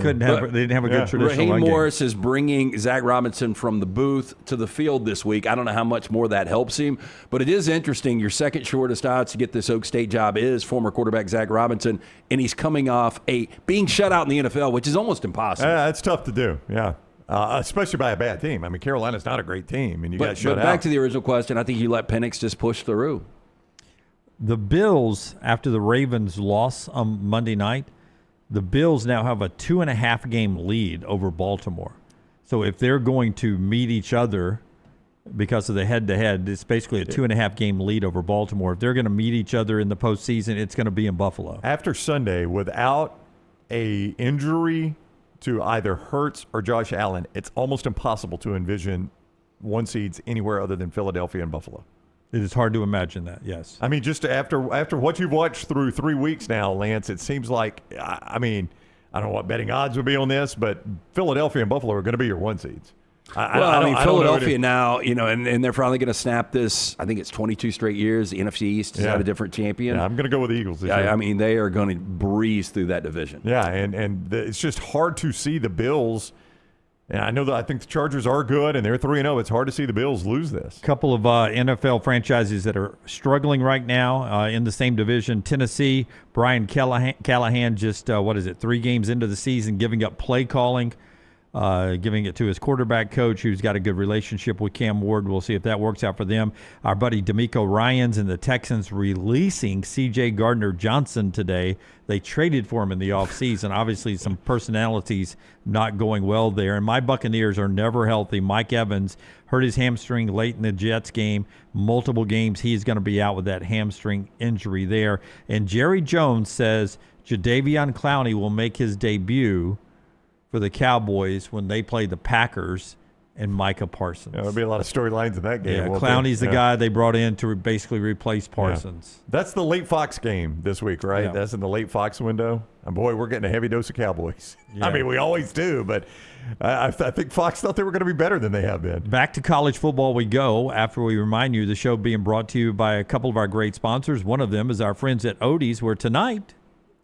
they didn't have a good traditional Raheem run Morris game. is bringing Zach Robinson from the booth to the field this week. I don't know how much more that helps him, but it is interesting. Your second shortest odds to get this Oak State job is former quarterback Zach Robinson, and he's coming off being shut out in the NFL, which is almost impossible. That's tough to do, yeah. Especially by a bad team. I mean, Carolina's not a great team, and you got shut out. But back to the original question, I think you let Penix just push through. The Bills, after the Ravens loss on Monday night, the Bills now have a 2.5 game lead over Baltimore. So if they're going to meet each other because of the head-to-head, it's basically a 2.5 game lead over Baltimore. If they're going to meet each other in the postseason, it's going to be in Buffalo. After Sunday, without a injury to either Hurts or Josh Allen, it's almost impossible to envision one seeds anywhere other than Philadelphia and Buffalo. It is hard to imagine that, yes. I mean, just after what you've watched through 3 weeks now, Lance, it seems like, I mean, I don't know what betting odds would be on this, but Philadelphia and Buffalo are going to be your one seeds. I mean, Philadelphia now, and they're finally going to snap this. I think it's 22 straight years. The NFC East has had a different champion. Yeah, I'm going to go with the Eagles this year. I mean, they are going to breeze through that division. Yeah, and it's just hard to see the Bills. And I think the Chargers are good, and they're 3-0. It's hard to see the Bills lose this. A couple of NFL franchises that are struggling right now in the same division. Tennessee, Brian Callahan just, 3 games into the season, giving up play calling, giving it to his quarterback coach, who's got a good relationship with Cam Ward. We'll see if that works out for them. Our buddy D'Amico Ryans and the Texans releasing C.J. Gardner-Johnson today. They traded for him in the offseason. Obviously, some personalities not going well there. And my Buccaneers are never healthy. Mike Evans hurt his hamstring late in the Jets game. Multiple games he's going to be out with that hamstring injury there. And Jerry Jones says Jadeveon Clowney will make his debut for the Cowboys when they play the Packers and Micah Parsons. There'll be a lot of storylines in that game. Yeah, Clowney's the guy they brought in to basically replace Parsons. Yeah. That's the late Fox game this week, right? Yeah. That's in the late Fox window. And boy, we're getting a heavy dose of Cowboys. Yeah. I mean, we always do, but I think Fox thought they were going to be better than they have been. Back to college football we go after we remind you the show being brought to you by a couple of our great sponsors. One of them is our friends at Odie's, where tonight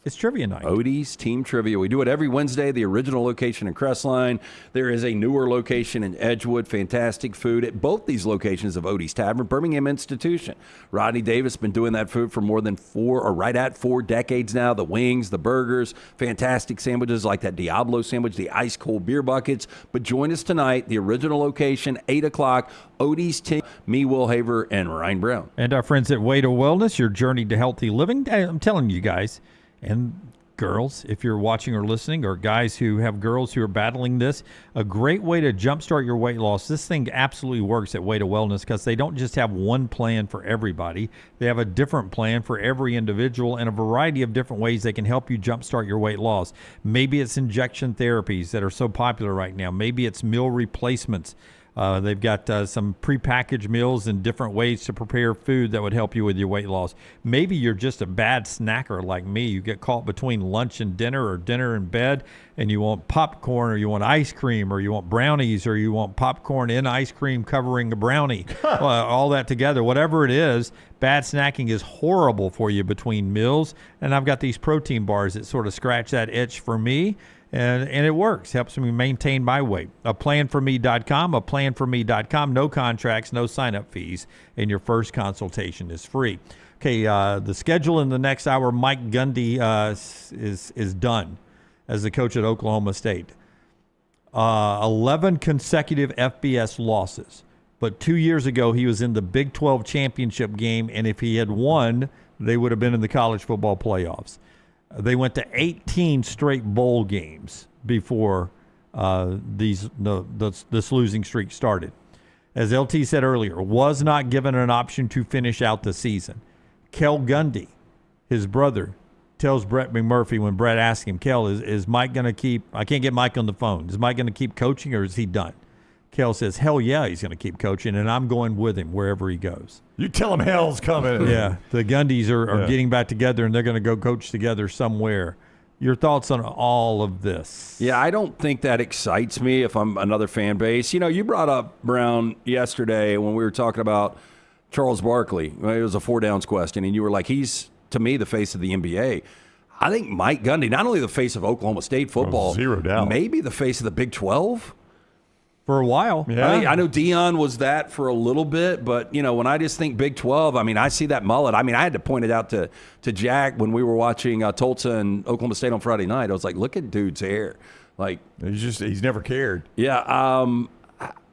it's trivia night. Odie's Team Trivia. We do it every Wednesday, the original location in Crestline. There is a newer location in Edgewood. Fantastic food at both these locations of Odie's Tavern, Birmingham Institution. Rodney Davis been doing that food for more than 4 decades now. The wings, the burgers, fantastic sandwiches like that Diablo sandwich, the ice-cold beer buckets. But join us tonight, the original location, 8 o'clock, Odie's Team, me, Will Haver, and Ryan Brown. And our friends at Way to Wellness, your journey to healthy living. I'm telling you guys, and girls, if you're watching or listening, or guys who have girls who are battling this, a great way to jumpstart your weight loss. This thing absolutely works at Way to Wellness because they don't just have one plan for everybody. They have a different plan for every individual and a variety of different ways they can help you jumpstart your weight loss. Maybe it's injection therapies that are so popular right now. Maybe it's meal replacements. They've got some prepackaged meals and different ways to prepare food that would help you with your weight loss. Maybe you're just a bad snacker like me. You get caught between lunch and dinner or dinner and bed, and you want popcorn or you want ice cream or you want brownies or you want popcorn in ice cream covering a brownie. All that together, whatever it is, bad snacking is horrible for you between meals. And I've got these protein bars that sort of scratch that itch for me. And it works. Helps me maintain my weight. aplanforme.com, no contracts, no sign-up fees, and your first consultation is free. Okay, the schedule in the next hour, Mike Gundy is done as the coach at Oklahoma State. 11 consecutive FBS losses. But 2 years ago, he was in the Big 12 championship game, and if he had won, they would have been in the college football playoffs. They went to 18 straight bowl games before this losing streak started. As LT said earlier, was not given an option to finish out the season. Kel Gundy, his brother, tells Brett McMurphy when Brett asked him, Kel, is Mike going to keep – I can't get Mike on the phone. Is Mike going to keep coaching or is he done? Kel says, hell yeah, he's going to keep coaching, and I'm going with him wherever he goes. You tell him hell's coming. Yeah, the Gundys are getting back together, and they're going to go coach together somewhere. Your thoughts on all of this? Yeah, I don't think that excites me if I'm another fan base. You know, you brought up Brown yesterday when we were talking about Charles Barkley. It was a 4-downs question, and you were like, he's, to me, the face of the NBA. I think Mike Gundy, not only the face of Oklahoma State football, zero doubt, maybe the face of the Big 12. For a while. Yeah. I know Dion was that for a little bit, but, you know, when I just think Big 12, I mean, I see that mullet. I mean, I had to point it out to Jack when we were watching Tulsa and Oklahoma State on Friday night. I was like, look at dude's hair. Like, he's never cared. Yeah.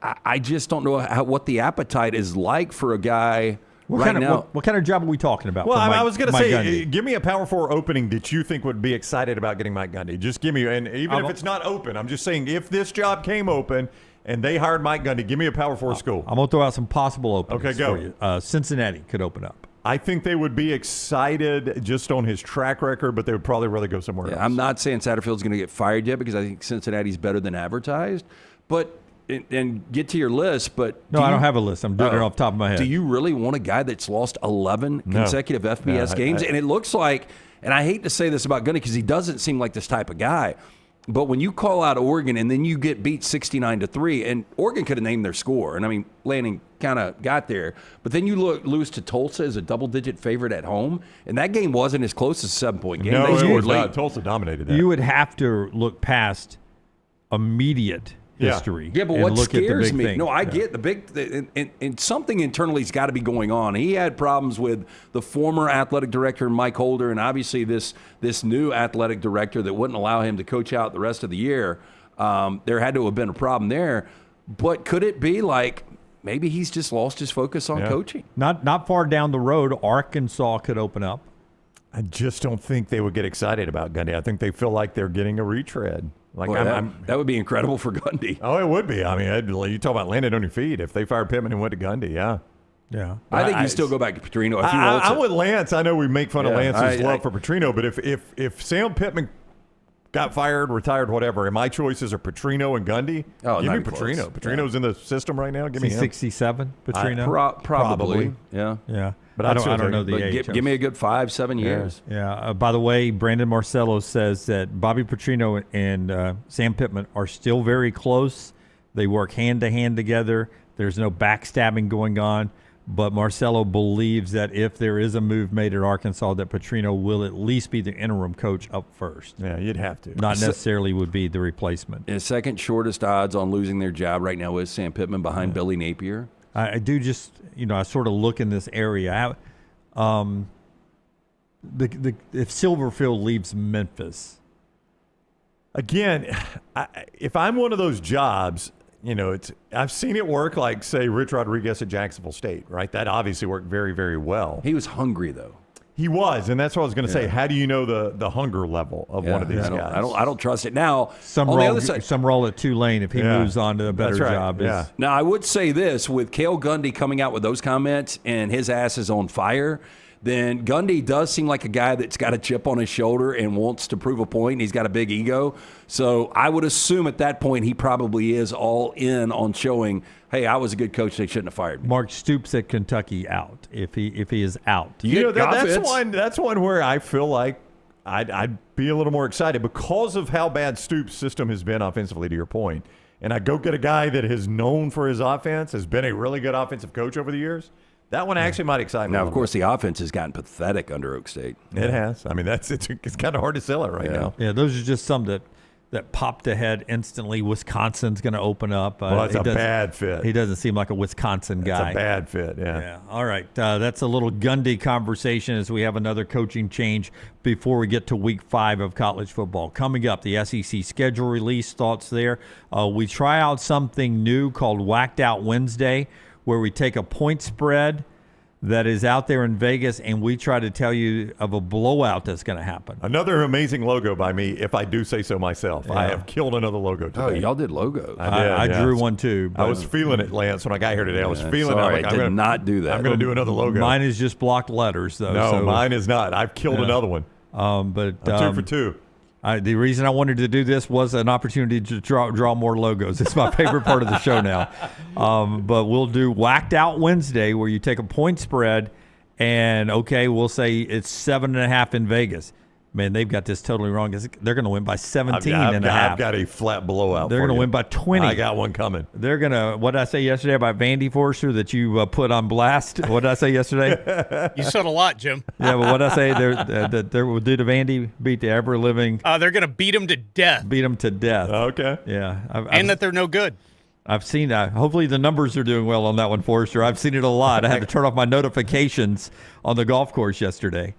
I just don't know what the appetite is like for a guy now. What kind of job are we talking about? Well, I was going to say, give me a Power 4 opening that you think would be excited about getting Mike Gundy. Just give me, and even if it's not open, I'm just saying if this job came open and they hired Mike Gundy, give me a Power 4 school. I'm going to throw out some possible openings okay, go. for you. Cincinnati could open up. I think they would be excited just on his track record, but they would probably rather go somewhere else. I'm not saying Satterfield's going to get fired yet because I think Cincinnati's better than advertised, but and get to your list. But I don't have a list. I'm doing it off the top of my head. Do you really want a guy that's lost 11 consecutive FBS games? And it looks like, and I hate to say this about Gundy because he doesn't seem like this type of guy, but when you call out Oregon and then you get beat 69-3, and Oregon could have named their score, and I mean Lanning kind of got there, but then you lose to Tulsa as a double-digit favorite at home, and that game wasn't as close as a 7-point game. No, they scored late. Tulsa dominated that. You would have to look past immediate history. Yeah, but what look scares at the big me? thing. No, I get the big, and something intentionally's got to be going on. He had problems with the former athletic director, Mike Holder, and obviously this new athletic director that wouldn't allow him to coach out the rest of the year. There had to have been a problem there. But could it be like maybe he's just lost his focus on coaching? Not far down the road, Arkansas could open up. I just don't think they would get excited about Gundy. I think they feel like they're getting a retread. Like that would be incredible for Gundy. Oh, it would be. I mean, you talk about landing on your feet. If they fired Pittman and went to Gundy, yeah. I think you still go back to Petrino if he I'm wants it. with Lance. I know we make fun of Lance's love for Petrino, but if Sam Pittman got fired, retired, whatever, and my choices are Petrino and Gundy, give me Petrino. Petrino's in the system right now. Give me him. 67, Petrino? Probably. Yeah. But I don't know the age. Give me a good 5-7 years. Yeah. By the way, Brandon Marcello says that Bobby Petrino and Sam Pittman are still very close. They work hand-to-hand together. There's no backstabbing going on. But Marcello believes that if there is a move made at Arkansas, that Petrino will at least be the interim coach up first. Yeah, you'd have to. Not necessarily would be the replacement. And second shortest odds on losing their job right now is Sam Pittman behind Billy Napier. I do just, I sort of look in this area. If Silverfield leaves Memphis. Again, if I'm one of those jobs, I've seen it work like, say, Rich Rodriguez at Jacksonville State, right? That obviously worked very, very well. He was hungry, though. He was, and that's what I was going to say. How do you know the hunger level of one of these guys? I don't trust it. Now, some role at Tulane if he moves on to a better job. Now, I would say this, with Cale Gundy coming out with those comments and his ass is on fire, then Gundy does seem like a guy that's got a chip on his shoulder and wants to prove a point. He's got a big ego. So I would assume at that point he probably is all in on showing, hey, I was a good coach. They shouldn't have fired me. Mark Stoops at Kentucky out if he is out. That's one where I feel like I'd be a little more excited because of how bad Stoops' system has been offensively, to your point. And I go get a guy that is known for his offense, has been a really good offensive coach over the years. That one actually might excite me. Now, of course, the offense has gotten pathetic under Oak State. It has. I mean, it's kind of hard to sell it right now. Yeah, those are just some that popped ahead instantly. Wisconsin's going to open up. Well, it's a bad fit. He doesn't seem like a Wisconsin guy. It's a bad fit, yeah. All right. That's a little Gundy conversation as we have another coaching change before we get to week 5 of college football. Coming up, the SEC schedule release, thoughts there. We try out something new called Whacked Out Wednesday, where we take a point spread that is out there in Vegas, and we try to tell you of a blowout that's going to happen. Another amazing logo by me, if I do say so myself. Yeah. I have killed another logo today. Oh, y'all did logos. I drew one too. I was feeling it, Lance, when I got here today. I was feeling sorry, it. I did not do that. I'm going to do another logo. Mine is just blocked letters, though. No, so, mine is not. I've killed another one. But I'm 2 for 2. The reason I wanted to do this was an opportunity to draw more logos. It's my favorite part of the show now. But we'll do Whacked Out Wednesday, where you take a point spread, and we'll say it's 7.5 in Vegas. Man, they've got this totally wrong. They're going to win by 17 and a half. I've got a flat blowout. They're going to win by 20. I got one coming. They're going to, what did I say yesterday about Vandy Forster that you put on blast? What did I say yesterday? You said a lot, Jim. Yeah, but what did I say? That they will do to Vandy, beat the ever living. They're going to beat them to death. Beat them to death. Okay. Yeah. And that they're no good. I've seen that. Hopefully the numbers are doing well on that one, Forrester. I've seen it a lot. I had to turn off my notifications on the golf course yesterday.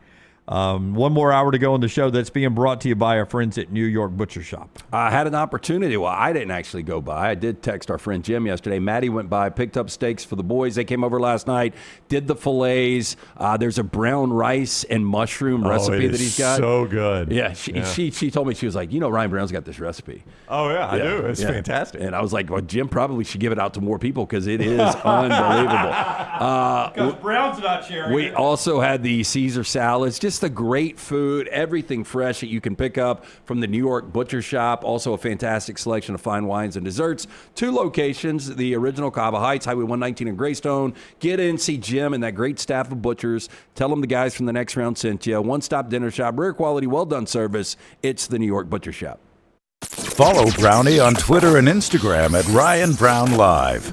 One more hour to go on the show that's being brought to you by our friends at New York Butcher Shop. I had an opportunity. Well, I didn't actually go by. I did text our friend Jim yesterday. Maddie went by, picked up steaks for the boys. They came over last night, did the fillets. There's a brown rice and mushroom recipe that he's got. So good. Yeah, she told me, she was like, Ryan Brown's got this recipe. Oh, yeah, I do. It's fantastic. And I was like, well, Jim probably should give it out to more people because it is unbelievable. Because Brown's not sharing. We also had the Caesar salads, just the great food, everything fresh that you can pick up from the New York Butcher Shop. Also a fantastic selection of fine wines and desserts. 2 locations, the original Cava Heights, Highway 119 in Greystone. Get in, see Jim and that great staff of butchers. Tell them the guys from the Next Round sent you. One-stop dinner shop, rare quality, well-done service. It's the New York Butcher Shop. Follow Brownie on Twitter and Instagram at Ryan Brown Live.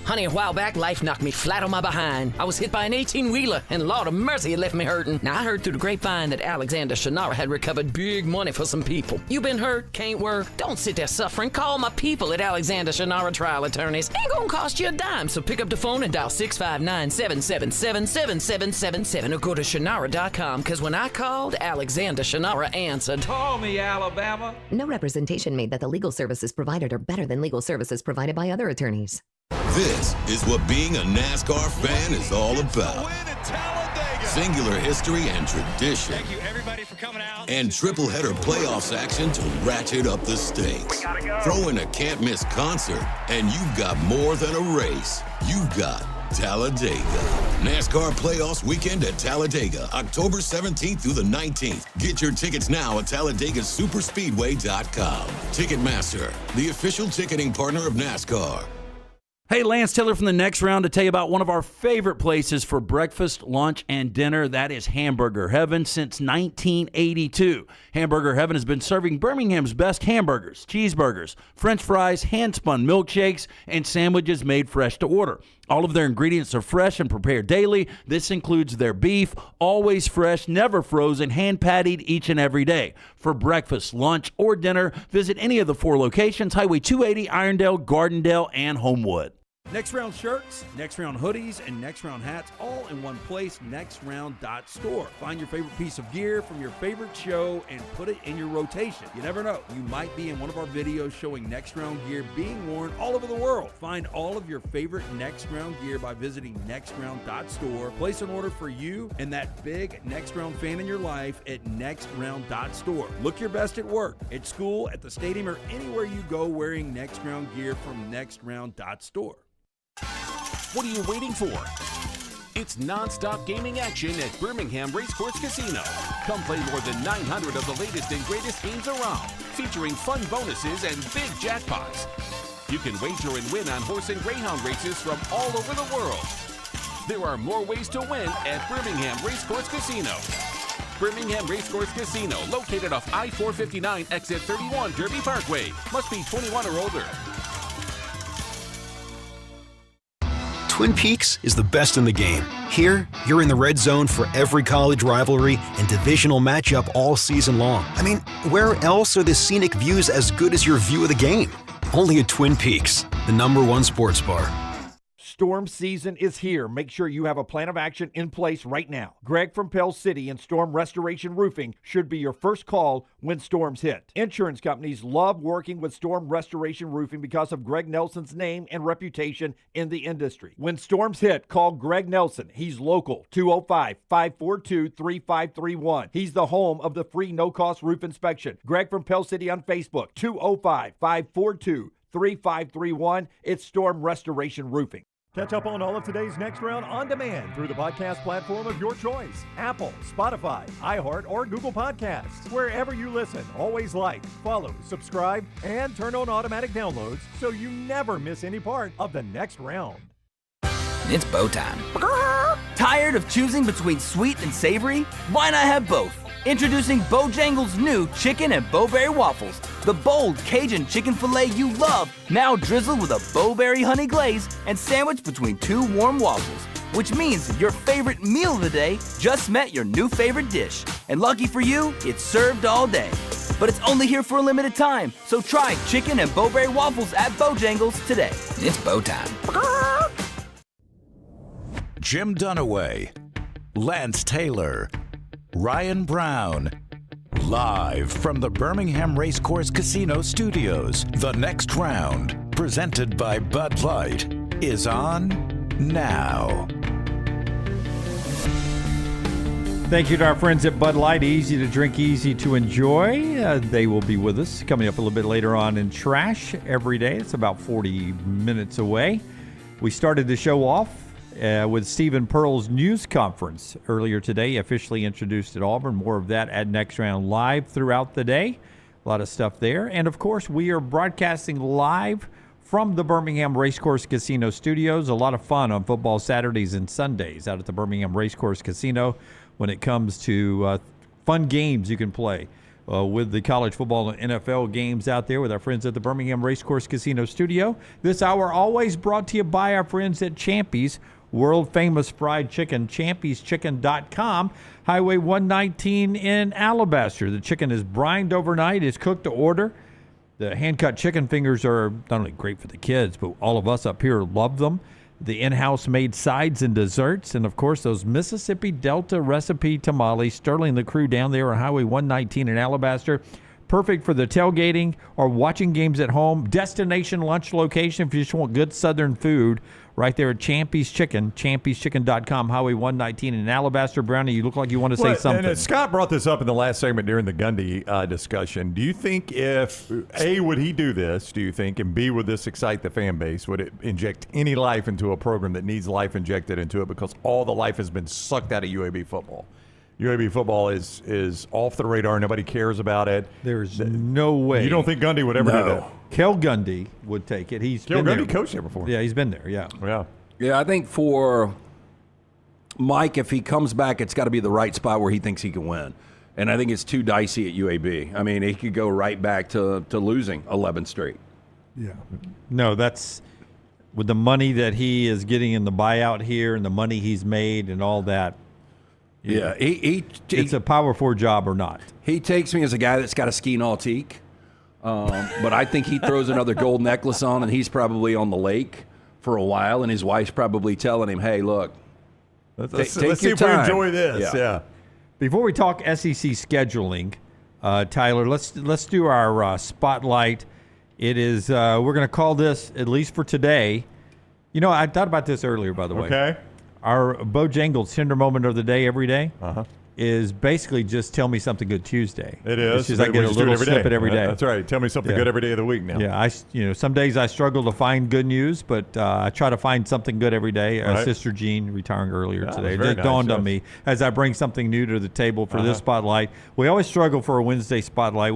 Honey, a while back, life knocked me flat on my behind. I was hit by an 18-wheeler, and Lord of mercy, it left me hurting. Now, I heard through the grapevine that Alexander Shannara had recovered big money for some people. You been hurt? Can't work? Don't sit there suffering. Call my people at Alexander Shannara Trial Attorneys. Ain't gonna cost you a dime, so pick up the phone and dial 659-777-7777 or go to Shannara.com, because when I called, Alexander Shannara answered. Call me, Alabama. No representation made that the legal services provided are better than legal services provided by other attorneys. This is what being a NASCAR fan is all about. Singular history and tradition. Thank you, everybody, for coming out. And triple-header playoffs action to ratchet up the stakes. Throw in a can't-miss concert, and you've got more than a race. You've got Talladega. NASCAR Playoffs Weekend at Talladega, October 17th through the 19th. Get your tickets now at TalladegaSuperspeedway.com. Ticketmaster, the official ticketing partner of NASCAR. Hey, Lance Taylor from the Next Round to tell you about one of our favorite places for breakfast, lunch, and dinner. That is Hamburger Heaven since 1982. Hamburger Heaven has been serving Birmingham's best hamburgers, cheeseburgers, French fries, hand-spun milkshakes, and sandwiches made fresh to order. All of their ingredients are fresh and prepared daily. This includes their beef, always fresh, never frozen, hand-pattied each and every day. For breakfast, lunch, or dinner, visit any of the 4 locations, Highway 280, Irondale, Gardendale, and Homewood. Next Round shirts, Next Round hoodies, and Next Round hats all in one place, nextround.store. Find your favorite piece of gear from your favorite show and put it in your rotation. You never know, you might be in one of our videos showing Next Round gear being worn all over the world. Find all of your favorite Next Round gear by visiting nextround.store. Place an order for you and that big Next Round fan in your life at nextround.store. Look your best at work, at school, at the stadium, or anywhere you go wearing Next Round gear from nextround.store. What are you waiting for? It's non-stop gaming action at Birmingham Racecourse Casino. Come play more than 900 of the latest and greatest games around, featuring fun bonuses and big jackpots. You can wager and win on horse and greyhound races from all over the world. There are more ways to win at Birmingham Racecourse Casino. Birmingham Racecourse Casino, located off I-459, exit 31, Derby Parkway. Must be 21 or older. Twin Peaks is the best in the game. Here, you're in the red zone for every college rivalry and divisional matchup all season long. I mean, where else are the scenic views as good as your view of the game? Only at Twin Peaks, the #1 sports bar. Storm season is here. Make sure you have a plan of action in place right now. Greg from Pell City and Storm Restoration Roofing should be your first call when storms hit. Insurance companies love working with Storm Restoration Roofing because of Greg Nelson's name and reputation in the industry. When storms hit, call Greg Nelson. He's local, 205-542-3531. He's the home of the free no-cost roof inspection. Greg from Pell City on Facebook, 205-542-3531. It's Storm Restoration Roofing. Catch up on all of today's Next Round on demand through the podcast platform of your choice. Apple, Spotify, iHeart, or Google Podcasts. Wherever you listen, always like, follow, subscribe, and turn on automatic downloads so you never miss any part of the Next Round. It's bow time. Tired of choosing between sweet and savory? Why not have both? Introducing Bojangles' new chicken and bowberry waffles. The bold Cajun chicken filet you love, now drizzled with a bowberry honey glaze and sandwiched between two warm waffles. Which means your favorite meal of the day just met your new favorite dish. And lucky for you, it's served all day. But it's only here for a limited time, so try chicken and bowberry waffles at Bojangles today. It's bow time. Jim Dunaway, Lance Taylor, Ryan Brown. Live from the Birmingham Racecourse Casino Studios, the Next Round, presented by Bud Light, is on now. Thank you to our friends at Bud Light. Easy to drink, easy to enjoy. They will be with us coming up a little bit later on in Trash every day. It's about 40 minutes away. We started the show off with Stephen Pearl's news conference earlier today, officially introduced at Auburn. More of that at Next Round live throughout the day. A lot of stuff there. And, of course, we are broadcasting live from the Birmingham Racecourse Casino Studios. A lot of fun on football Saturdays and Sundays out at the Birmingham Racecourse Casino when it comes to fun games you can play with the college football and NFL games out there with our friends at the Birmingham Racecourse Casino Studio. This hour always brought to you by our friends at Champy's, world-famous fried chicken, champyschicken.com, Highway 119 in Alabaster. The chicken is brined overnight, is cooked to order. The hand-cut chicken fingers are not only great for the kids, but all of us up here love them. The in-house made sides and desserts, and, of course, those Mississippi Delta recipe tamales. Sterling the crew down there on Highway 119 in Alabaster. Perfect for the tailgating or watching games at home. Destination lunch location if you just want good Southern food. Right there at Champy's Chicken, champyschicken.com, Highway 119 in Alabaster. Brownie, you look like you want to say something. And Scott brought this up in the last segment during the Gundy discussion. Do you think if, A, would he do this, do you think, and B, would this excite the fan base? Would it inject any life into a program that needs life injected into it because all the life has been sucked out of UAB football? UAB football is off the radar. Nobody cares about it. There's no way. You don't think Gundy would ever do that? Kel Gundy would take it. Kel Gundy coached there before. Yeah, he's been there. Yeah. Yeah, I think for Mike, if he comes back, it's got to be the right spot where he thinks he can win. And I think it's too dicey at UAB. I mean, he could go right back to losing 11 straight. Yeah. No, that's with the money that he is getting in the buyout here and the money he's made and all that. Yeah, it's a Power 4 job or not. He takes me as a guy that's got a ski nautique, but I think he throws another gold necklace on, and he's probably on the lake for a while, and his wife's probably telling him, "Hey, look, let's take see your if we time." enjoy this." Yeah. Before we talk SEC scheduling, Tyler, let's do our spotlight. It is we're going to call this, at least for today. You know, I thought about this earlier, by the way. Okay. Our Bojangles Tender Moment of the Day every day is basically just tell me something good Tuesday. It is. It's just I get a little snippet every day. That's right. Tell me something good every day of the week now. Yeah, some days I struggle to find good news, but I try to find something good every day. Right. Sister Jean retiring earlier today. It just nice, dawned on me as I bring something new to the table for this spotlight. We always struggle for a Wednesday spotlight.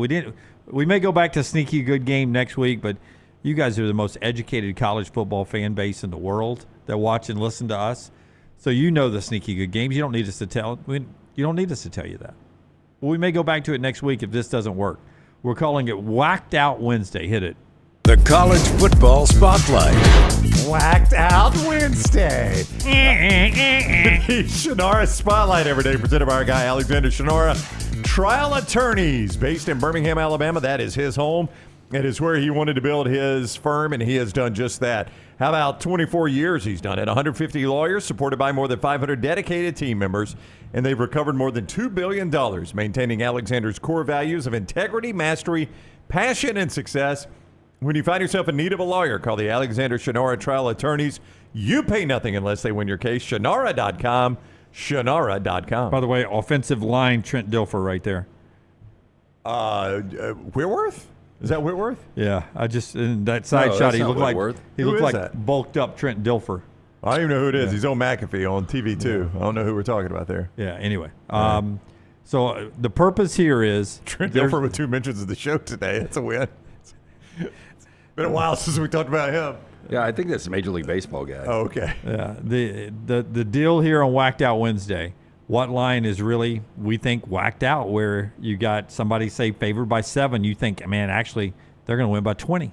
We may go back to sneaky good game next week, but you guys are the most educated college football fan base in the world that watch and listen to us. So you know the sneaky good games. You don't need us to tell. You don't need us to tell you that. Well, we may go back to it next week if this doesn't work. We're calling it Whacked Out Wednesday. Hit it. The College Football Spotlight. Whacked Out Wednesday. The Shannara Spotlight every day, presented by our guy Alexander Shannara, trial attorneys based in Birmingham, Alabama. That is his home. It is where he wanted to build his firm, and he has done just that. How about 24 years he's done it? 150 lawyers supported by more than 500 dedicated team members, and they've recovered more than $2 billion, maintaining Alexander's core values of integrity, mastery, passion, and success. When you find yourself in need of a lawyer, call the Alexander Shannara Trial Attorneys. You pay nothing unless they win your case. Shannara.com. Shannara.com. By the way, offensive line, Trent Dilfer right there. Whitworth? Is that Whitworth? Yeah, in that side shot, he looked like bulked up Trent Dilfer. I don't even know who it is. He's on McAfee on TV too. I don't know who we're talking about there. Yeah. Anyway, so the purpose here is Trent Dilfer with 2 mentions of the show today. That's a win. It's been a while since we talked about him. Yeah, I think that's a Major League Baseball guy. Oh, okay. Yeah. The deal here on Whacked Out Wednesday. What line is really, we think, whacked out, where you got somebody, say, favored by 7. You think, man, actually, they're going to win by 20. Yeah.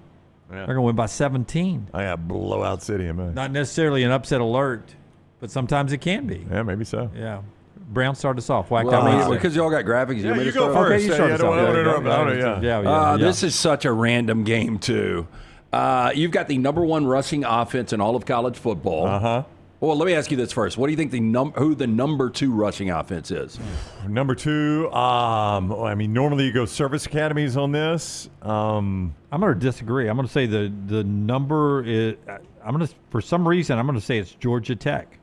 They're going to win by 17. I got blowout city, man. Not necessarily an upset alert, but sometimes it can be. Yeah, maybe so. Yeah. Brown, start us off. Whacked out Wednesday. Because you all got graphics. Yeah, you go first. Okay, you start us off. Yeah. This is such a random game, too. You've got the number 1 rushing offense in all of college football. Uh-huh. Well, let me ask you this first. What do you think who the number 2 rushing offense is? Number 2, normally you go service academies on this. I'm going to disagree. I'm going to say the number is. For some reason, I'm going to say it's Georgia Tech.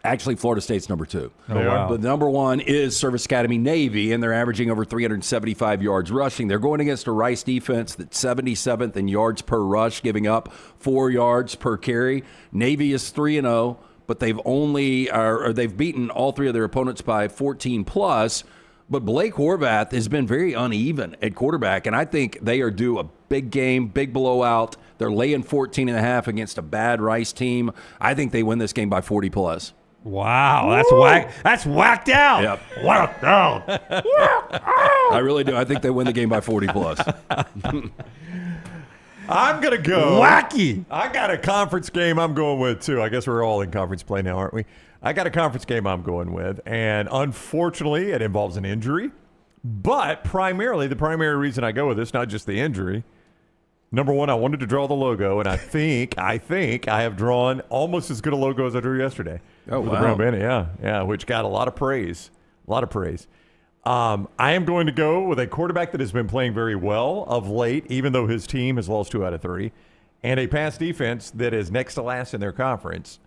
Actually, Florida State's number 2. Oh, wow. But number 1 is Service Academy Navy, and they're averaging over 375 yards rushing. They're going against a Rice defense that's 77th in yards per rush, giving up 4 yards per carry. Navy is 3-0, but they've beaten all 3 of their opponents by 14 plus. But Blake Horvath has been very uneven at quarterback, and I think they are due a big game, big blowout. They're laying 14.5 against a bad Rice team. I think they win this game by 40 plus. Wow, that's whacked out. Yep. Whacked out. I really do. I think they win the game by 40 plus. I'm going to go. Wacky. I got a conference game I'm going with, too. I guess we're all in conference play now, aren't we? I got a conference game I'm going with, and unfortunately, it involves an injury. But primarily, the primary reason I go with this, not just the injury. Number 1, I wanted to draw the logo, and I think I have drawn almost as good a logo as I drew yesterday. Oh, wow. The Brown Bandit, yeah, which got a lot of praise. I am going to go with a quarterback that has been playing very well of late, even though his team has lost 2 out of 3, and a pass defense that is next to last in their conference.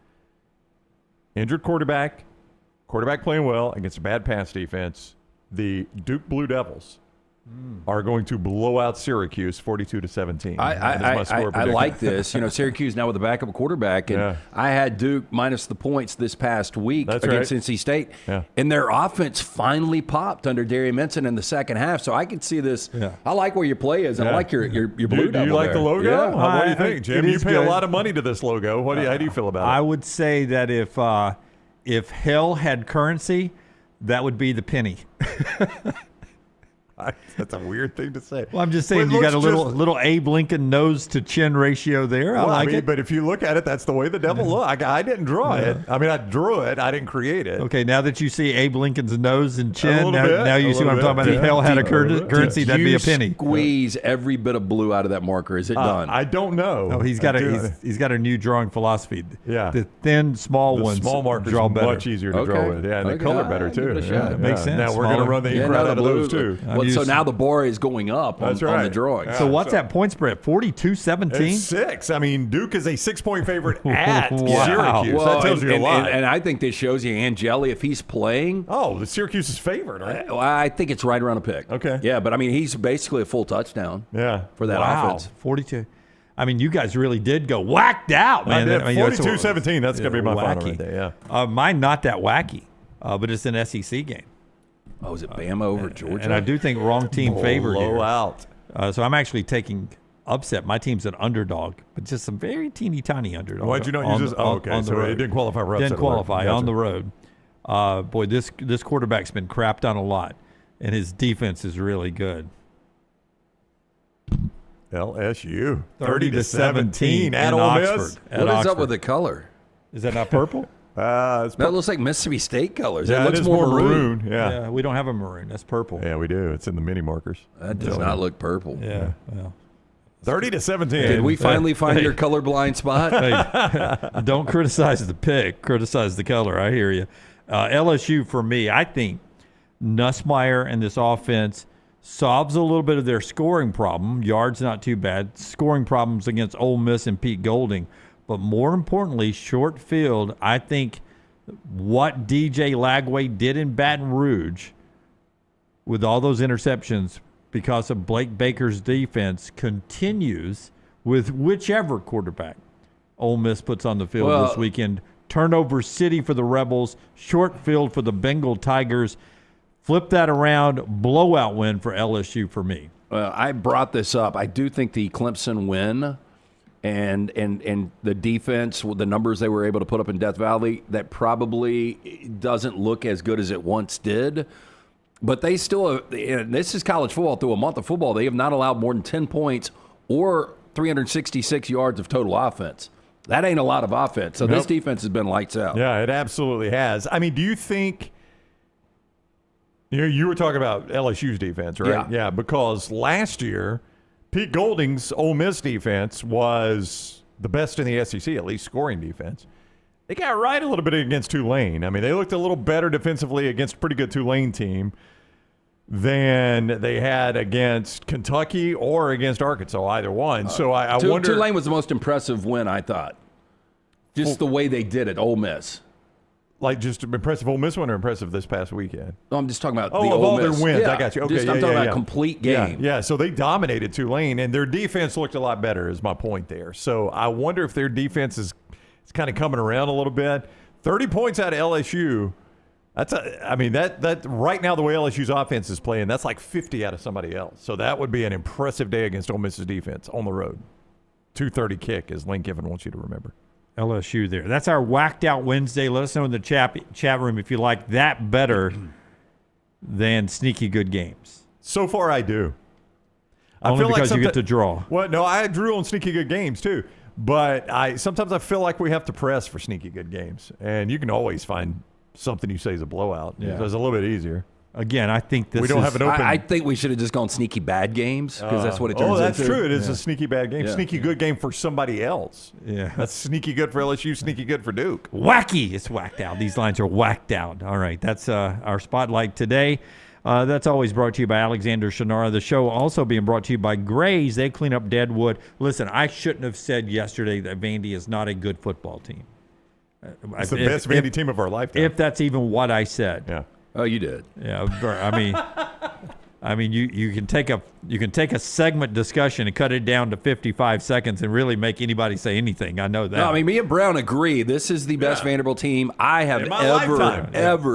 Injured quarterback playing well against a bad pass defense. The Duke Blue Devils are going to blow out Syracuse 42-17. I like this. Syracuse now with a backup quarterback, and I had Duke minus the points this past week against NC State, and their offense finally popped under Darian Minson in the second half. So I could see this. Yeah. I like where your play is. And I like your blue. Do you like the logo? Yeah. What do you think, Jim? You pay a lot of money to this logo. How do you feel about it? I would say that if hell had currency, that would be the penny. That's a weird thing to say. Well, I'm just saying you got a little Abe Lincoln nose to chin ratio there. I like it. But if you look at it, that's the way the devil look. I didn't draw it. I mean, I drew it. I didn't create it. Okay, now that you see Abe Lincoln's nose and chin, now you see what I'm talking about. If hell had a currency, that'd be a penny. Squeeze every bit of blue out of that marker. Is it done? I don't know. No, he's got a new drawing philosophy. Yeah, the thin, small ones. Small markers draw better. Much easier to draw with. Yeah, and they color better too. Makes sense. Now we're going to run the ink right out of those too. I'm so now the bar is going up on the drawing. So what's that point spread? 42-17? It's 6. I mean, Duke is a 6-point favorite at Wow. Syracuse. Well, that tells you a lot. And I think this shows you Angeli, if he's playing. Oh, the Syracuse is favored, right? I think it's right around a pick. Okay. Yeah, but I mean, he's basically a full touchdown. Yeah. For that offense. 42. I mean, you guys really did go whacked out, man. I did. 42-17. That's going to be my final right there, yeah. Mine not that wacky, but it's an SEC game. Oh, is it Bama over Georgia? And I do think wrong team favored here. Blowout. So I'm actually taking upset. My team's an underdog, but just some very teeny tiny underdog. Why'd you not use this? Oh, okay. So it didn't qualify for upset. Didn't qualify on the road. Boy, this quarterback's been crapped on a lot, and his defense is really good. LSU 30-17 at in Ole Miss. Oxford. What is up with the color? Is that not purple? That looks like Mississippi State colors. Yeah, it looks is more maroon. Yeah. We don't have a maroon. That's purple. Yeah, we do. It's in the mini markers. That does not look purple. Yeah. Well, 30-17. Did we finally find your colorblind spot? Hey, don't criticize the pick. Criticize the color. I hear you. LSU, for me, I think Nussmeier and this offense solves a little bit of their scoring problem. Yards not too bad. Scoring problems against Ole Miss and Pete Golding. But more importantly, short field, I think what DJ Lagway did in Baton Rouge with all those interceptions because of Blake Baker's defense continues with whichever quarterback Ole Miss puts on the field this weekend. Turnover city for the Rebels, short field for the Bengal Tigers. Flip that around, blowout win for LSU for me. I brought this up. I do think the Clemson win and the defense, the numbers they were able to put up in Death Valley, that probably doesn't look as good as it once did. But they still, and this is college football, through a month of football, they have not allowed more than 10 points or 366 yards of total offense. That ain't a lot of offense. So this defense has been lights out. Yeah, it absolutely has. I mean, do you think you were talking about LSU's defense, right? Yeah, because last year, Pete Golding's Ole Miss defense was the best in the SEC, at least scoring defense. They got right a little bit against Tulane. I mean, they looked a little better defensively against a pretty good Tulane team than they had against Kentucky or against Arkansas, either one. So I wonder. Tulane was the most impressive win, I thought. Just the way they did it, Ole Miss. Like just impressive Ole Miss win or impressive this past weekend? No, I'm just talking about the Ole all Miss. their wins. Yeah, I got you. Okay, I'm talking about complete game. Yeah, so they dominated Tulane, and their defense looked a lot better, is my point there. So I wonder if their defense is kind of coming around a little bit. 30 points out of LSU. That right now the way LSU's offense is playing, that's like 50 out of somebody else. So that would be an impressive day against Ole Miss's defense on the road. 2:30 kick, as Lane Kiffin wants you to remember. LSU there. That's our Whacked Out Wednesday. Let us know in the chat room if you like that better than Sneaky Good Games. So far, I do. Only because you get to draw. Well, no, I drew on Sneaky Good Games too. But sometimes I feel like we have to press for Sneaky Good Games. And you can always find something you say is a blowout. Yeah. So it's a little bit easier. Again, I think we don't have an open. I think we should have just gone Sneaky Bad Games because that's what it turns into. Oh, that's true. It is a Sneaky Bad Game. Yeah. Sneaky Good Game for somebody else. Yeah. That's Sneaky Good for LSU, Sneaky Good for Duke. Wacky. It's whacked out. These lines are whacked out. All right. That's our spotlight today. That's always brought to you by Alexander Shannara. The show also being brought to you by Grays. They clean up dead wood. Listen, I shouldn't have said yesterday that Vandy is not a good football team. It's the best Vandy team of our lifetime. If that's even what I said. Yeah. Oh, you did. Yeah. I mean, you can take a segment discussion and cut it down to 55 seconds and really make anybody say anything. I know that. No, I mean, me and Brown agree. This is the best Vanderbilt team I have ever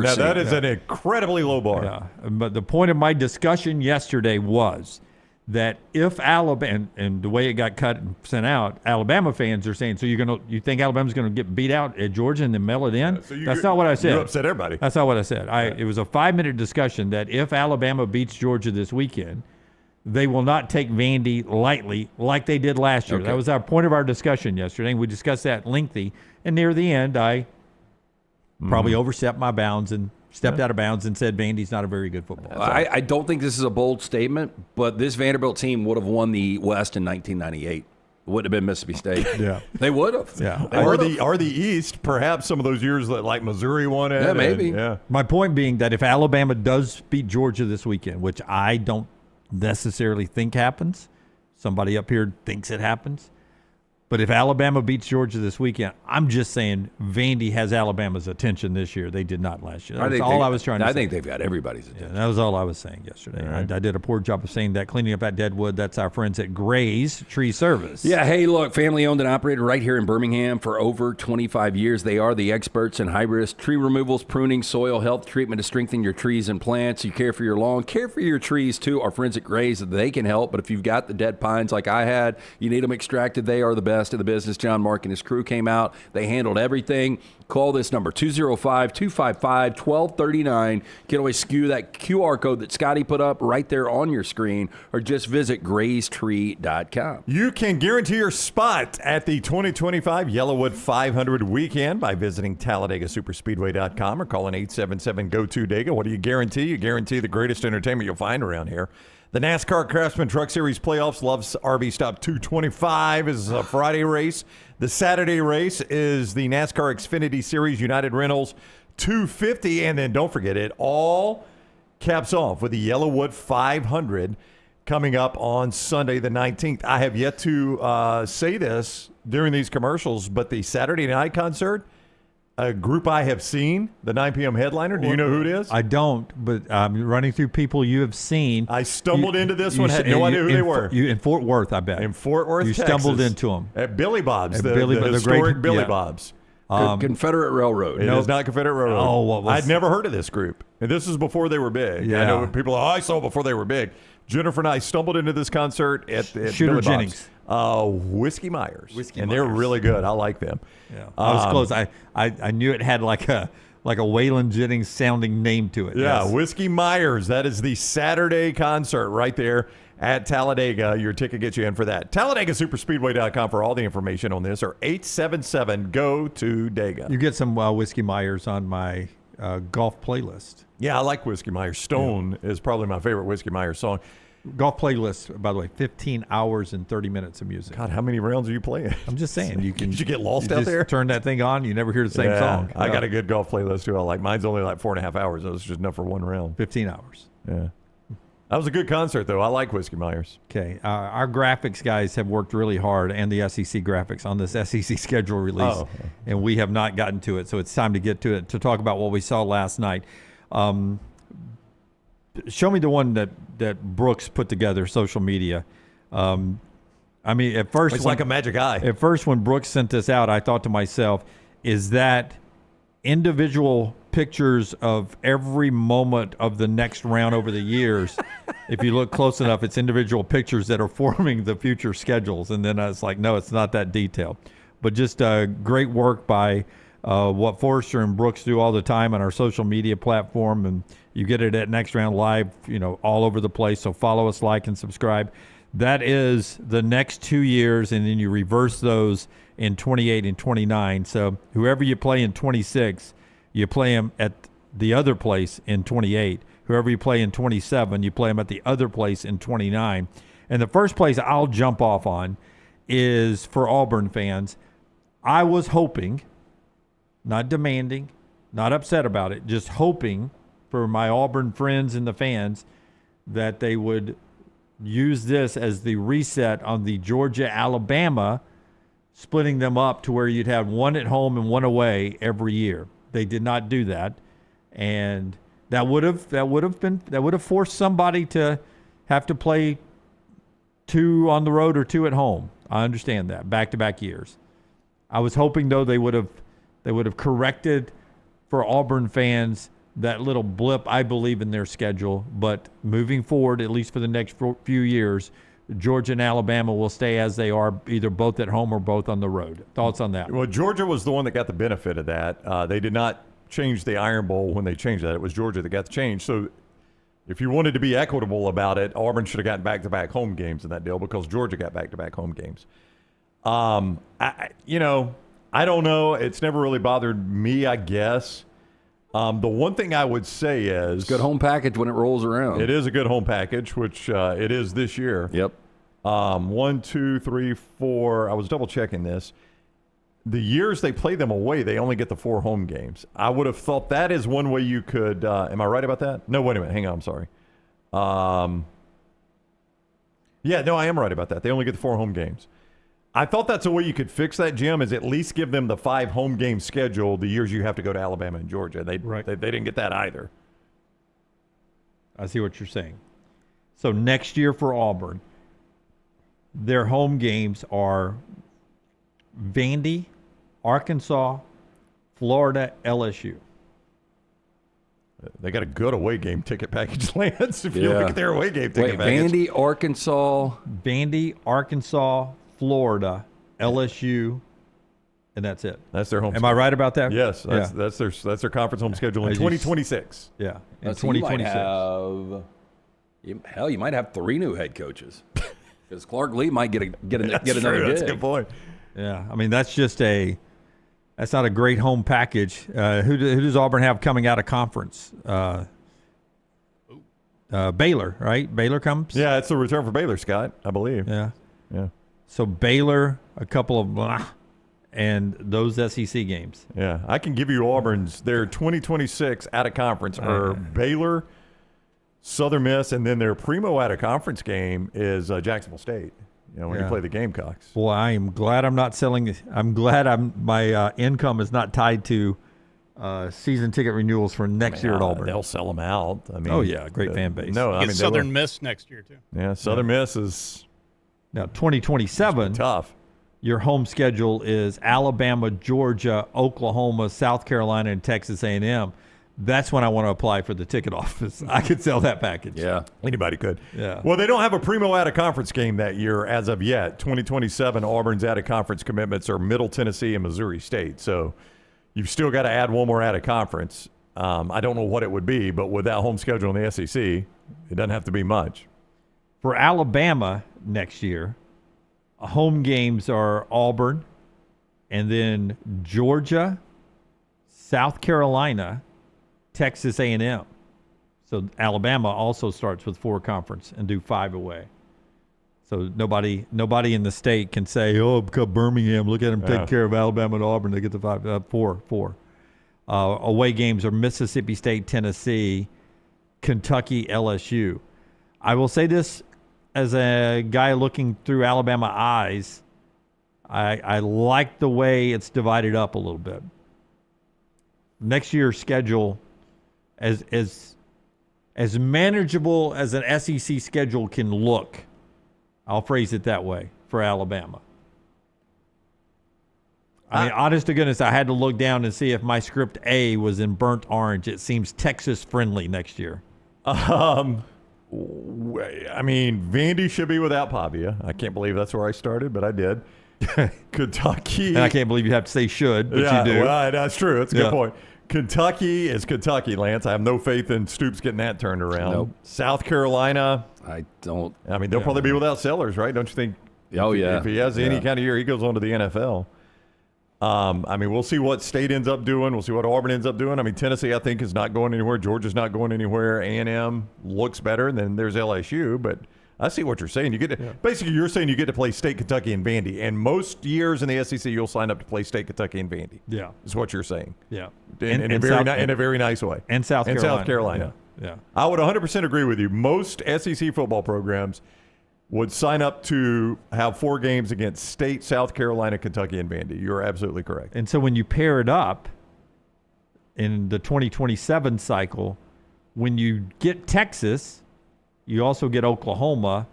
now, seen. that is an incredibly low bar. Yeah. But the point of my discussion yesterday was that if Alabama, and the way it got cut and sent out, Alabama fans are saying, so you think Alabama's going to get beat out at Georgia and then mail it in? That's not what I said. You upset everybody. That's not what I said. It was a 5-minute discussion that if Alabama beats Georgia this weekend, they will not take Vandy lightly like they did last year. Okay. That was our point of our discussion yesterday, and we discussed that lengthy. And near the end, I probably overstepped my bounds and stepped out of bounds and said Vandy's not a very good football. I don't think this is a bold statement, but this Vanderbilt team would have won the West in 1998. wouldn't have been Mississippi State. Yeah. They would have. Yeah. Or the East, perhaps some of those years that like Missouri won it. Yeah, maybe. Yeah. My point being that if Alabama does beat Georgia this weekend, which I don't necessarily think happens, somebody up here thinks it happens. But if Alabama beats Georgia this weekend, I'm just saying Vandy has Alabama's attention this year. They did not last year. That's all I was trying to say. I think they've got everybody's attention. Yeah, that was all I was saying yesterday. Right. I did a poor job of saying that. Cleaning up that dead wood, that's our friends at Gray's Tree Service. Yeah, hey, look, family-owned and operated right here in Birmingham for over 25 years. They are the experts in high-risk tree removals, pruning, soil health treatment to strengthen your trees and plants. You care for your lawn, care for your trees, too. Our friends at Gray's, they can help. But if you've got the dead pines like I had, you need them extracted, they are the best in the business. John Mark and his crew came out. They handled everything. Call this number, 205-255-1239. You can always skew that QR code that Scotty put up right there on your screen, or just visit graystree.com. You can guarantee your spot at the 2025 Yellowwood 500 weekend by visiting TalladegaSuperspeedway.com or calling 877-GO-2-DAGA. What do you guarantee? You guarantee the greatest entertainment you'll find around here. The NASCAR Craftsman Truck Series playoffs, Love's RV Stop 225 is a Friday race. The Saturday race is the NASCAR Xfinity Series United Rentals 250. And then don't forget, it all caps off with the Yellowwood 500 coming up on Sunday the 19th. I have yet to say this during these commercials, but the Saturday night concert, a group I have seen, the 9 p.m. headliner. Do you know who it is? I don't, but I'm running through people you have seen. I stumbled into this one, had no idea who they were. In Fort Worth, I bet. In Fort Worth, Texas. You stumbled into them. At Billy Bob's, the the historic great, Billy yeah. Bob's. Confederate Railroad. It is not Confederate Railroad. Oh, what was I'd never heard of this group. And this is before they were big. Yeah. I know people, I saw before they were big. Jennifer and I stumbled into this concert at Shooter Billy Jennings. Bob's. Whiskey Myers. They're really good. I like them. Yeah. I was close. I knew it had like a Waylon Jennings sounding name to it. Yeah, yes. Whiskey Myers. That is the Saturday concert right there at Talladega. Your ticket gets you in for that. TalladegaSuperspeedway.com for all the information on this, or 877-GO-TO-DAGA. You get some Whiskey Myers on my golf playlist. Yeah, I like Whiskey Myers. Stone is probably my favorite Whiskey Myers song. Golf playlist, by the way, 15 hours and 30 minutes of music. God, how many rounds are you playing? I'm just saying. You can. Did you get lost out just there? Turn that thing on. You never hear the same song. I got a good golf playlist too. I like mine's only like 4.5 hours. So it's just enough for one round. 15 hours. Yeah. That was a good concert, though. I like Whiskey Myers. Okay. Our graphics guys have worked really hard, and the SEC graphics, on this SEC schedule release, and we have not gotten to it. So it's time to get to it, to talk about what we saw last night. Show me the one that Brooks put together, social media. I mean, at first... It's like a magic eye. At first, when Brooks sent this out, I thought to myself, is that individual pictures of every moment of the next round over the years? If you look close enough, it's individual pictures that are forming the future schedules. And then I was like, no, it's not that detailed. But just great work by what Forrester and Brooks do all the time on our social media platform. And you get it at Next Round Live, all over the place. So follow us, like, and subscribe. That is the next 2 years, and then you reverse those in 28 and 29. So whoever you play in 26, you play them at the other place in 28. Whoever you play in 27, you play them at the other place in 29. And the first place I'll jump off on is for Auburn fans. I was hoping, not demanding, not upset about it, just hoping for my Auburn friends and the fans that they would use this as the reset on the Georgia-Alabama, splitting them up to where you'd have one at home and one away every year. They did not do that, and that would have forced somebody to have to play 2 on the road or 2 at home. I understand that, back-to-back years. I was hoping, though, they would have corrected for Auburn fans that little blip, I believe, in their schedule. But moving forward, at least for the next few years, Georgia and Alabama will stay as they are, either both at home or both on the road. Thoughts on that? Well, Georgia was the one that got the benefit of that. They did not change the Iron Bowl when they changed that. It was Georgia that got the change. So if you wanted to be equitable about it, Auburn should have gotten back-to-back home games in that deal because Georgia got back-to-back home games. I don't know. It's never really bothered me, I guess. The one thing I would say is... It's a good home package when it rolls around. It is a good home package, which it is this year. Yep. 1, 2, 3, 4. I was double checking this. The years they play them away, they only get the 4 home games. I would have thought that is one way you could. Am I right about that? No, wait a minute. Hang on. I'm sorry. Yeah, no, I am right about that. They only get the 4 home games. I thought that's a way you could fix that, Jim, is at least give them the 5 home game schedule the years you have to go to Alabama and Georgia. They didn't get that either. I see what you're saying. So next year for Auburn, their home games are Vandy, Arkansas, Florida, LSU. They got a good away game ticket package, Lance, if you look at their away game ticket package. Vandy, Arkansas, Florida, LSU, and that's it. That's their home Am schedule. I right about that? Yes, that's their conference home schedule in 2026. Yeah, in So you might 2026. hell, you might have 3 new head coaches because Clark Lee might get another true. gig. That's a good point. Yeah, I mean that's not a great home package. Who does Auburn have coming out of conference? Baylor, right? Baylor comes. Yeah, it's a return for Baylor, Scott, I believe. Yeah. Yeah. So Baylor, a couple of and those SEC games. Yeah, I can give you Auburn's. Their 2026 out of conference are Baylor, Southern Miss, and then their primo out of conference game is Jacksonville State. You know, when you play the Gamecocks. Boy, I am glad I'm not selling. I'm glad my income is not tied to season ticket renewals for next year at Auburn. They'll sell them out. I mean, oh yeah, great fan base. No, I mean Southern Miss next year too. Yeah, Southern Miss is now 2027. Tough. Your home schedule is Alabama, Georgia, Oklahoma, South Carolina, and Texas A&M. That's when I want to apply for the ticket office. I could sell that package. Yeah. Anybody could. Yeah. Well, they don't have a primo out-of-conference game that year as of yet. 2027, Auburn's out-of-conference commitments are Middle Tennessee and Missouri State. So you've still got to add one more out-of-conference. I don't know what it would be, but with that home schedule in the SEC, it doesn't have to be much. For Alabama next year, home games are Auburn, and then Georgia, South Carolina, Texas A&M. So Alabama also starts with 4 conference and do 5 away. So nobody in the state can say, "Oh, because Birmingham, look at them taking care of Alabama and Auburn. They get the 4. Away games are Mississippi State, Tennessee, Kentucky, LSU. I will say this as a guy looking through Alabama eyes, I like the way it's divided up a little bit. Next year's schedule, as manageable as an SEC schedule can look, I'll phrase it that way for Alabama. I mean, honest to goodness, I had to look down and see if my script A was in burnt orange. It seems Texas friendly next year. I mean, Vandy should be without Pavia. I can't believe that's where I started, but I did. Kentucky. And I can't believe you have to say should, but you do. Well, that's true. That's a good point. Kentucky is Kentucky, Lance. I have no faith in Stoops getting that turned around. Nope. South Carolina. I don't. I mean, they'll probably be without Sellers, right? Don't you think? Oh, yeah. If he has any kind of year, he goes on to the NFL. I mean, we'll see what State ends up doing. We'll see what Auburn ends up doing. I mean, Tennessee, I think, is not going anywhere. Georgia's not going anywhere. A&M looks better. And then there's LSU. But I see what you're saying. You get to, basically, you're saying you get to play State, Kentucky, and Vandy. And most years in the SEC, you'll sign up to play State, Kentucky, and Vandy. Yeah. Is what you're saying. Yeah. In a very nice way. And South Carolina. Yeah. I would 100% agree with you. Most SEC football programs would sign up to have 4 games against State, South Carolina, Kentucky, and Vandy. You're absolutely correct. And so when you pair it up in the 2027 cycle, when you get Texas, you also get Oklahoma,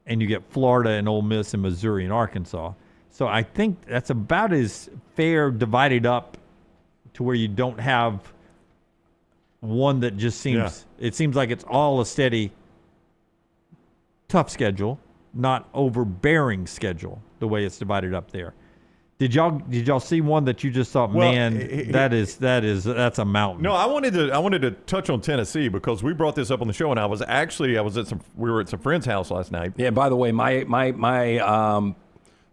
and you get Florida and Ole Miss and Missouri and Arkansas. So I think that's about as fair divided up to where you don't have one that just seems it seems like it's all a steady tough schedule, not overbearing schedule, the way it's divided up there. Did y'all see one that you just thought, man, that's a mountain? No, I wanted to touch on Tennessee because we brought this up on the show, and we were at some friend's house last night. Yeah. By the way, my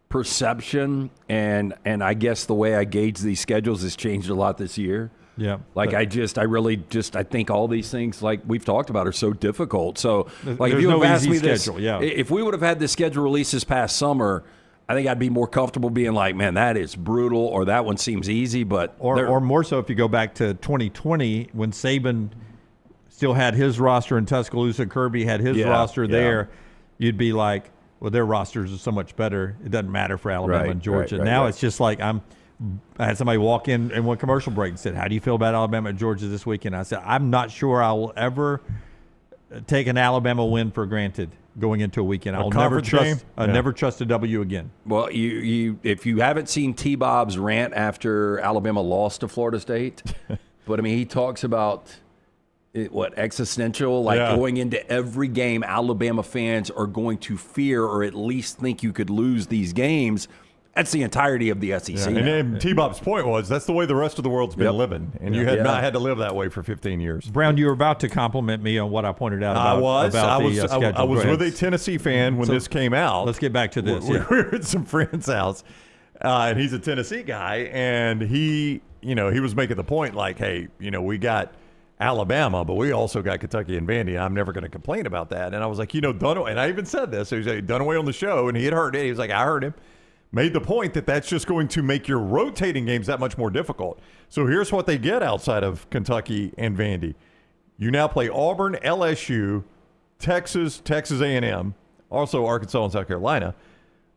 perception, and I guess the way I gauge these schedules has changed a lot this year. Yeah. Like I think all these things, like we've talked about, are so difficult. So like if there's you no would have asked easy me this, schedule, yeah. if we would have had this schedule released this past summer, I think I'd be more comfortable being like, man, that is brutal, or that one seems easy. But or more so if you go back to 2020 when Saban still had his roster in Tuscaloosa, Kirby had his roster there, you'd be like, well, their rosters are so much better. It doesn't matter for Alabama and Georgia. Now it's just like I had somebody walk in one commercial break and said, how do you feel about Alabama and Georgia this weekend? I said, I'm not sure I will ever take an Alabama win for granted going into a weekend. I'll never trust a W again. Well, you if you haven't seen T-Bob's rant after Alabama lost to Florida State, but I mean, he talks about existential, going into every game, Alabama fans are going to fear or at least think you could lose these games. That's the entirety of the SEC. Yeah. And then T-Bob's point was that's the way the rest of the world's been living, and you had not had to live that way for 15 years. Brown, you were about to compliment me on what I pointed out about I schedule. was with a Tennessee fan when this came out. Let's get back to this. We were at some friend's house, and he's a Tennessee guy, and he was making the point like, hey, we got Alabama, but we also got Kentucky and Vandy. I'm never going to complain about that. And I was like, Dunaway, and I even said this. So he said Dunaway on the show, and he had heard it. He was like, I heard him. Made the point that that's just going to make your rotating games that much more difficult. So here's what they get outside of Kentucky and Vandy. You now play Auburn, LSU, Texas A&M, also Arkansas and South Carolina.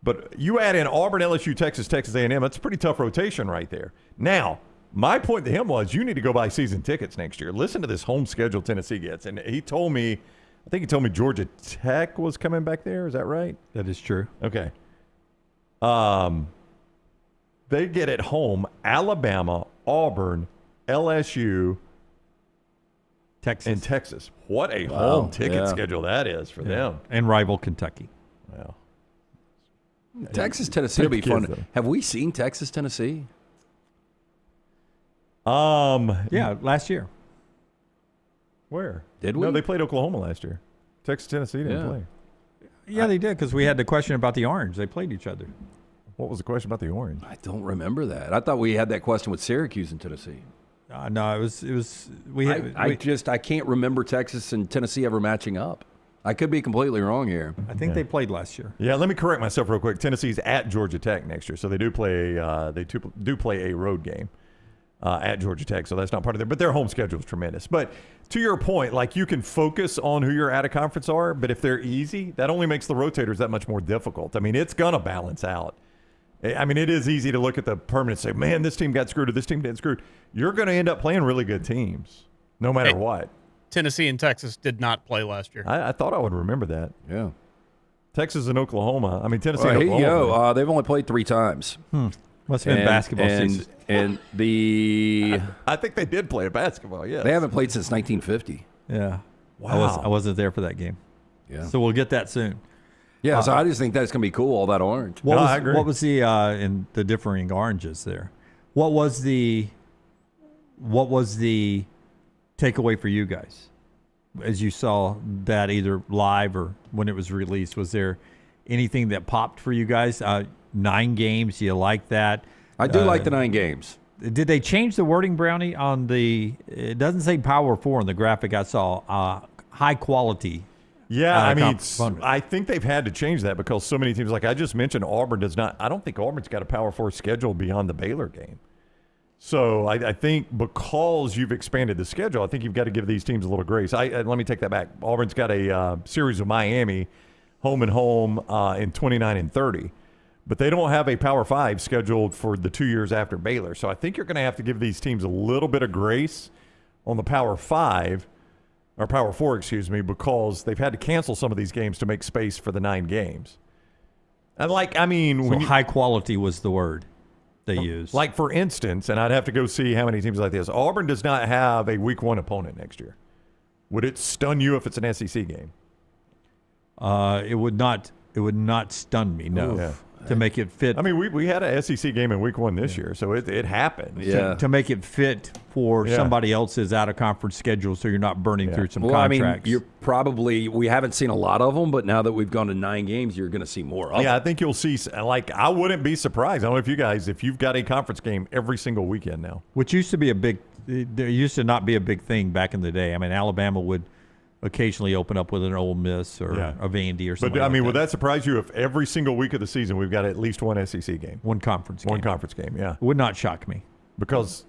But you add in Auburn, LSU, Texas A&M, that's a pretty tough rotation right there. Now, my point to him was you need to go buy season tickets next year. Listen to this home schedule Tennessee gets. And he told me, I think he told me Georgia Tech was coming back there. Is that right? That is true. Okay. They get at home Alabama, Auburn, LSU, Texas. and Texas. What a home ticket schedule that is for them. And rival Kentucky. Well, Texas, Tennessee will be fun. though. Have we seen Texas, Tennessee? Yeah, last year. Where? Did we? No, they played Oklahoma last year. Texas, Tennessee didn't play. Yeah, they did because we had the question about the Orange. They played each other. What was the question about the Orange? I don't remember that. I thought we had that question with Syracuse and Tennessee. No, it was. I can't remember Texas and Tennessee ever matching up. I could be completely wrong here. I think they played last year. Yeah, let me correct myself real quick. Tennessee's at Georgia Tech next year, so they do play. They do play a road game at Georgia Tech, so that's not part of it. But their home schedule is tremendous. But to your point, like you can focus on who your out of conference are, but if they're easy, that only makes the rotators that much more difficult. I mean, it's gonna balance out. I mean, it is easy to look at the permanent and say, man, this team got screwed or this team didn't screwed. You're going to end up playing really good teams, no matter what. Tennessee and Texas did not play last year. I thought I would remember that. Yeah. Texas and Oklahoma. I mean, Tennessee and Here Oklahoma. you go. They've only played 3 times. Must have been basketball season. And the I think they did play a basketball, yes. They haven't played since 1950. Yeah. Wow. I wasn't there for that game. Yeah. So we'll get that soon. Yeah, so I just think that's going to be cool, all that orange. I agree. What was the in the differing oranges there? What was the takeaway for you guys as you saw that either live or when it was released? Was there anything that popped for you guys? 9 games, do you like that? I do like the 9 games. Did they change the wording, Brownie, on the – it doesn't say Power 4 in the graphic I saw, high quality. Yeah, I mean, I think they've had to change that because so many teams, like I just mentioned, Auburn does not – I don't think Auburn's got a Power 4 schedule beyond the Baylor game. So I think because you've expanded the schedule, I think you've got to give these teams a little grace. Let me take that back. Auburn's got a series of Miami, home and home in 29 and 30. But they don't have a Power 5 scheduled for the 2 years after Baylor. So I think you're going to have to give these teams a little bit of grace on the Power 5 – or Power 4, excuse me, because they've had to cancel some of these games to make space for the 9 games. And so high quality was the word they used. Like, for instance, and I'd have to go see how many teams like this. Auburn does not have a Week 1 opponent next year. Would it stun you if it's an SEC game? It would not stun me, no. Yeah. to make it fit. I mean, we had an SEC game in week 1 this year, so it happened. To make it fit for somebody else's out-of-conference schedule so you're not burning through some contracts. I mean, we haven't seen a lot of them, but now that we've gone to 9 games, you're going to see more of them. Yeah, I think you'll see, I wouldn't be surprised. I don't know if you've got a conference game every single weekend now. Which used to be there used to not be a big thing back in the day. I mean, Alabama would occasionally open up with an Ole Miss or a Vandy or something. But, I mean, would that surprise you if every single week of the season we've got at least one SEC game? One conference game. One conference game, yeah. Would not shock me. Because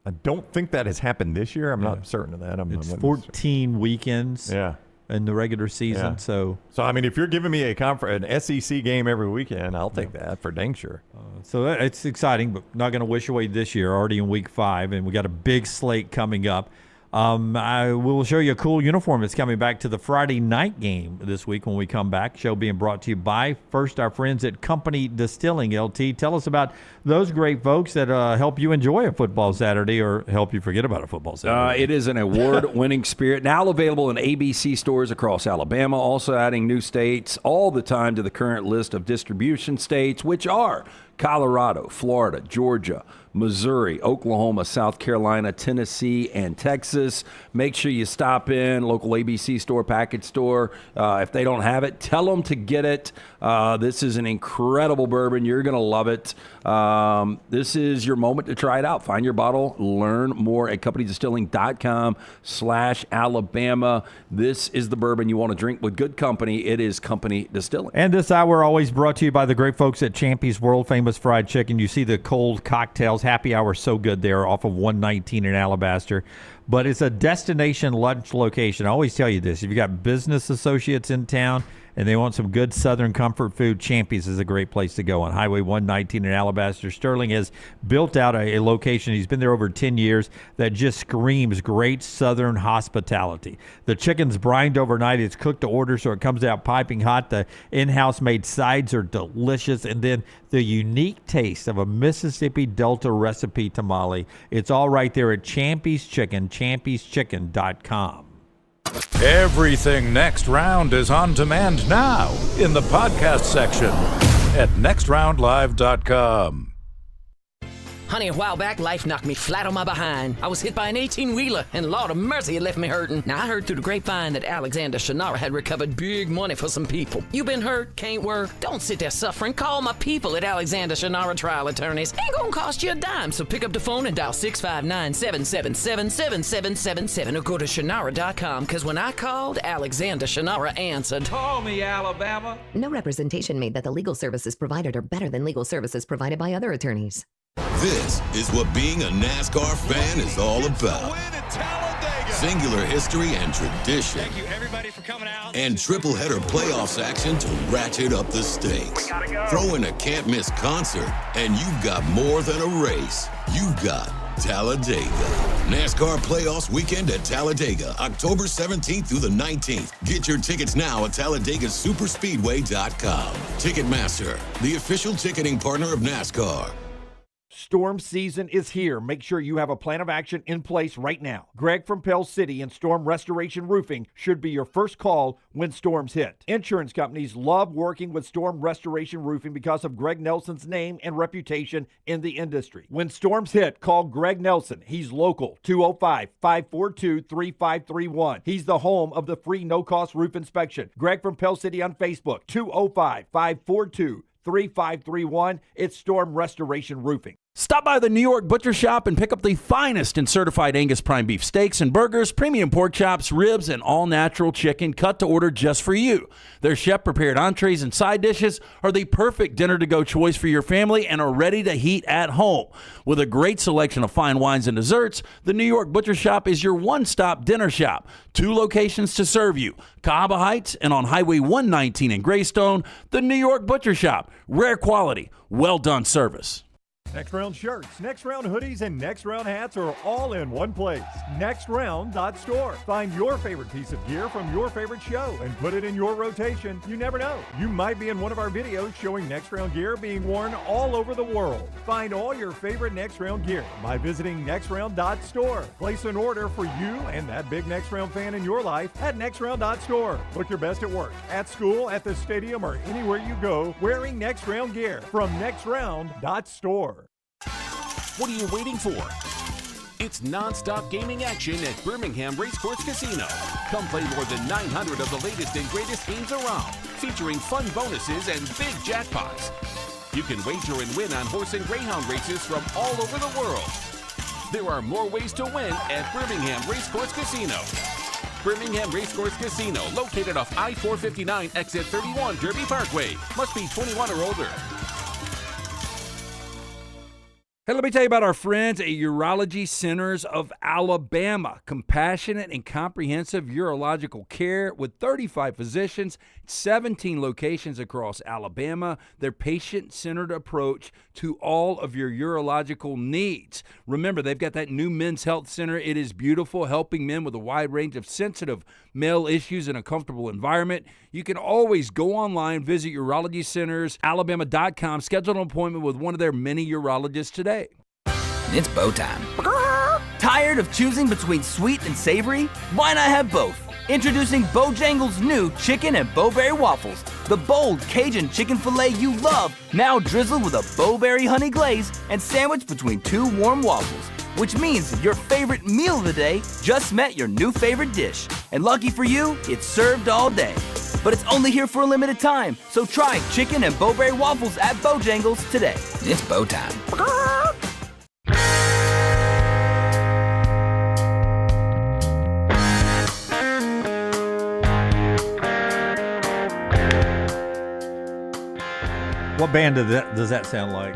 I don't think that has happened this year. I'm not certain of that. It's 14 weekends in the regular season. So, I mean, if you're giving me an SEC game every weekend, I'll take that for dang sure. So it's exciting, but not going to wish away this year. Already in week 5, and we got a big slate coming up. I will show you a cool uniform that's coming back to the Friday night game this week when we come back. Show being brought to you by, first, our friends at Company Distilling. LT, tell us about those great folks that help you enjoy a football Saturday or help you forget about a football Saturday. It is an award-winning spirit, now available in ABC stores across Alabama, also adding new states all the time to the current list of distribution states, which are Colorado, Florida, Georgia, Missouri, Oklahoma, South Carolina, Tennessee, and Texas. Make sure you stop in, local ABC store, package store. If they don't have it, tell them to get it. This is an incredible bourbon. You're going to love it. This is your moment to try it out. Find your bottle. Learn more at companydistilling.com/Alabama. This is the bourbon you want to drink with good company. It is Company Distilling. And this hour always brought to you by the great folks at Champy's World Famous Fried Chicken. You see the cold cocktails. Happy hour so good there off of 119 in Alabaster. But it's a destination lunch location. I always tell you this. If you got business associates in town and they want some good Southern comfort food, Champy's is a great place to go on Highway 119 in Alabaster. Sterling has built out a location. He's been there over 10 years that just screams great Southern hospitality. The chicken's brined overnight. It's cooked to order, so it comes out piping hot. The in-house made sides are delicious. And then the unique taste of a Mississippi Delta recipe tamale. It's all right there at Champy's Chicken, champyschicken.com. Everything Next Round is on demand now in the podcast section at nextroundlive.com. Honey, a while back, life knocked me flat on my behind. I was hit by an 18-wheeler, and Lord of mercy, it left me hurting. Now, I heard through the grapevine that Alexander Shannara had recovered big money for some people. You been hurt? Can't work? Don't sit there suffering. Call my people at Alexander Shannara Trial Attorneys. Ain't gonna cost you a dime, so pick up the phone and dial 659-777-7777 or go to Shannara.com, because when I called, Alexander Shannara answered. Call me, Alabama. No representation made that the legal services provided are better than legal services provided by other attorneys. This is what being a NASCAR fan is all about. Singular history and tradition. Thank you, everybody, for coming out. And triple header playoffs action to ratchet up the stakes. Throw in a can't miss concert, and you've got more than a race. You've got Talladega. NASCAR Playoffs Weekend at Talladega, October 17th through the 19th. Get your tickets now at TalladegaSuperspeedway.com. Ticketmaster, the official ticketing partner of NASCAR. Storm season is here. Make sure you have a plan of action in place right now. Greg from Pell City and Storm Restoration Roofing should be your first call when storms hit. Insurance companies love working with Storm Restoration Roofing because of Greg Nelson's name and reputation in the industry. When storms hit, call Greg Nelson. He's local, 205-542-3531. He's the home of the free no-cost roof inspection. Greg from Pell City on Facebook, 205-542-3531. It's Storm Restoration Roofing. Stop by the New York Butcher Shop and pick up the finest in certified Angus prime beef steaks and burgers, premium pork chops, ribs, and all-natural chicken cut to order just for you. Their chef-prepared entrees and side dishes are the perfect dinner-to-go choice for your family and are ready to heat at home. With a great selection of fine wines and desserts, the New York Butcher Shop is your one-stop dinner shop. 2 locations to serve you, Cahaba Heights and on Highway 119 in Greystone. The New York Butcher Shop, rare quality, well-done service. Next Round shirts, Next Round hoodies, and Next Round hats are all in one place. NextRound.store. Find your favorite piece of gear from your favorite show and put it in your rotation. You never know. You might be in one of our videos showing Next Round gear being worn all over the world. Find all your favorite Next Round gear by visiting NextRound.store. Place an order for you and that big Next Round fan in your life at NextRound.store. Look your best at work, at school, at the stadium, or anywhere you go wearing Next Round gear from NextRound.store. What are you waiting for? It's non-stop gaming action at Birmingham Racecourse Casino. Come play more than 900 of the latest and greatest games around, featuring fun bonuses and big jackpots. You can wager and win on horse and greyhound races from all over the world. There are more ways to win at Birmingham Racecourse Casino. Birmingham Racecourse Casino, located off I-459 exit 31 Derby Parkway. Must be 21 or older. Hey, let me tell you about our friends at Urology Centers of Alabama. Compassionate and comprehensive urological care with 35 physicians, 17 locations across Alabama. Their patient-centered approach to all of your urological needs. Remember, they've got that new men's health center. It is beautiful, helping men with a wide range of sensitive male issues in a comfortable environment. You can always go online, visit urologycentersalabama.com, schedule an appointment with one of their many urologists today. It's bow time. Tired of choosing between sweet and savory? Why not have both? Introducing Bojangles' new chicken and bowberry waffles. The bold Cajun chicken filet you love, now drizzled with a bowberry honey glaze and sandwiched between two warm waffles. Which means your favorite meal of the day just met your new favorite dish. And lucky for you, it's served all day. But it's only here for a limited time, so try chicken and bowberry waffles at Bojangles today. It's bow time. What band does that sound like?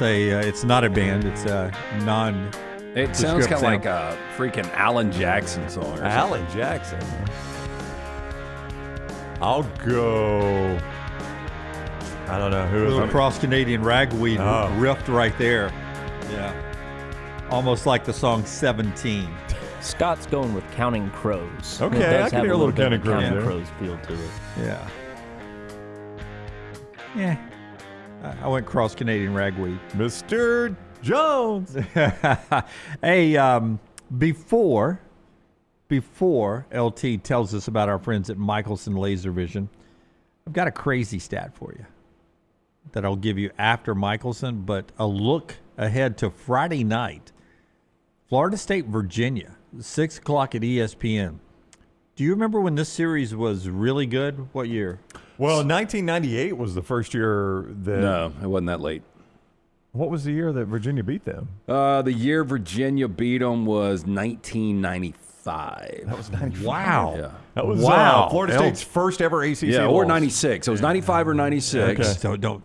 It's not a band. It's a non. It sounds kind of like a freaking Alan Jackson song. Alan Jackson. I'll go. I don't know who. A little cross-Canadian ragweed riffed right there. Yeah. Almost like the song 17. Scott's going with Counting Crows. Okay, it does I can have hear a little Counting Crows. Counting Crows feel to it. Yeah. Yeah. I went cross-Canadian ragweed. Mr. Jones. Hey, before LT tells us about our friends at Michelson Laser Vision, I've got a crazy stat for you that I'll give you after Michelson, but a look ahead to Friday night. Florida State, Virginia, 6 o'clock at ESPN. Do you remember when this series was really good? What year? Well, 1998 was the first year that... No, it wasn't that late. What was the year that Virginia beat them? The year Virginia beat them was 1995. That was 95. Wow. Yeah. That was Florida State's first ever ACC Yeah, or loss. 96. It was 95 or 96. Okay. So don't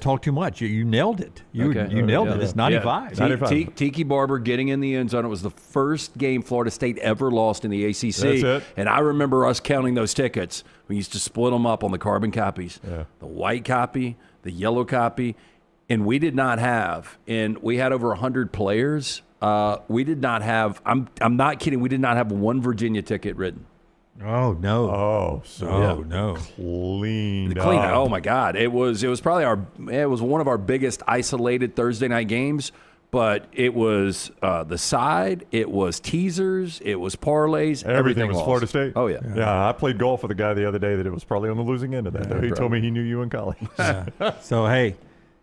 talk too much. You nailed it. You nailed it. It's 95. 95. Tiki Barber getting in the end zone. It was the first game Florida State ever lost in the ACC. That's it. And I remember us counting those tickets. We used to split them up on the carbon copies. Yeah. The white copy, the yellow copy. And we did not have, and we had over 100 players. We did not have, I'm not kidding, we did not have one Virginia ticket written. Oh, no. Oh, so no. Clean. Oh, my God. It was probably it was one of our biggest isolated Thursday night games. But it was the side, it was teasers, it was parlays. Everything was lost. Florida State. Oh, yeah. Yeah, I played golf with a guy the other day that it was probably on the losing end of that. He told me he knew you in college. So, hey,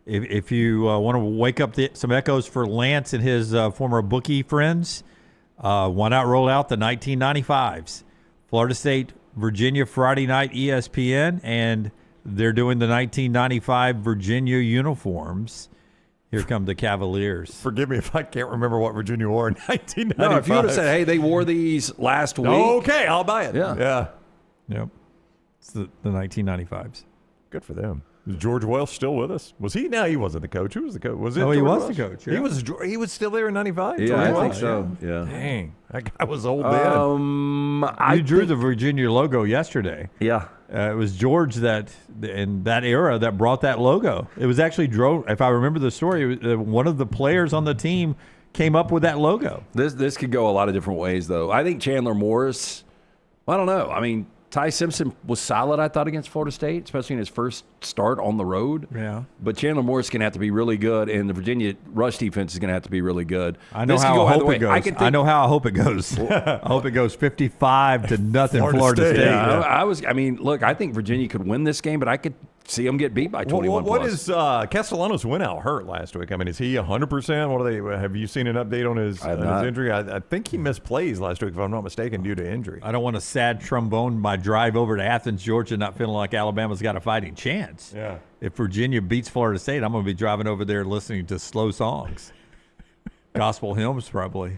if you want to wake up some echoes for Lance and his former bookie friends, why not roll out the 1995s? Florida State, Virginia, Friday night, ESPN, and they're doing the 1995 Virginia uniforms. Here come the Cavaliers. Forgive me if I can't remember what Virginia wore in 1995. No, if you would have said, hey, they wore these last week. Okay, I'll buy it. Yeah. Yeah. Yep. It's the 1995s. Good for them. Is George Welsh still with us? Was he? No, he wasn't the coach. Who was the coach? Was it? Oh, he George was Welsh? the coach. Yeah. He was still there in '95. Yeah, George I think Welsh? so. Yeah. Dang, that guy was old then. You drew the Virginia logo yesterday. Yeah. It was George that in that era that brought that logo. It was actually if I remember the story, one of the players on the team came up with that logo. This could go a lot of different ways, though. I think Chandler Morris, I don't know. I mean, Ty Simpson was solid, I thought, against Florida State, especially in his first start on the road. Yeah. But Chandler Morris is going to have to be really good, and the Virginia rush defense is going to have to be really good. I know how I hope it goes. I know how I hope it goes. I hope it goes 55-0 Florida State. Yeah, I mean, look, I think Virginia could win this game, but I could see them get beat by 21 What plus. is Castellanos went out hurt last week? I mean, is he 100%? What are they? Have you seen an update on his injury? I think he missed plays last week, if I'm not mistaken, due to injury. I don't want to sad trombone my drive over to Athens, Georgia, not feeling like Alabama's got a fighting chance. Yeah. If Virginia beats Florida State, I'm going to be driving over there listening to slow songs. Gospel hymns, probably.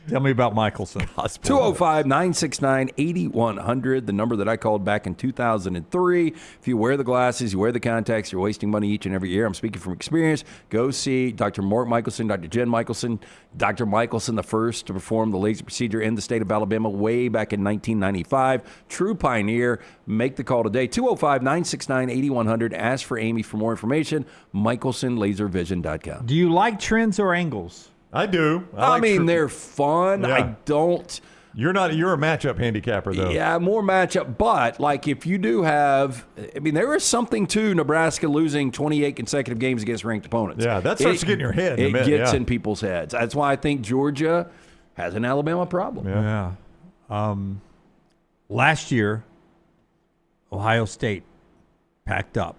Tell me about Michelson. 205-969-8100, the number that I called back in 2003. If you wear the glasses, you wear the contacts, you're wasting money each and every year. I'm speaking from experience. Go see Dr. Mark Michelson, Dr. Jen Michelson. Dr. Michelson, the first to perform the laser procedure in the state of Alabama way back in 1995. True pioneer. Make the call today. 205-969-8100. Ask for Amy for more information. MichelsonLaserVision.com. Do you like trends or angles? I do. I mean, they're fun. Yeah. I don't. You're a matchup handicapper, though. Yeah, more matchup. But, like, if you do have, I mean, there is something to Nebraska losing 28 consecutive games against ranked opponents. Yeah, that starts to get in your head. It gets in people's heads. That's why I think Georgia has an Alabama problem. Yeah. Last year, Ohio State packed up,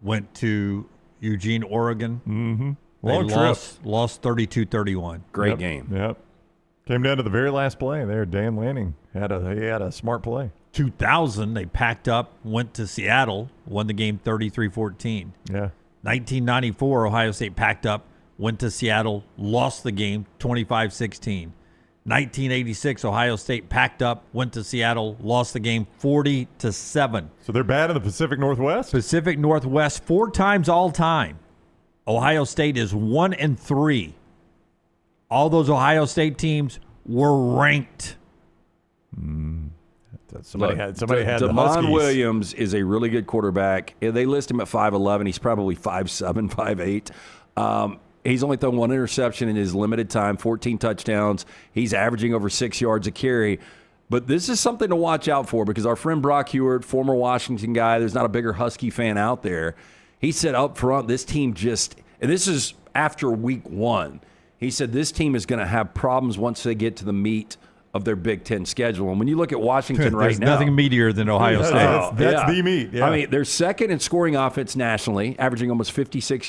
went to Eugene, Oregon. Mm-hmm. They lost 32-31. Great game. Yep. Came down to the very last play there. Dan Lanning had a smart play. 2000, they packed up, went to Seattle, won the game 33-14. Yeah. 1994, Ohio State packed up, went to Seattle, lost the game 25-16. 1986, Ohio State packed up, went to Seattle, lost the game 40-7. So they're bad in the Pacific Northwest? Pacific Northwest 4 times all time. Ohio State is 1-3. All those Ohio State teams were ranked. Somebody had the Damon Huskies. Williams is a really good quarterback. They list him at 5'11". He's probably 5'7", 5'8". He's only thrown 1 interception in his limited time, 14 touchdowns. He's averaging over 6 yards a carry. But this is something to watch out for because our friend Brock Heward, former Washington guy, there's not a bigger Husky fan out there. He said up front, this team and this is after week 1, he said this team is going to have problems once they get to the meat of their Big Ten schedule. And when you look at Washington right now. There's nothing meatier than Ohio State. That's the meat. Yeah. I mean, they're second in scoring offense nationally, averaging almost 56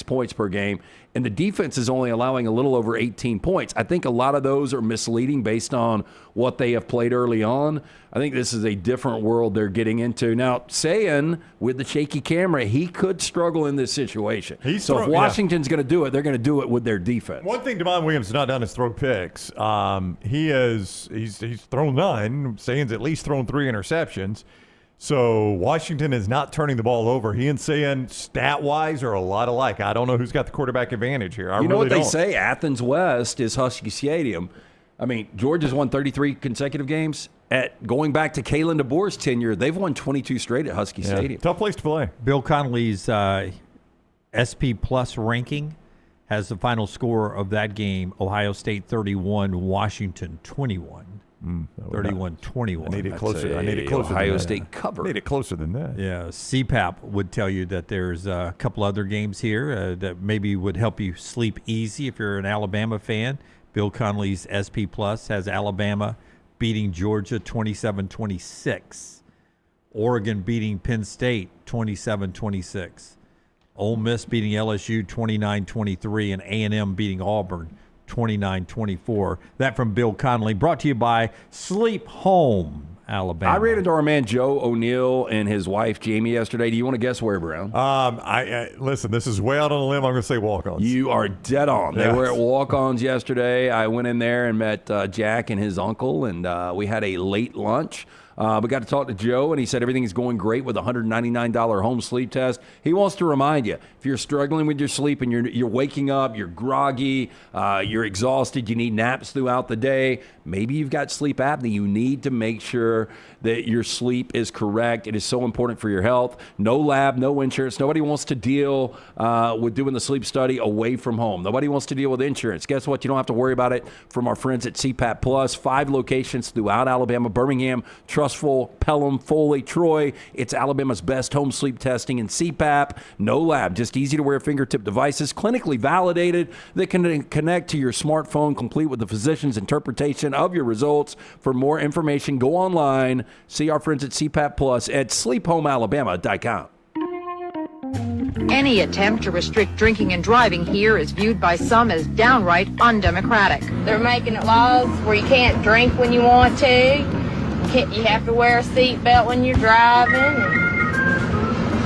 points per game. And the defense is only allowing a little over 18 points. I think a lot of those are misleading based on what they have played early on. I think this is a different world they're getting into. Now, saying with the shaky camera, he could struggle in this situation. If Washington's going to do it, they're going to do it with their defense. One thing Damon Williams has not done is throw picks. He's thrown 9. Sayan's at least thrown 3 interceptions. So Washington is not turning the ball over. He and Sayan, stat-wise, are a lot alike. I don't know who's got the quarterback advantage here. You know what they say? Athens West is Husky Stadium. I mean, Georgia's won 33 consecutive games. Going back to Kalen DeBoer's tenure, they've won 22 straight at Husky Stadium. Tough place to play. Bill Connolly's SP Plus ranking has the final score of that game, Ohio State 31, Washington 21. 31-21. I need it closer. I need it closer. Ohio than State that. cover. I need it closer than that. Yeah, CPAP would tell you that there's a couple other games here that maybe would help you sleep easy if you're an Alabama fan. Bill Connolly's SP Plus has Alabama beating Georgia 27-26. Oregon beating Penn State 27-26. Ole Miss beating LSU 29-23, and A&M beating Auburn 29-24. That from Bill Connolly, brought to you by Sleep Home, Alabama. I ran into our man Joe O'Neill and his wife Jamie yesterday. Do you want to guess where, Brown? Listen, this is way out on a limb. I'm going to say walk-ons. You are dead on. They were at walk-ons yesterday. I went in there and met Jack and his uncle, and we had a late lunch. We got to talk to Joe, and he said everything is going great with a $199 home sleep test. He wants to remind you, if you're struggling with your sleep and you're waking up, you're groggy, you're exhausted, you need naps throughout the day, maybe you've got sleep apnea, you need to make sure that your sleep is correct. It is so important for your health. No lab, no insurance. Nobody wants to deal with doing the sleep study away from home. Nobody wants to deal with insurance. Guess what? You don't have to worry about it from our friends at CPAP Plus. 5 locations throughout Alabama, Birmingham, Trustful, Pelham, Foley, Troy. It's Alabama's best home sleep testing and CPAP. No lab, just easy-to-wear fingertip devices, clinically validated, that can connect to your smartphone, complete with the physician's interpretation of your results. For more information, go online. See our friends at CPAP Plus at sleephomealabama.com. Any attempt to restrict drinking and driving here is viewed by some as downright undemocratic. They're making it laws where you can't drink when you want to. You have to wear a seatbelt when you're driving.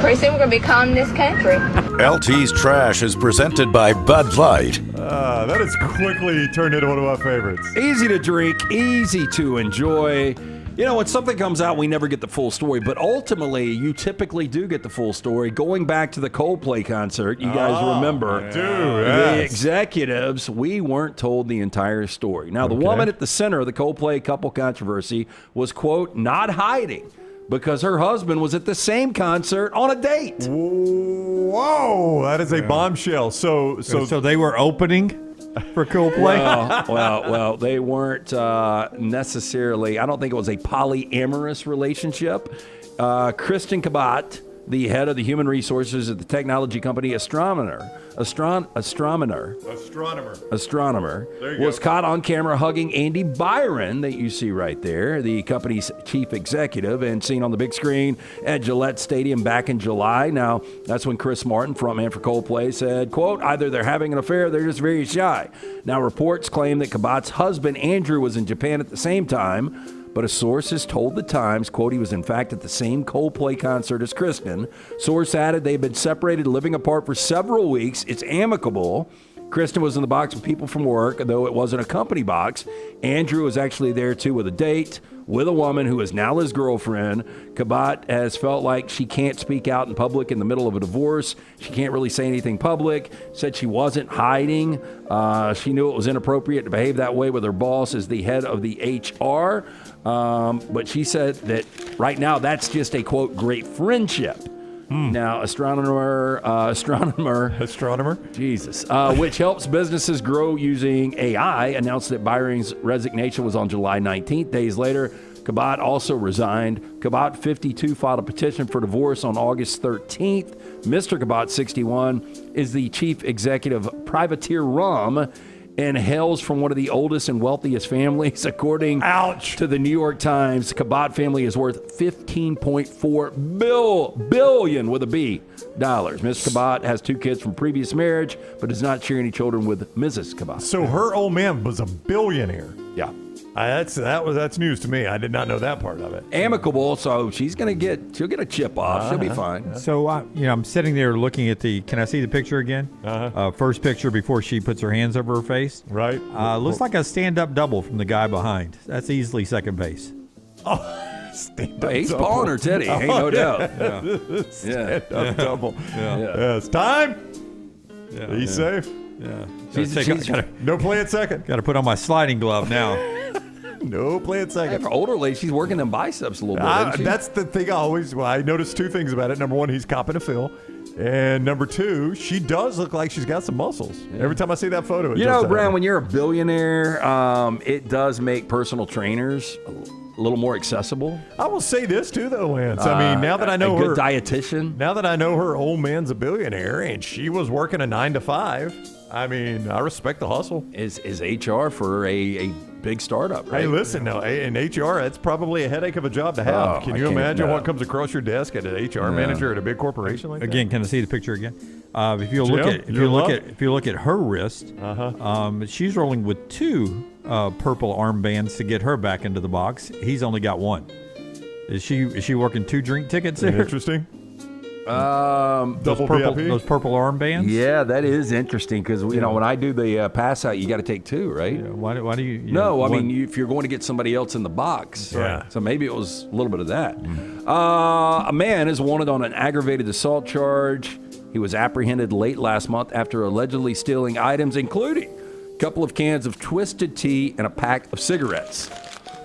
Pretty soon we're going to be calling this country. LT's Trash is presented by Bud Light. That has quickly turned into one of my favorites. Easy to drink, easy to enjoy. You know, when something comes out, we never get the full story, but ultimately, you typically do get the full story. Going back to the Coldplay concert, you guys remember, the executives, we weren't told the entire story. Now, the woman at the center of the Coldplay couple controversy was, quote, not hiding because her husband was at the same concert on a date. Whoa, that is a bombshell. So they were opening for Coldplay? Well, they weren't necessarily. I don't think it was a polyamorous relationship. Kristen Kabat, the head of the human resources at the technology company Astronomer, was caught on camera hugging Andy Byron, that you see right there, the company's chief executive, and seen on the big screen at Gillette Stadium back in July. Now, that's when Chris Martin, frontman for Coldplay, said, quote, either they're having an affair or they're just very shy. Now, reports claim that Kabat's husband, Andrew, was in Japan at the same time, but a source has told the Times, quote, he was in fact at the same Coldplay concert as Kristen. Source added they've been separated, living apart for several weeks. It's amicable. Kristen was in the box with people from work, though it wasn't a company box. Andrew was actually there, too, with a date with a woman who is now his girlfriend. Kabat has felt like she can't speak out in public in the middle of a divorce. She can't really say anything public. Said she wasn't hiding. She knew it was inappropriate to behave that way with her boss as the head of the HR. But she said that right now that's just a, quote, great friendship. Now, astronomer, Jesus, which helps businesses grow using AI, announced that Byron's resignation was on July 19th. Days later, Kabat also resigned. Kabat, 52, filed a petition for divorce on August 13th. Mr. Kabat, 61, is the chief executive of Privateer Rum and hails from one of the oldest and wealthiest families. According to the New York Times, Kabat family is worth $15.4 billion with a B dollars. Ms. Kabat has 2 kids from previous marriage, but does not share any children with Mrs. Kabat. So her old man was a billionaire. Yeah. That's news to me. I did not know that part of it. Amicable, so she'll get a chip off. She'll be fine. So I'm sitting there looking at can I see the picture again? First picture before she puts her hands over her face. Right. Looks like a stand-up double from the guy behind. That's easily second base. Oh, stand-up he's double. balling her teddy, ain't no doubt. Stand-up double. Yeah. It's time. He's safe. Yeah. No play at second. Got to put on my sliding glove now. No play at second. For older lady, she's working them biceps a little bit. Isn't she? That's the thing I noticed 2 things about it. Number 1, he's copping a fill. And number 2, she does look like she's got some muscles. Yeah. Every time I see that photo, Brown, when you're a billionaire, it does make personal trainers a little more accessible. I will say this too, though, Lance. I mean, now that I know a good dietitian. Now that I know her old man's a billionaire and she was working a 9 to 5, I mean, I respect the hustle. Is HR for a big startup, right? Hey, listen, now, in HR, that's probably a headache of a job to have. Can you imagine what comes across your desk at an HR manager at a big corporation like that? Again, can I see the picture again? If you look at her wrist, she's rolling with 2 purple armbands to get her back into the box. He's only got 1. Is she working 2 drink tickets there? Interesting. Double those purple armbands. Yeah, that is interesting because you know when I do the pass out, you got to take two, right? Yeah, why do you? No, I mean if you're going to get somebody else in the box, right? So maybe it was a little bit of that. A man is wanted on an aggravated assault charge. He was apprehended late last month after allegedly stealing items, including a couple of cans of Twisted Tea and a pack of cigarettes.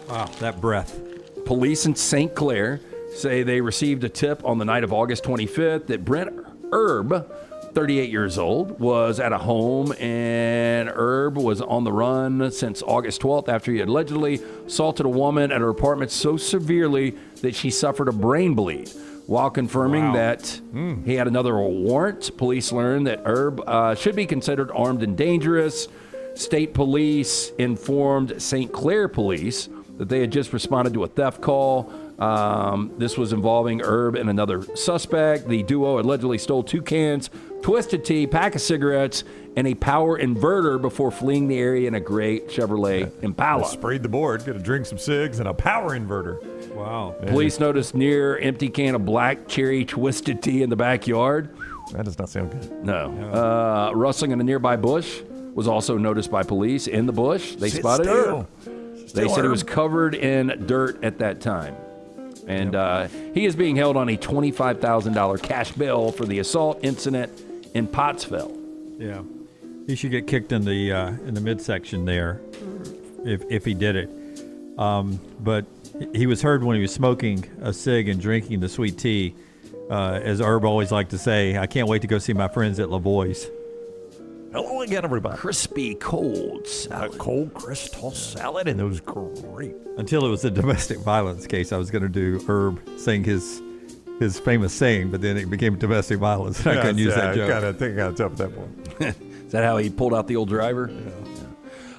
Wow, that breath. Police in St. Clair say they received a tip on the night of August 25th that Brent Erb, 38 years old, was at a home, and Erb was on the run since August 12th after he allegedly assaulted a woman at her apartment so severely that she suffered a brain bleed. While confirming that he had another warrant, police learned that Erb should be considered armed and dangerous. State police informed St. Clair police that they had just responded to a theft call. This was involving Erb and another suspect. The duo allegedly stole 2 cans, Twisted Tea, pack of cigarettes, and a power inverter before fleeing the area in a gray Chevrolet Impala. Sprayed the board, gonna drink some cigs and a power inverter. Wow. Police noticed near empty can of black cherry Twisted Tea in the backyard. That does not sound good. No. Rustling in a nearby bush was also noticed by police. In the bush, they spotted Erb. They said he was covered in dirt at that time. And he is being held on a $25,000 cash bail for the assault incident in Pottsville. Yeah, he should get kicked in the midsection there if he did it. But he was heard when he was smoking a cig and drinking the sweet tea. As Herb always liked to say, I can't wait to go see my friends at Lavoie's. Hello again, everybody. Crispy cold salad. A cold crystal salad, and it was great. Until it was a domestic violence case, I was going to do Herb saying his famous saying, but then it became domestic violence, and I couldn't use that joke. I think I got tough at that point. Is that how he pulled out the old driver?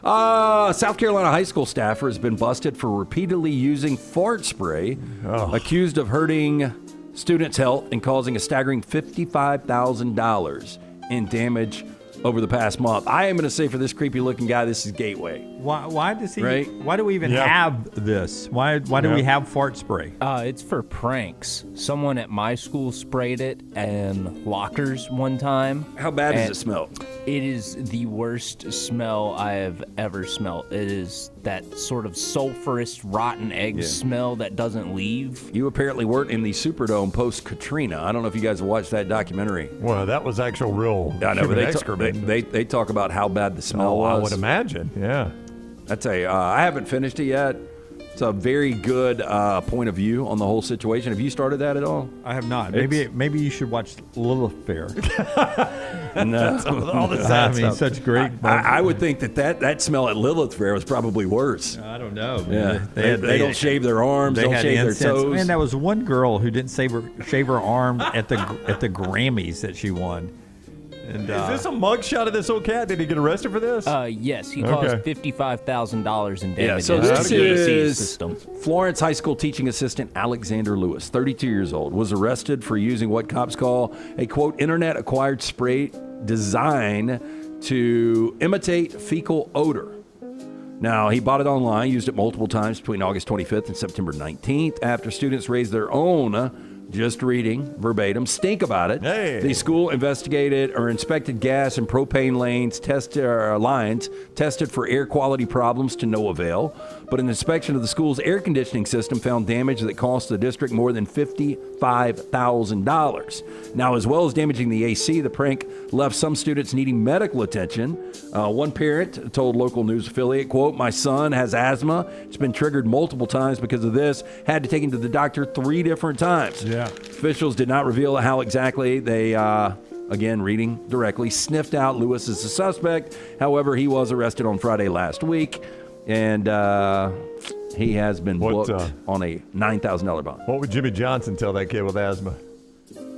Yeah. South Carolina high school staffer has been busted for repeatedly using fart spray, accused of hurting students' health and causing a staggering $55,000 in damage over the past month. I am going to say for this creepy-looking guy, this is Gateway. Why does he? Right? Why do we even have this? Why do we have fart spray? It's for pranks. Someone at my school sprayed it in lockers one time. How bad does it smell? It is the worst smell I have ever smelled. It is that sort of sulfurous, rotten egg smell that doesn't leave. You apparently weren't in the Superdome post-Katrina. I don't know if you guys have watched that documentary. Well, that was actual real human excrement. They talk about how bad the smell was. I would imagine, yeah. I haven't finished it yet. It's a very good point of view on the whole situation. Have you started that at all? I have not. Maybe you should watch Lilith Fair. No. All the sad stuff. Such great. I would think that smell at Lilith Fair was probably worse. I don't know. Yeah, they don't shave their arms. They don't shave their toes. Man, there was one girl who didn't shave her arm at the Grammys that she won. And, is this a mugshot of this old cat? Did he get arrested for this? Yes, he caused $55,000 in damages. So this to the is system. Florence High School teaching assistant Alexander Lewis, 32 years old, was arrested for using what cops call a, quote, internet-acquired spray designed to imitate fecal odor. Now, he bought it online, used it multiple times between August 25th and September 19th after students raised their own just reading verbatim, stink about it. Hey. The school investigated or inspected gas and propane lines tested for air quality problems to no avail. But an inspection of the school's air conditioning system found damage that cost the district more than $55,000. Now, as well as damaging the AC, the prank left some students needing medical attention. One parent told local news affiliate, quote, "My son has asthma. It's been triggered multiple times because of this. Had to take him to the doctor 3 different times." Yeah. Officials did not reveal how exactly they, again, reading directly, sniffed out Lewis as a suspect. However, he was arrested on Friday last week, and he has been booked on a $9,000 bond. What would Jimmy Johnson tell that kid with asthma?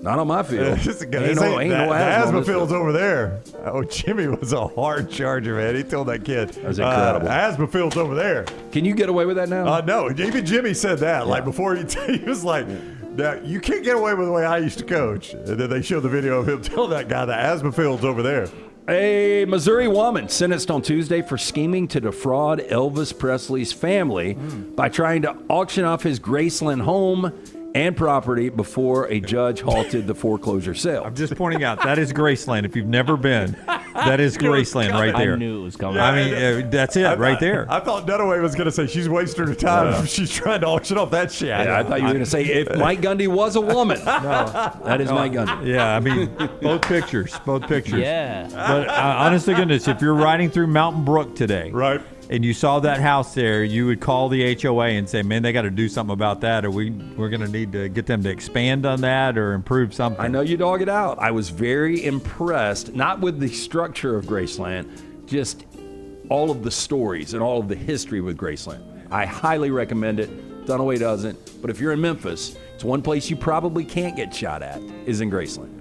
Not on my field. Ain't no asthma field's over there. Oh, Jimmy was a hard charger, man. He told that kid. That was incredible. Asthma field's over there. Can you get away with that now? No. Even Jimmy said that. Like before, he was like, "Now you can't get away with the way I used to coach." And then they showed the video of him telling that guy the asthma field's over there. A Missouri woman sentenced on Tuesday for scheming to defraud Elvis Presley's family by trying to auction off his Graceland home and property before a judge halted the foreclosure sale. I'm just pointing out that is Graceland. If you've never been, that is Graceland right there. I knew it was coming. I mean, that's it right there. I thought Dunaway was going to say she's wasting her time. She's trying to auction off that shit. Yeah, I thought you were going to say if Mike Gundy was a woman. No, that is Mike Gundy. Yeah, I mean, both pictures. Yeah. But honest to goodness, if you're riding through Mountain Brook today, right, and you saw that house there, you would call the HOA and say, man, they got to do something about that, or we're going to need to get them to expand on that or improve something. I know you dog it out. I was very impressed, not with the structure of Graceland, just all of the stories and all of the history with Graceland. I highly recommend it. Dunaway doesn't. But if you're in Memphis, it's one place you probably can't get shot at is in Graceland.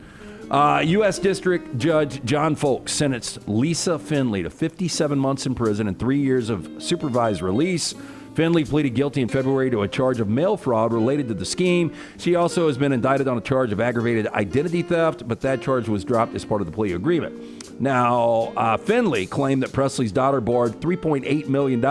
U.S. District Judge John Folks sentenced Lisa Finley to 57 months in prison and 3 years of supervised release. Finley pleaded guilty in February to a charge of mail fraud related to the scheme. She also has been indicted on a charge of aggravated identity theft, but that charge was dropped as part of the plea agreement. Now, Finley claimed that Presley's daughter borrowed $3.8 million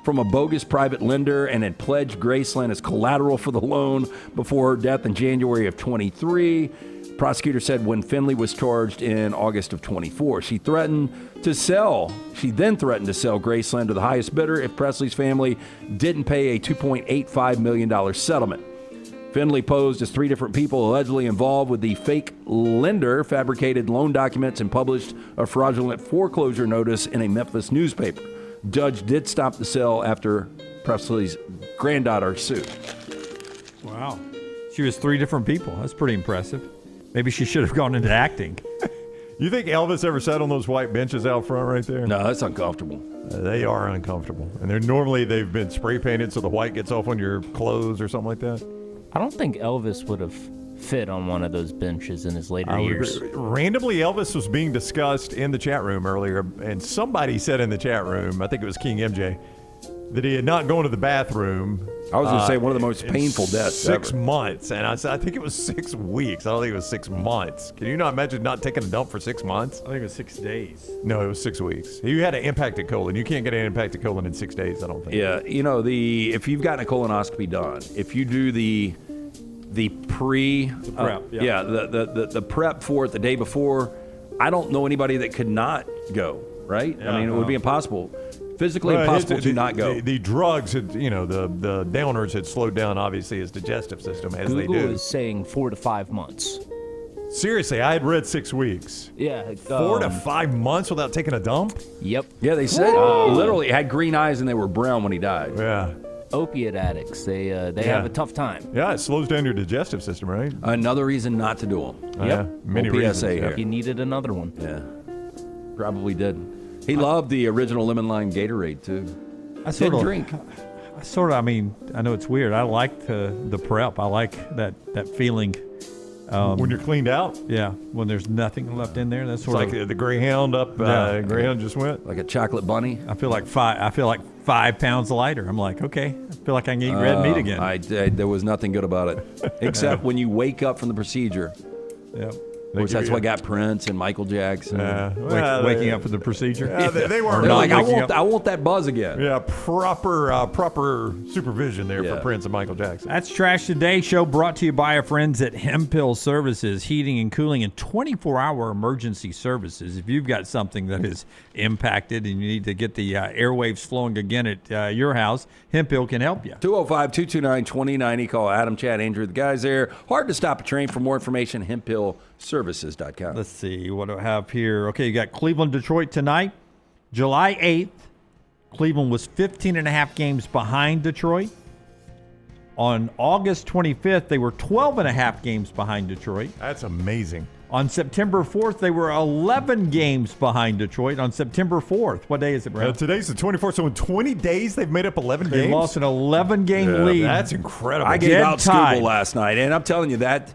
from a bogus private lender and had pledged Graceland as collateral for the loan before her death in January of 23. Prosecutor said when Finley was charged in August of 24, she then threatened to sell Graceland to the highest bidder if Presley's family didn't pay a $2.85 million settlement. Finley posed as three different people allegedly involved with the fake lender, fabricated loan documents, and published a fraudulent foreclosure notice in a Memphis newspaper. Judge did stop the sale after Presley's granddaughter sued. Wow. She was three different people. That's pretty impressive. Maybe she should have gone into acting. You think Elvis ever sat on those white benches out front right there? No, that's uncomfortable. They are uncomfortable. And they've been spray painted so the white gets off on your clothes or something like that. I don't think Elvis would have fit on one of those benches in his later years. Randomly, Elvis was being discussed in the chat room earlier, and somebody said in the chat room, I think it was King MJ, that he had not gone to the bathroom. I was going to say one of the most painful deaths 6 ever. months, and I think it was 6 weeks. I don't think it was 6 months. Can you not imagine not taking a dump for 6 months? I think it was 6 days. No, it was 6 weeks. He had an impacted colon. You can't get an impacted colon in 6 days, I don't think. Yeah, if you've gotten a colonoscopy done, if you do the prep, the prep for it the day before, I don't know anybody that could not go, right? Yeah, I mean, it would be impossible. Physically impossible to not go. The drugs, the downers had slowed down, obviously, his digestive system, as Google they do. is saying 4 to 5 months. Seriously, I had read 6 weeks. Yeah. 4 to 5 months without taking a dump? Yep. Yeah, they said literally had green eyes and they were brown when he died. Yeah. Opiate addicts, they have a tough time. Yeah, it slows down your digestive system, right? Another reason not to do them. Yeah, many reasons. PSA here. He needed another one. Yeah, probably did. He loved the original lemon lime Gatorade too. Didn't drink. I mean, I know it's weird. I like the prep. I like that feeling. When you're cleaned out? Yeah, when there's nothing left in there. That's sort of like the Greyhound up. Greyhound just went like a chocolate bunny. I feel like 5 pounds lighter. I'm like, okay, I feel like I can eat red meat again. There was nothing good about it, except when you wake up from the procedure. Yep. Which that's what got Prince and Michael Jackson. Waking up for the procedure. They weren't. Like, I want that buzz again. Yeah, proper supervision there for Prince and Michael Jackson. That's Trash Today show brought to you by our friends at Hemphill Services, heating and cooling and 24-hour emergency services. If you've got something that is impacted and you need to get the airwaves flowing again at your house, Hemphill can help you. 205-229-2090. Call Adam, Chad, Andrew, the guys there. Hard to stop a train. For more information, hemphillservices.com. Let's see, what do I have here? Okay, you got Cleveland, Detroit tonight. July 8th, Cleveland was 15.5 games behind Detroit. On August 25th, they were 12.5 games behind Detroit. That's amazing. On September 4th, they were 11 games behind Detroit. On September 4th, what day is it, Brad? Today's the 24th, so in 20 days, they've made up 11 games? They lost an 11-game lead. That's incredible. I gave out Scuba last night, and I'm telling you that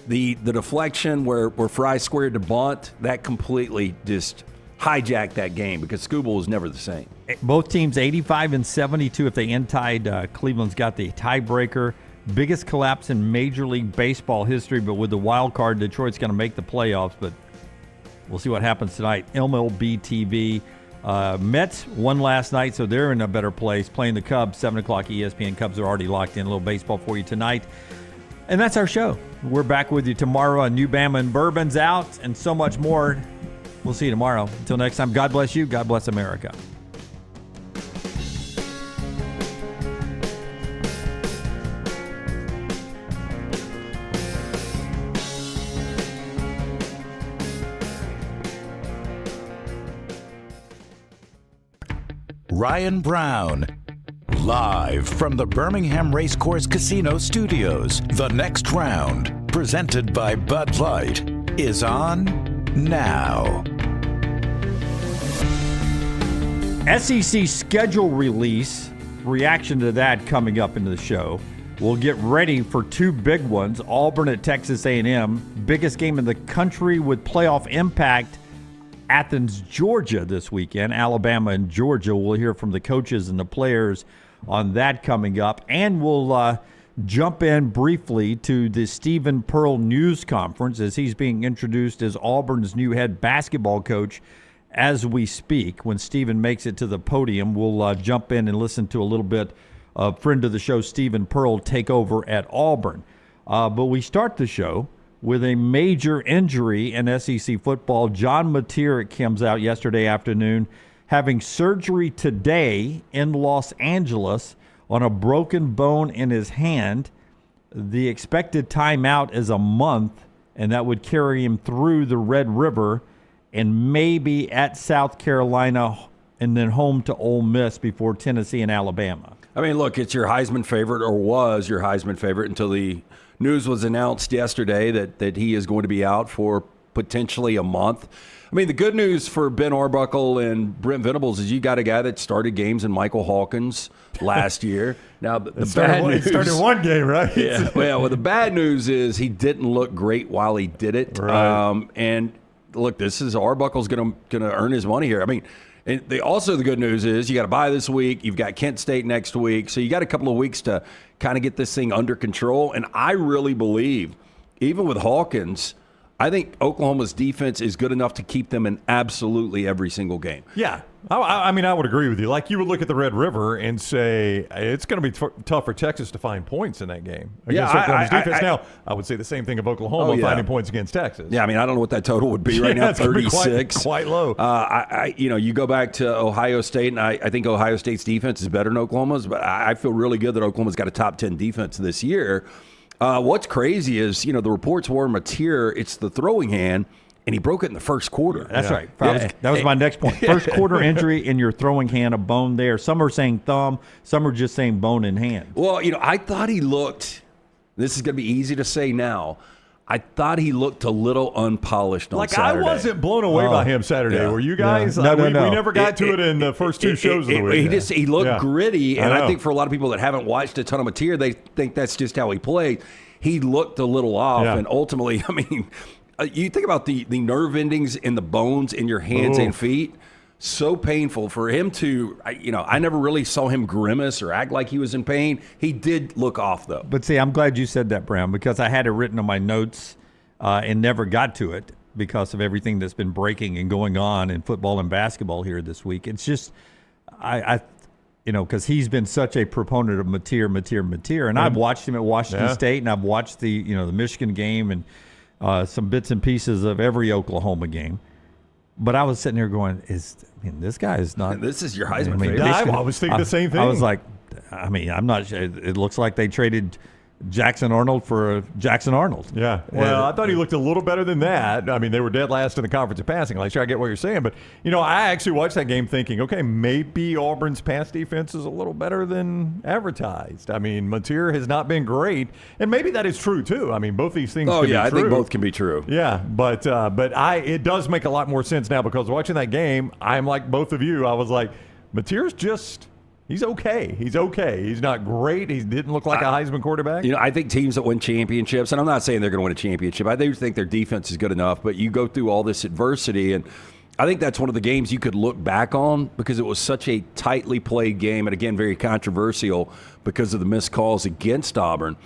the deflection where Fry squared to bunt, that completely just hijacked that game because Scuba was never the same. Both teams 85 and 72. If they end tied, Cleveland's got the tiebreaker. Biggest collapse in Major League Baseball history, but with the wild card, Detroit's going to make the playoffs, but we'll see what happens tonight. MLB TV. Mets won last night, so they're in a better place. Playing the Cubs, 7 o'clock ESPN. Cubs are already locked in. A little baseball for you tonight. And that's our show. We're back with you tomorrow on New Bama and Bourbon's Out and so much more. We'll see you tomorrow. Until next time, God bless you. God bless America. Ryan Brown. Live from the Birmingham Racecourse Casino Studios, the next round, presented by Bud Light, is on now. SEC schedule release, reaction to that coming up into the show. We'll get ready for two big ones, Auburn at Texas A&M, biggest game in the country with playoff impact. Athens, Georgia this weekend, Alabama and Georgia. We'll hear from the coaches and the players on that coming up. And we'll jump in briefly to the Stephen Pearl news conference as he's being introduced as Auburn's new head basketball coach as we speak. When Stephen makes it to the podium, we'll jump in and listen to a little bit of friend of the show, Stephen Pearl, take over at Auburn. But we start the show with a major injury in SEC football. John Mateer comes out yesterday afternoon having surgery today in Los Angeles on a broken bone in his hand. The expected timeout is a month, and that would carry him through the Red River and maybe at South Carolina and then home to Ole Miss before Tennessee and Alabama. I mean, look, it's your Heisman favorite, or was your Heisman favorite until the news was announced yesterday that he is going to be out for potentially a month. I mean, the good news for Ben Arbuckle and Brent Venables is you got a guy that started games in Michael Hawkins last year. Now, the bad news... He started one game, right? Yeah. Well, the bad news is he didn't look great while he did it. Right. And, look, this is Arbuckle's going to earn his money here. I mean, and also the good news is you got a bye this week. You've got Kent State next week. So you got a couple of weeks to kind of get this thing under control. And I really believe, even with Hawkins, I think Oklahoma's defense is good enough to keep them in absolutely every single game. Yeah. I mean, I would agree with you. Like, you would look at the Red River and say it's going to be tough for Texas to find points in that game against Oklahoma's defense. Now, I would say the same thing of Oklahoma finding points against Texas. Yeah, I mean, I don't know what that total would be right now, 36. Quite low. You go back to Ohio State, and I think Ohio State's defense is better than Oklahoma's, but I feel really good that Oklahoma's got a top 10 defense this year. What's crazy is, the reports were Mateer, it's the throwing hand, and he broke it in the first quarter. That's right. That was my next point. First quarter injury in your throwing hand, a bone there. Some are saying thumb. Some are just saying bone in hand. Well, I thought he looked, this is going to be easy to say now, I thought he looked a little unpolished on Saturday. I wasn't blown away by him Saturday. Yeah. Were you guys? No. We never got to it in the first two shows of the week. He looked gritty, and I think for a lot of people that haven't watched a ton of Mateer, they think that's just how he played. He looked a little off, and ultimately, I mean, you think about the nerve endings in the bones in your hands and feet. So painful for him to, I never really saw him grimace or act like he was in pain. He did look off, though. But see, I'm glad you said that, Brown, because I had it written on my notes and never got to it because of everything that's been breaking and going on in football and basketball here this week. It's just, because he's been such a proponent of Mateer, and I've watched him at Washington State, and I've watched the Michigan game and some bits and pieces of every Oklahoma game. But I was sitting there going, this guy is not. This is your Heisman favorite. I was thinking the same thing. I was like, I'm not sure. It looks like they traded Jackson Arnold for Jackson Arnold. Yeah. Well, I thought he looked a little better than that. I mean, they were dead last in the conference in passing. Like, sure, I get what you're saying. But, I actually watched that game thinking, okay, maybe Auburn's pass defense is a little better than advertised. I mean, Mateer has not been great. And maybe that is true, too. I mean, both these things can be true. I think both can be true. Yeah. But it does make a lot more sense now because watching that game, I'm like both of you. I was like, Mateer's just... He's okay. He's not great. He didn't look like a Heisman quarterback. I think teams that win championships, and I'm not saying they're going to win a championship. I do think their defense is good enough, but you go through all this adversity, and I think that's one of the games you could look back on because it was such a tightly played game, and again, very controversial because of the missed calls against Auburn.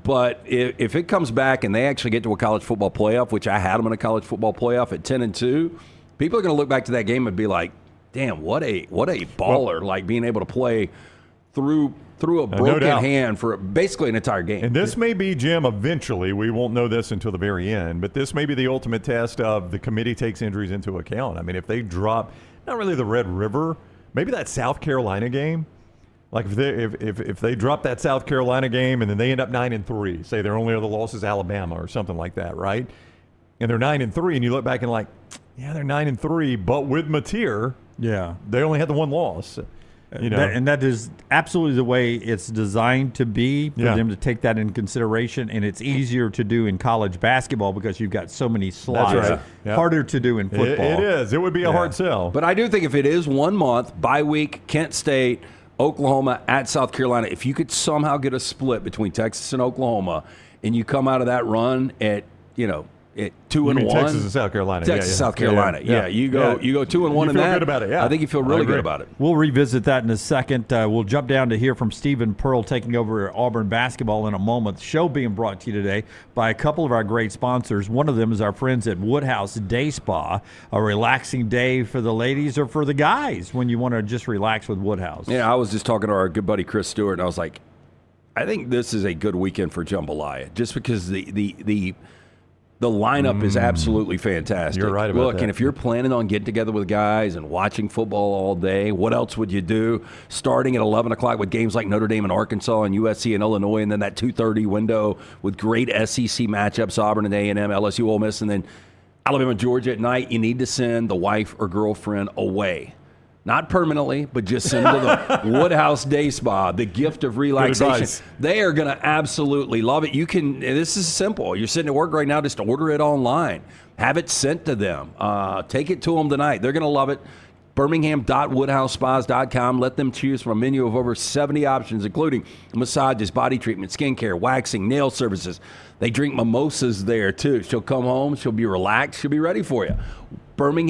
But if it comes back and they actually get to a college football playoff, which I had them in a college football playoff at 10-2, people are going to look back to that game and be like, damn, what a baller, like being able to play threw a broken hand for basically an entire game. And this may be, Jim, eventually, we won't know this until the very end, but this may be the ultimate test of the committee takes injuries into account. I mean, if they drop, not really the Red River, maybe that South Carolina game. Like if they drop that South Carolina game and then they end up 9-3, say their only other loss is Alabama or something like that, right? And they're 9-3, and you look back and like, yeah, they're 9-3, but with Mateer, they only had the one loss. You know, and that is absolutely the way it's designed to be for them to take that into consideration. And it's easier to do in college basketball because you've got so many slots. That's right. Harder to do in football. It is. It would be a hard sell. But I do think if it is 1 month, bye week, Kent State, Oklahoma at South Carolina, if you could somehow get a split between Texas and Oklahoma and you come out of that run at, at 2-1. Texas and South Carolina. Texas, South Carolina. You go 2-1 in that. You feel good about it. Yeah, I think you feel really good about it. We'll revisit that in a second. We'll jump down to hear from Stephen Pearl taking over Auburn basketball in a moment. The show being brought to you today by a couple of our great sponsors. One of them is our friends at Woodhouse Day Spa, a relaxing day for the ladies or for the guys when you want to just relax with Woodhouse. Yeah, I was just talking to our good buddy Chris Stewart, and I was like, I think this is a good weekend for jambalaya, just because the lineup is absolutely fantastic. You're right about that. And if you're planning on getting together with guys and watching football all day, what else would you do? Starting at 11 o'clock with games like Notre Dame and Arkansas and USC and Illinois, and then that 2:30 window with great SEC matchups, Auburn and A&M, LSU, Ole Miss, and then Alabama and Georgia at night. You need to send the wife or girlfriend away. Not permanently, but just send them to the Woodhouse Day Spa, the gift of relaxation. They are going to absolutely love it. This is simple. You're sitting at work right now, just order it online. Have it sent to them. Take it to them tonight. They're going to love it. Birmingham.woodhousespas.com. Let them choose from a menu of over 70 options, including massages, body treatment, skincare, waxing, nail services. They drink mimosas there, too. She'll come home. She'll be relaxed. She'll be ready for you. Birmingham.